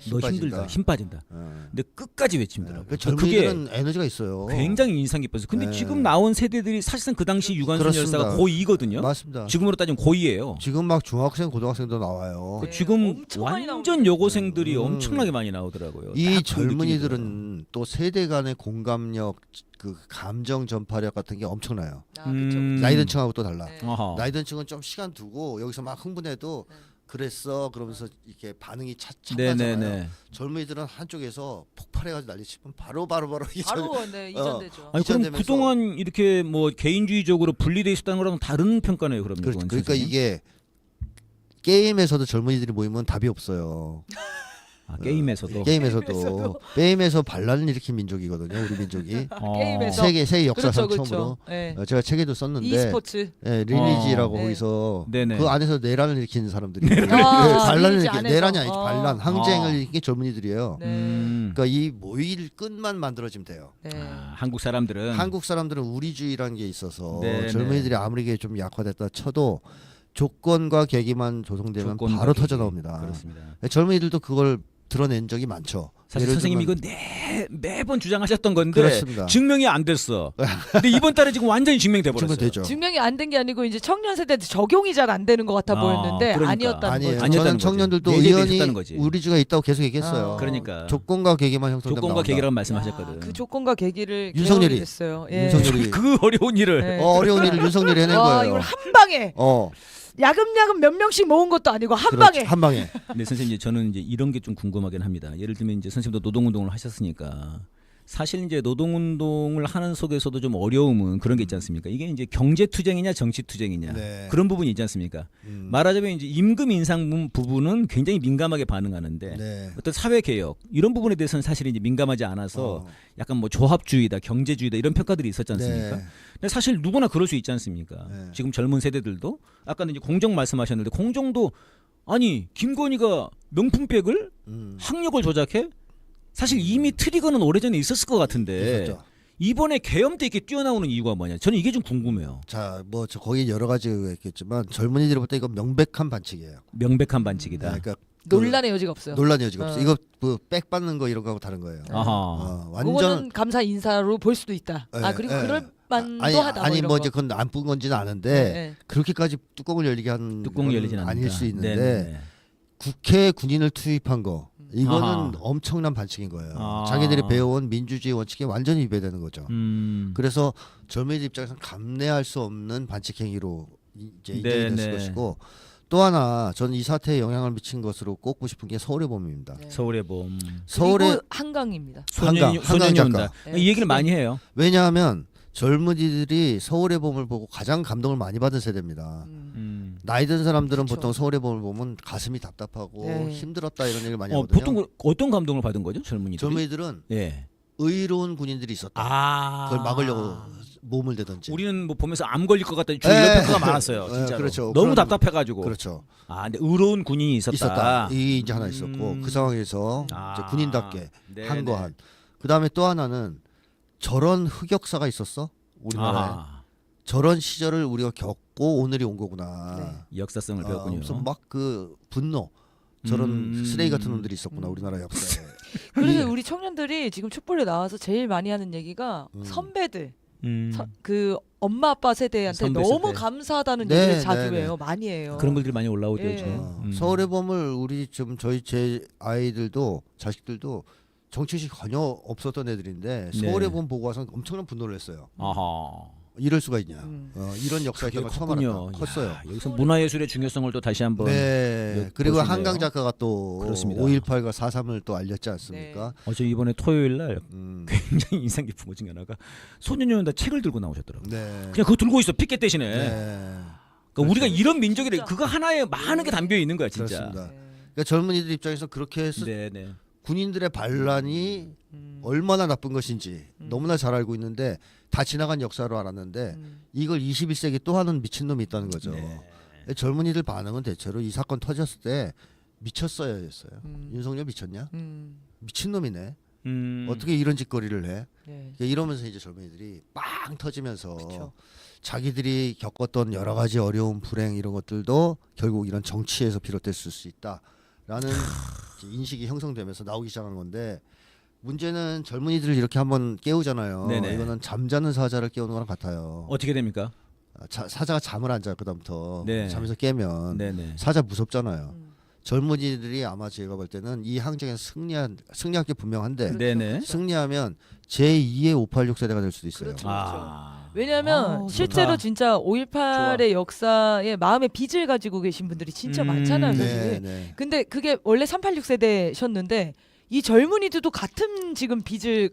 너 힘들다. 힘 빠진다. 근데 끝까지 외칩니다. 그 젊은이들은 에너지가 있어요. 굉장히 인상 깊었어요. 근데 네. 지금 나온 세대들이 사실상 그 당시 유관순 그렇습니다. 열사가 고2거든요. 맞습니다. 지금으로 따지면 고2예요. 지금 막 중학생, 고등학생도 나와요. 네. 지금 엄청 많이 완전 나오네요. 여고생들이 엄청나게 많이 나오더라고요. 이 딱그 느낌이 젊은이들은 또 세대 간의 공감력, 그 감정 전파력 같은 게 엄청나요. 아, 그쵸. 나이든 층하고 또 달라. 네. 어허. 나이든 층은 좀 시간 두고 여기서 막 흥분해도 그랬어 그러면서 이렇게 반응이 차잖아요. 네네네. 젊은이들은 한쪽에서 폭발해가지고 난리치면 바로 바로 네, 이전되죠. 아니 그럼 이전되면서- 그동안 이렇게 뭐 개인주의적으로 분리돼 있었다는 거랑 다른 평가네요. 그럼 이건 그러니까 선생님? 이게 게임에서도 젊은이들이 모이면 답이 없어요. 게임에서도 게임에서 반란을 일으킨 민족이거든요. 우리 민족이 게임에서. 세계 역사상 그렇죠, 처음으로 네. 제가 책에도 썼는데 e스포츠. 리니지라고 네. 거기서 네네. 그 안에서 내란을 일으키는 사람들이 아, 반란을 리니지 일으킨 안에서. 내란이 아니지 아. 반란 항쟁을 일으킨 젊은이들이에요. 네. 그러니까 이 모일 끝만 만들어지면 돼요. 네. 한국 사람들은 한국 사람들은 우리주의라는 게 있어서 네, 젊은이들이 아무리 이게 좀 약화됐다 쳐도 조건과 계기만 조성되면 조건과 바로 계기. 터져 나옵니다. 그렇습니다. 젊은이들도 그걸 드러낸 적이 많죠. 사실 예를 선생님이 들면- 이거 매번 주장하셨던 건데 그렇습니다. 증명이 안 됐어. 근데 이번 달에 지금 완전히 증명돼 버렸어요. 증명되죠. 증명이 안 된 게 아니고 이제 청년 세대 적용이 잘 안 되는 것 같아 보였는데 그러니까. 아니었다는 아니에요. 거죠. 아니었다는 저는 거지. 청년들도 예제가 의원이 있었다는 거지. 우리주가 있다고 계속 얘기했어요. 아. 그러니까 조건과 계기만 형성되면 조건과 나온다. 계기라고 야, 말씀하셨거든. 그 조건과 계기를 윤석열이. 개혁이 됐어요. 예. 윤석열이 그 어려운 일을 네. 어려운 일을 윤석열이 해낸 와, 거예요. 이걸 한 방에 야금야금 몇 명씩 모은 것도 아니고 한 그렇죠. 방에. 한 방에. 근데 선생님 이제 저는 이제 이런 게 좀 궁금하긴 합니다. 예를 들면 이제 선생님도 노동운동을 하셨으니까 사실 이제 노동운동을 하는 속에서도 좀 어려움은 그런 게 있지 않습니까? 이게 이제 경제투쟁이냐 정치투쟁이냐 네. 그런 부분이 있지 않습니까? 말하자면 이제 임금 인상 부분은 굉장히 민감하게 반응하는데 네. 어떤 사회 개혁 이런 부분에 대해서는 사실 이제 민감하지 않아서 약간 뭐 조합주의다, 경제주의다 이런 평가들이 있었지 않습니까? 네. 근데 사실 누구나 그럴 수 있지 않습니까? 네. 지금 젊은 세대들도 아까는 이제 공정 말씀하셨는데 공정도 아니 김건희가 명품백을 학력을 조작해? 사실 이미 트리거는 오래전에 있었을 것 같은데 있었죠. 이번에 계엄 때 이렇게 뛰어나오는 이유가 뭐냐? 저는 이게 좀 궁금해요. 자, 뭐 저 거기 여러 가지가 있겠지만 젊은이들이 볼 때 이건 명백한 반칙이에요. 명백한 반칙이다. 그러니까 논란의 여지가 없어요. 논란의 여지가 없어. 어. 이거 뭐백 받는 거 이런 거하고 다른 거예요. 아하. 완전 그거는 감사 인사로 볼 수도 있다. 예, 아 그리고 예. 그럴 만도 아니, 하다. 아니 이런 뭐 거. 이제 그건 안 뿐 건지는 아는데 네. 그렇게까지 뚜껑을 열리게 한 뚜껑 열리진 않는다. 아닐 수 있는데 네네. 국회에 군인을 투입한 거 이거는 아하. 엄청난 반칙인 거예요. 아. 자기들이 배워온 민주주의 원칙에 완전히 위배되는 거죠. 그래서 젊은이들 입장에서는 감내할 수 없는 반칙 행위로 이제 인정이 네네. 됐을 것이고 또 하나 저는 이 사태에 영향을 미친 것으로 꼽고 싶은 게 서울의 봄입니다. 네. 서울의 봄. 서울의 그리고 한강입니다. 한강 소년이 작가. 온다. 네. 이 얘기를 많이 해요. 왜냐하면 젊은이들이 서울의 봄을 보고 가장 감동을 많이 받은 세대입니다. 나이 든 사람들은 그쵸. 보통 서울의 봄을 보면 가슴이 답답하고 네. 힘들었다 이런 얘기를 많이 하거든요. 보통 어떤 감동을 받은 거죠, 젊은이들이? 젊은이들은 예. 의로운 군인들이 있었다. 아. 그걸 막으려고 몸을 대든지. 우리는 뭐 보면서 암 걸릴 것 같다. 주위 예. 이런 평가가 많았어요. 예, 진짜로. 그렇죠. 너무 그런- 답답해가지고. 그렇죠. 아, 근데 의로운 군인이 있었다. 이 이제 하나 있었고 그 상황에서 아. 이제 군인답게 네네. 한 거 한. 그 다음에 또 하나는 저런 흑역사가 있었어 우리나라에. 아하. 저런 시절을 우리가 겪고 오늘이 온 거구나. 역사성을 배웠군요. 그래서 막 그 분노. 저런 쓰레기 같은 놈들이 있었구나 우리나라 역사에. 그래서 우리 청년들이 지금 촛불에 나와서 제일 많이 하는 얘기가 선배들, 그 엄마 아빠 세대한테 선배 너무 세대. 감사하다는 네, 얘기를 자주 네, 해요. 많이 해요. 그런 분들이 많이 올라오죠. 예. 지금. 서울의 봄을 우리 좀 제 아이들도 자식들도 정치식 전혀 없었던 애들인데 네. 서울의 봄 보고 와서 엄청난 분노를 했어요. 아하. 이럴 수가 있냐? 이런 역사가 그게 있다는 걸 처음 컸군요. 알았다. 컸어요. 야, 여기서 문화예술의 중요성을 또 다시 한번. 네. 그리고 보시네요. 한강 작가가 또 그렇습니다. 5.18과 4.3을 또 알렸지 않습니까? 어제 이번에 토요일 날 음. 굉장히 인상 깊은 것 중에 하나가 소년이 온다 책을 들고 나오셨더라고요. 네. 그냥 그거 들고 있어 피켓 대신에. 네. 그러니까 우리가 이런 민족이래. 그거 하나에 많은 게 담겨 있는 거야 진짜. 그렇습니다. 그러니까 젊은이들 입장에서 그렇게 해서 네네. 군인들의 반란이 얼마나 나쁜 것인지 너무나 잘 알고 있는데 다 지나간 역사로 알았는데 이걸 21세기 또 하는 미친놈이 있다는 거죠. 네. 젊은이들 반응은 대체로 이 사건 터졌을 때 미쳤어야 했어요. 윤석열 미쳤냐? 미친놈이네. 어떻게 이런 짓거리를 해? 네. 그러니까 이러면서 이제 젊은이들이 빵 터지면서 그쵸. 자기들이 겪었던 여러 가지 어려운 불행 이런 것들도 결국 이런 정치에서 비롯됐을 수 있다. 이제 인식이 형성되면서 나오기 시작한 건데 문제는 젊은이들을 이렇게 한번 깨우잖아요. 네네. 이거는 잠자는 사자를 깨우는 거랑 같아요. 어떻게 됩니까? 사자가 잠을 안 자요. 그다음부터 네. 잠에서 깨면 네네. 사자 무섭잖아요. 젊은이들이 아마 제가 볼 때는 이 항쟁에서 승리할 게 분명한데 네네. 승리하면 제2의 586 세대가 될 수도 있어요. 그렇죠. 아. 왜냐하면 아우, 실제로 좋다. 진짜 5.18의 역사에 마음의 빚을 가지고 계신 분들이 진짜 많잖아요. 사실. 네, 네. 근데 그게 원래 386 세대셨는데 이 젊은이들도 같은 지금 빚을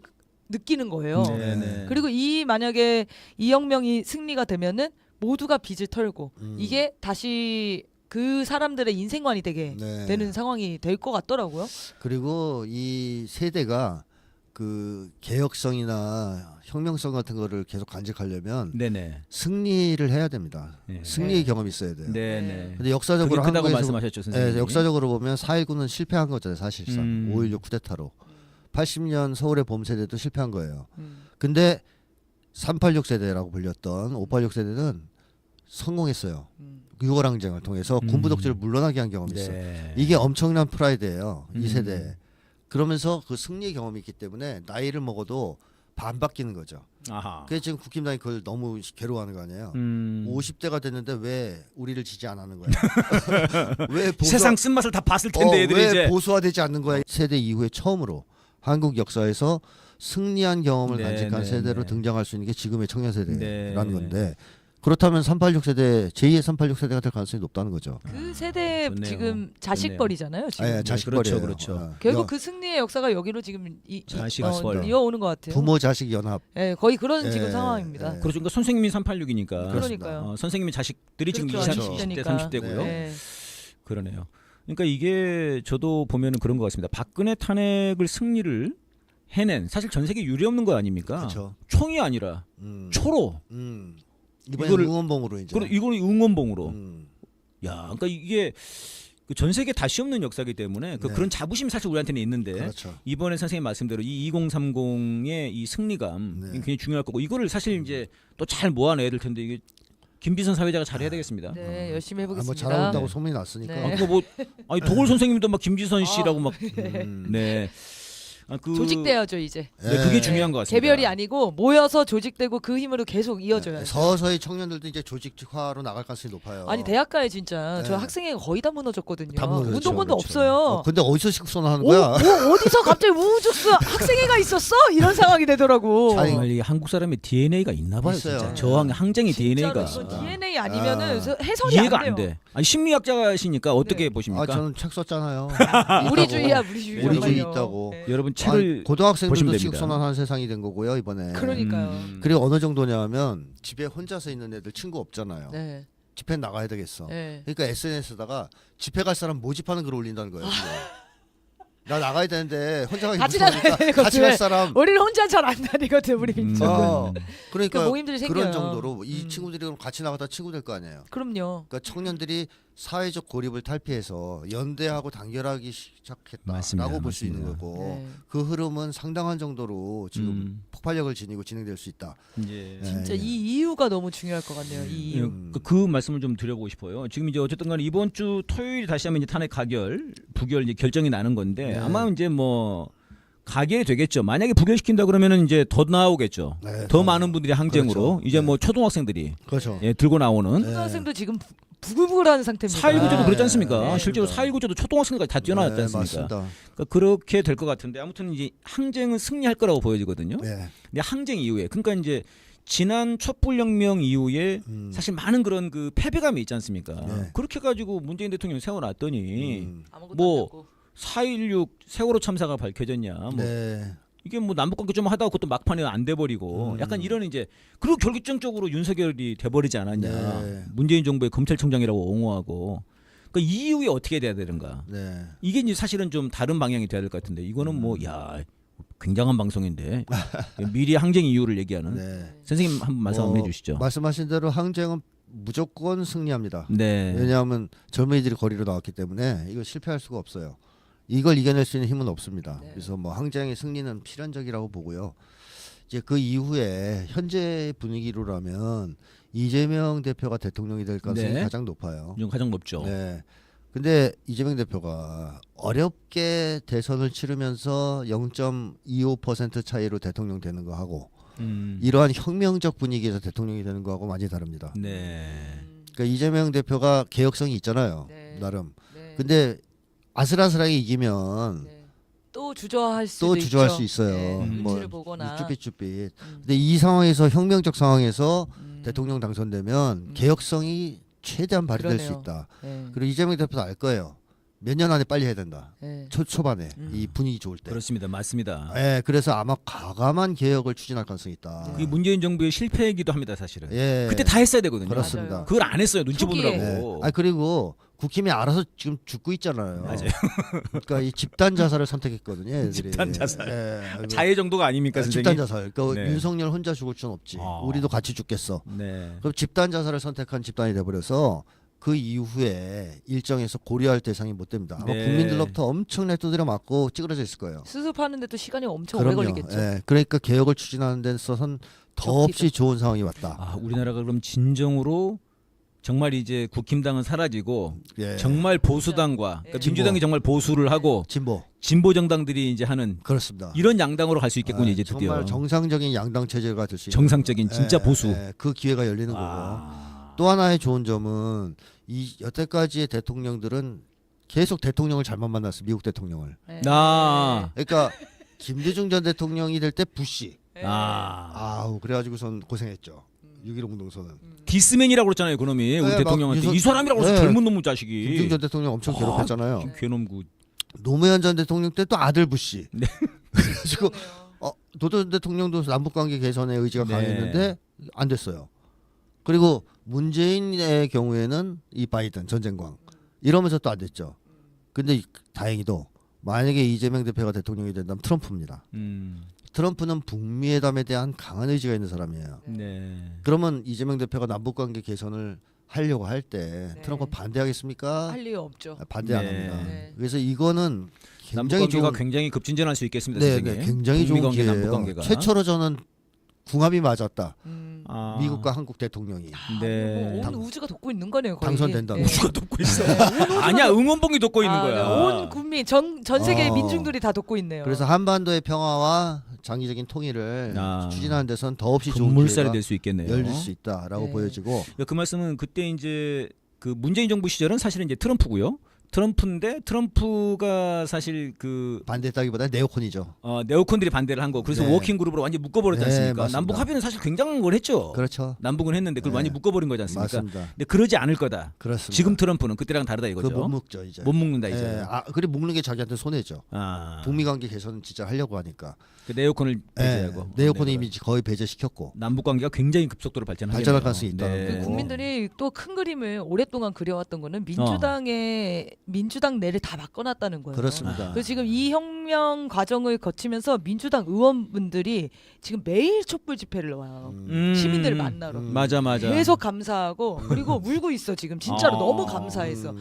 느끼는 거예요. 네네. 그리고 만약에 이 혁명이 승리가 되면은 모두가 빚을 털고 이게 다시 그 사람들의 인생관이 되게 네. 되는 상황이 될 것 같더라고요. 그리고 이 세대가 그 개혁성이나 혁명성 같은 거를 계속 간직하려면 네네. 승리를 해야 됩니다. 네. 승리의 경험이 있어야 돼요. 네네. 근데 역사적으로 그게 크다고 한국에서 말씀하셨죠, 선생님. 네, 역사적으로 보면 4.19는 실패한 거잖아요, 사실상. 5.16 쿠데타로. 80년 서울의 봄 세대도 실패한 거예요. 근데 386 세대라고 불렸던 586 세대는 성공했어요. 6월 항쟁을 통해서 군부 독재를 물러나게 한 경험이 있어요. 네. 이게 엄청난 프라이드예요. 이 세대. 그러면서 그 승리의 경험이 있기 때문에 나이를 먹어도 반 바뀌는 거죠. 아하. 그래서 지금 국힘당이 그걸 너무 괴로워하는 거 아니에요. 50대가 됐는데 왜 우리를 지지 안 하는 거야? 왜 세상 쓴맛을 다 봤을 텐데 애들이 왜 이제 보수화되지 않는 거야? 세대 이후에 처음으로 한국 역사에서 승리한 경험을 네, 간직한 네, 세대로 네. 등장할 수 있는 게 지금의 청년 세대라는 네. 건데 그렇다면 386 세대 제2의 386 세대가 될 가능성이 높다는 거죠. 그 세대 좋네요. 지금 자식벌이잖아요. 지금. 아, 예, 자식벌이에요. 그렇죠, 그렇죠. 결국 그 승리의 역사가 여기로 지금 자식벌. 이어오는 것 같아요. 부모 자식 연합. 예, 거의 그런 예, 지금 상황입니다. 예. 그렇죠. 그러니까 선생님이 386이니까. 그러니까요. 선생님의 자식들이 지금 그렇죠. 20, 20대, 30대고요. 네. 그러네요. 그러니까 이게 저도 보면은 그런 것 같습니다. 박근혜 탄핵을 승리를 해낸 사실 전 세계 유례 없는 거 아닙니까? 그렇죠. 총이 아니라 초로. 이번에 이거를- 응원봉으로 이제. 이거는 응원봉으로. 음. 야, 그러니까 이게 그전 세계 다시 없는 역사이기 때문에 네. 그런 자부심이 사실 우리한테는 있는데 그렇죠. 이번에 선생님 말씀대로 이 2030의 이 승리감 네. 굉장히 중요할 거고 이거를 사실 이제 또 잘 모아내야 될 텐데 이게 김비선 사회자가 잘해야 되겠습니다. 네, 열심히 뭐 해보겠습니다. 잘한다고 네. 소문이 났으니까. 네. 아까 뭐 아니 도걸 선생님도 막 김지선 씨라고 막 음. 네. 아, 조직돼야죠 이제. 네, 그게 중요한 것 같습니다. 개별이 아니고 모여서 조직되고 그 힘으로 계속 이어져요. 서서히 청년들도 이제 조직화로 나갈 가능성이 높아요. 아니 대학가에 진짜 네. 저 학생회가 거의 다 무너졌거든요. 다 무너졌죠. 운동권도 그렇죠. 없어요. 근데 어디서 식소나하는 거야? 어디서 갑자기 우주스 학생회가 있었어? 이런 상황이 되더라고. 아니, 정말 이 한국 사람의 DNA가 있나 봐요, 있어요. 진짜. 저항 항쟁의 진짜로 DNA가 이건 DNA 아니면은 해석이 이해가 안 안 돼요. 돼. 아니 심리학자시니까 어떻게 네. 보십니까? 아 저는 책 썼잖아요. 무리주의야 무리주의. 무리주의 정말요. 있다고. 네. 여러분 아니, 책을 보시면 고등학생들도 됩니다. 식소나하는 세상이 된 거고요 이번에. 그러니까요. 그리고 어느 정도냐면 집에 혼자서 있는 애들 친구 없잖아요. 네. 집회 나가야 되겠어. 네. 그러니까 SNS에다가 집회 갈 사람 모집하는 글을 올린다는 거예요. 지금. 나 나가야 되는데 혼자 가기 같이 무서우니까 나가야 되거든. 같이 갈 사람. 우리는 혼자 잘 안 다니거든 우리 민족은. 어, 그러니까 그 모임들이 그런 생겨요. 정도로 이 친구들이 그럼 같이 나가다 친구 될 거 아니에요. 그럼요. 그러니까 청년들이 사회적 고립을 탈피해서 연대하고 단결하기 맞습니다. 시작했다라고 볼 수 있는 맞습니다. 거고 네. 그 흐름은 상당한 정도로 지금 폭발력을 지니고 진행될 수 있다. 이제 진짜 네. 이 이유가 너무 중요할 것 같네요. 이 이유. 그 말씀을 좀 드려보고 싶어요. 지금 이제 어쨌든 간에 이번 주 토요일 다시 한번 이제 탄핵 부결 이제 결정이 나는 건데 네. 아마 이제 뭐 가결이 되겠죠. 만약에 부결시킨다 그러면은 이제 더 나오겠죠. 네, 더 많은 분들이 항쟁으로 그렇죠. 이제 네. 뭐 초등학생들이 그렇죠. 예, 들고 나오는 초등학생도 지금 부글부글한 상태입니다. 4.19제도 네. 그렇지 않습니까? 네. 실제로 4.19제도 초등학생까지 다 뛰어나왔지 네, 않습니까? 맞습니다. 그러니까 그렇게 될 것 같은데 아무튼 이제 항쟁은 승리할 거라고 보여지거든요. 네. 근데 항쟁 이후에 그러니까 이제 지난 촛불혁명 이후에 사실 많은 그런 그 패배감이 있지 않습니까? 네. 그렇게 가지고 문재인 대통령이 세워놨더니 아무것도 뭐 안 됐고. 4.16 세월호 참사가 밝혀졌냐? 뭐 네. 이게 뭐 남북관계 좀 하다가 그것도 막판에 안 돼버리고 약간 이런 이제 그리고 결정적으로 윤석열이 돼버리지 않았냐? 네. 문재인 정부의 검찰총장이라고 옹호하고 그러니까 이 이후에 어떻게 돼야 되는가? 네. 이게 이제 사실은 좀 다른 방향이 돼야 될 것 같은데 이거는 뭐 야 굉장한 방송인데 미리 항쟁 이유를 얘기하는 네. 선생님 한번 말씀 한번 해주시죠. 말씀하신 대로 항쟁은 무조건 승리합니다. 네. 왜냐하면 젊은이들이 거리로 나왔기 때문에 이거 실패할 수가 없어요. 이걸 이겨낼 수 있는 힘은 없습니다. 네. 그래서 뭐 항쟁의 승리는 필연적이라고 보고요. 이제 그 이후에 현재 분위기로라면 이재명 대표가 대통령이 될 가능성이 네. 가장 높아요. 좀 가장 높죠. 네. 근데 이재명 대표가 어렵게 대선을 치르면서 0.25% 차이로 대통령 되는 거 하고 이러한 혁명적 분위기에서 대통령이 되는 거하고 많이 다릅니다. 네. 그러니까 이재명 대표가 개혁성이 있잖아요. 네. 나름. 네. 근데 아슬아슬하게 이기면 네. 또 주저할 수도 또 주저할 있죠. 수 있어요. 네, 뭐 눈치를 보거나. 쭈삣쭈삣. 근데 이 상황에서 혁명적 상황에서 음. 대통령 당선되면 개혁성이 최대한 발휘될 수 그러네요. 있다. 네. 그리고 이재명 대표도 알 거예요. 몇 년 안에 빨리 해야 된다. 네. 초반에 이 분위기 좋을 때. 그렇습니다. 맞습니다. 예, 그래서 아마 과감한 개혁을 추진할 가능성이 있다. 그게 문재인 정부의 실패이기도 합니다, 사실은. 예, 그때 다 했어야 되거든요. 그렇습니다. 맞아요. 그걸 안 했어요. 눈치 초기에. 보느라고. 아 그리고 국힘이 알아서 지금 죽고 있잖아요. 맞아요. 그러니까 이 집단 자살을 선택했거든요. 애들이. 집단 자살. 예, 자해 정도가 아닙니까, 선생님? 집단 자살. 그러니까 네. 윤석열 혼자 죽을 수는 없지. 우리도 같이 죽겠어. 네. 그럼 집단 자살을 선택한 집단이 돼버려서 그 이후에 일정에서 고려할 대상이 못 됩니다. 아마 네. 국민들로부터 엄청나게 두드려 맞고 찌그러져 있을 거예요. 수습하는데도 시간이 엄청 오래 걸리겠죠. 예, 그러니까 개혁을 추진하는 데 있어서는 더없이 좋은 상황이 왔다. 아, 우리나라가 그럼 진정으로 정말 이제 국힘당은 사라지고 예. 정말 보수당과 그러니까 진보. 민주당이 정말 보수를 하고 진보 정당들이 이제 하는 그렇습니다. 이런 양당으로 갈 수 있겠군요. 아, 이제 드디어 정말 정상적인 양당 체제가 될 수 있는 정상적인 진짜 보수. 그 기회가 열리는 거고. 또 하나의 좋은 점은 이 여태까지의 대통령들은 계속 대통령을 잘못 만났어. 미국 대통령을. 네. 아. 그러니까 김대중 전 대통령이 될 때 부시. 네. 아우 그래가지고선 고생했죠. 6.15 공동선언. 디스맨이라고 그랬잖아요, 그놈이. 우리 네, 대통령한테 막 이 사람이라고 해서 네. 젊은 놈의 자식이. 김대중 전 대통령 엄청 괴롭혔잖아요. 괴놈 그. 노무현 전 대통령 때 또 아들 부시. 네. 그래가지고 노 전 대통령도 남북관계 개선의 의지가 네. 강했는데 안 됐어요. 그리고 문재인의 경우에는 이 바이든 전쟁광 이러면서 또 안 됐죠. 근데 다행히도 만약에 이재명 대표가 대통령이 된다면 트럼프입니다. 트럼프는 북미회담에 대한 강한 의지가 있는 사람이에요. 네. 그러면 이재명 대표가 남북관계 개선을 하려고 할 때 네. 트럼프 반대하겠습니까? 할 리가 없죠. 반대 안 네. 합니다. 네. 그래서 이거는 굉장히 남북관계가 좋은 굉장히 급진전할 수 있겠습니다. 네, 선생님. 네, 굉장히 좋은 북미 관계, 기회예요. 남북관계가. 최초로 저는 궁합이 맞았다. 아. 미국과 한국 대통령이 네. 온 우주가 돋고 있는 거네요. 거의. 당선된다면. 네. 우주가 돋고 있어. 아니야, 응원봉이 돋고 있는 거야. 네. 온 국민 전 세계 어. 민중들이 다 돋고 있네요. 그래서 한반도의 평화와 장기적인 통일을 아. 추진하는 데선 더없이 좋은 급물살이 기회가 될 수 있겠네요. 열릴 수 있다라고 네. 보여지고 그 말씀은 그때 이제 그 문재인 정부 시절은 사실은 이제 트럼프고요. 트럼프인데 트럼프가 사실 그 반대했다기보다 네오콘이죠. 네오콘들이 반대를 한 거. 그래서 네. 워킹 그룹으로 완전 묶어버렸지 네, 않습니까? 맞습니다. 남북 합의는 사실 굉장한 걸 했죠. 그렇죠. 남북은 했는데 그걸 네. 완전 묶어버린 거지 않습니까? 맞습니다. 근데 그러지 않을 거다. 그렇습니다. 지금 트럼프는 그때랑 다르다 이거죠. 그거 못 묶죠 이제. 못 묶는다 이제. 예, 그리고 묶는 게 자기한테 손해죠. 아. 북미 관계 개선 진짜 하려고 하니까. 그 네오콘을 예, 배제하고. 네오콘은 이미 거의 배제시켰고 남북 관계가 굉장히 급속도로 발전하겠네요. 발전할 가능성이 있다는 네. 거고. 국민들이 또 큰 그림을 오랫동안 그려왔던 거는 민주당 내를 다 바꿔놨다는 거예요. 그렇습니다. 그래서 지금 이 혁명 과정을 거치면서 민주당 의원분들이 지금 매일 촛불 집회를 와요. 시민들을 만나러. 맞아. 계속 감사하고 그리고 울고 있어 지금 진짜로 아. 너무 감사해서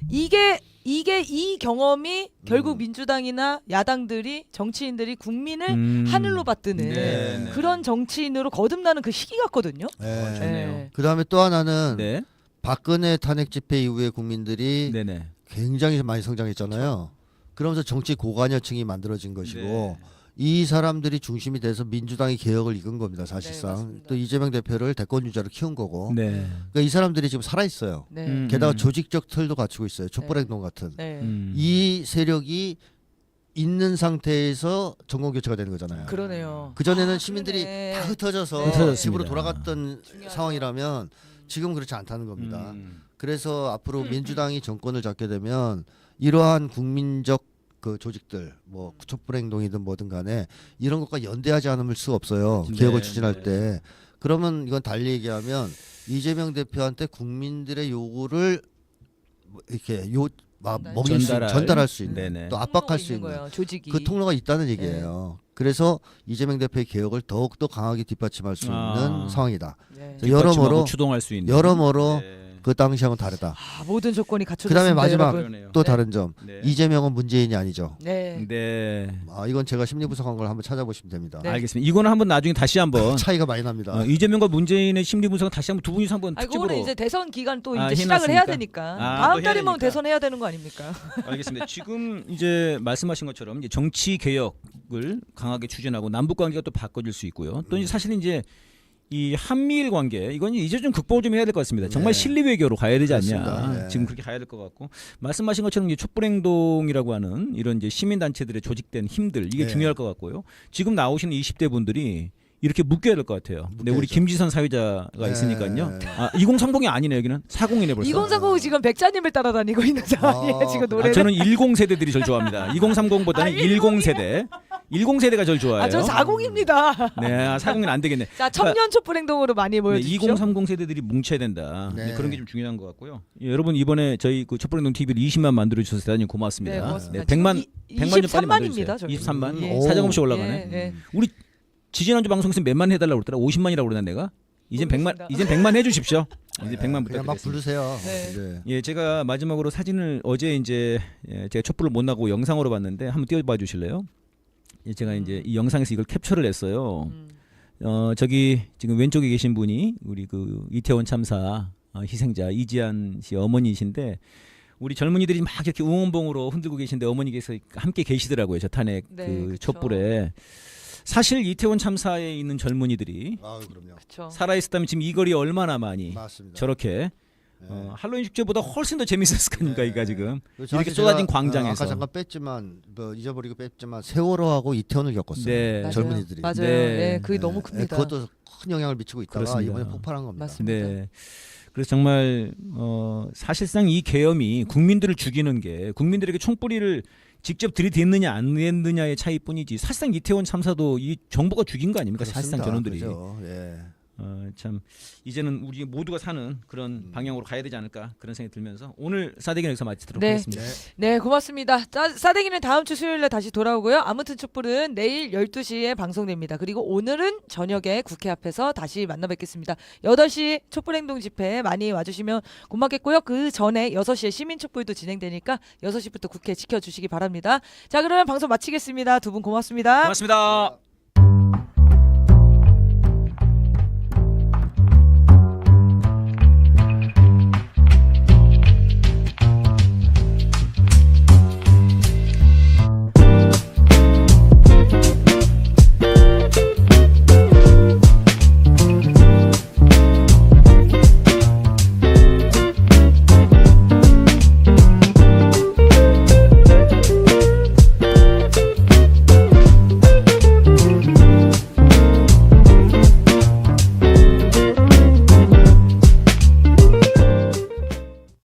이게 이 경험이 결국 민주당이나 야당들이 정치인들이 국민을 하늘로 받드는 네. 그런 정치인으로 거듭나는 그 시기 같거든요. 예. 좋네요. 그다음에 또 하나는 네. 박근혜 탄핵 집회 이후에 국민들이 네네. 굉장히 많이 성장했잖아요. 그러면서 정치 고관여층이 만들어진 것이고 네. 이 사람들이 중심이 돼서 민주당이 개혁을 이끈 겁니다. 사실상 맞습니다. 또 이재명 대표를 대권 주자로 키운 거고. 네. 그러니까 이 사람들이 지금 살아 있어요. 네. 게다가 조직적 틀도 갖추고 있어요. 촛불행동 같은. 네. 이 세력이 있는 상태에서 정권 교체가 되는 거잖아요. 그러네요. 그 전에는 시민들이 그러네. 다 흩어져서 흩어졌습니다. 집으로 돌아갔던 상황이라면 지금 그렇지 않다는 겁니다. 그래서 앞으로 민주당이 정권을 잡게 되면 이러한 국민적 그 조직들 뭐 촛불행동이든 뭐든 간에 이런 것과 연대하지 않을 수 없어요. 네, 개혁을 추진할 때. 그러면 이건 달리 얘기하면 이재명 대표한테 국민들의 요구를 뭐 이렇게 먹일 전달할 수 있는 네네. 또 압박할 수 있는 있는 거예요, 조직이. 그 통로가 있다는 얘기예요. 그래서 이재명 대표의 개혁을 더욱더 강하게 뒷받침할 수 있는 상황이다. 네. 여러모로 추동할 수 있는. 여러모로 네. 그 당시하고는 다르다. 아, 모든 조건이 갖춰졌습니다. 그다음에 마지막 여러분. 그러네요. 또 다른 점. 네. 이재명은 문재인이 아니죠. 네. 네. 이건 제가 심리 분석한 걸 한번 찾아보시면 됩니다. 네. 알겠습니다. 이거는 한번 나중에 다시 한번 차이가 많이 납니다. 이재명과 문재인의 심리 분석은 다시 한번 두 분이서 한번 아니 특집으로. 그거는 이제 대선 기간 또 아, 이제 시작을 해야 해놨으니까? 되니까 아, 다음 또 해야 달이면 되니까. 대선 해야 되는 거 아닙니까? 알겠습니다. 지금 이제 말씀하신 것처럼 이제 정치 개혁을 강하게 추진하고 남북 관계가 또 바꿔질 수 있고요. 또 이제 사실은 이제 이 한미일 관계 이건 이제 좀 극복을 좀 해야 될 것 같습니다. 정말 네. 실리 외교로 가야 되지 않냐. 그렇습니다. 네. 지금 그렇게 가야 될 것 같고 말씀하신 것처럼 이제 촛불행동이라고 하는 이런 이제 시민단체들의 조직된 힘들 이게 네. 중요할 것 같고요. 지금 나오시는 20대 분들이 이렇게 묶여야 될 것 같아요. 근데 우리 묶여야죠. 김지선 사회자가 네. 있으니까요. 2030이 아니네 여기는 40이네 벌써. 2030 지금 백자님을 따라다니고 있는 상황이에요. 지금 노래를. 저는 10세대들이 절 좋아합니다. 2030보다는 10세대. 10세대가 절 좋아해요. 저 40입니다. 네, 40은 안 되겠네. 자, 청년 촛불 행동으로 많이 모여주십시오. 2030 세대들이 뭉쳐야 된다. 네. 그런 게 좀 중요한 것 같고요. 예, 여러분 이번에 저희 그 촛불행동 TV를 20만 만들어 주셔서 대단히 고맙습니다. 네, 고맙습니다. 100만 지금 100만 좀 빨리 23만입니다, 만들어주세요. 저기. 23만. 예. 사정없이 올라가네. 예, 예. 우리 지지난주 방송에서 몇만 해달라고 그랬더라. 50만이라고 그러나 내가. 이젠 100만 모르겠습니다. 이젠 100만 해주십시오. 이제 100만 그냥 막 부탁드리겠습니다. 부르세요. 네. 네. 예, 제가 마지막으로 사진을 어제 이제 제가 촛불을 못 나고 영상으로 봤는데 한번 띄워봐 주실래요? 예, 제가 이제 이 영상에서 이걸 캡처를 했어요. 저기 지금 왼쪽에 계신 분이 우리 그 이태원 참사 희생자 이지한 씨 어머니이신데 우리 젊은이들이 막 이렇게 응원봉으로 흔들고 계신데 어머니께서 함께 계시더라고요. 저 탄핵 네, 그 그쵸. 촛불에. 사실 이태원 참사에 있는 젊은이들이 그럼요. 그렇죠. 살아있었다면 지금 이 거리에 얼마나 많이 맞습니다. 저렇게 할로윈 축제보다 훨씬 더 재밌었을 거니까 네. 이가 지금 그리고 이렇게 사실 쏟아진 제가, 광장에서. 아까 잠깐 뺐지만 잊어버리고 뺐지만 세월호하고 이태원을 겪었어요. 네. 맞아요. 젊은이들이. 맞아요. 네. 네, 그게 너무 큽니다. 그것도 큰 영향을 미치고 있다가 그렇습니다. 이번에 폭발한 겁니다. 맞습니다. 네. 그래서 정말 사실상 이 계엄이 국민들을 죽이는 게 국민들에게 총뿌리를 직접 들이댔느냐 안 됐느냐의 차이뿐이지 사실상 이태원 참사도 이 정부가 죽인 거 아닙니까? 사실상 저놈들이. 그렇죠. 예. 참 이제는 우리 모두가 사는 그런 방향으로 가야 되지 않을까 그런 생각이 들면서 오늘 사대기는 여기서 마치도록 네. 하겠습니다. 네, 고맙습니다. 싸대기는 다음 주 수요일에 다시 돌아오고요. 아무튼 촛불은 내일 12시에 방송됩니다. 그리고 오늘은 저녁에 국회 앞에서 다시 만나 뵙겠습니다. 8시 촛불행동 집회 많이 와주시면 고맙겠고요. 그 전에 6시에 시민촛불도 진행되니까 6시부터 국회 지켜주시기 바랍니다. 자, 그러면 방송 마치겠습니다. 두 분 고맙습니다. 고맙습니다.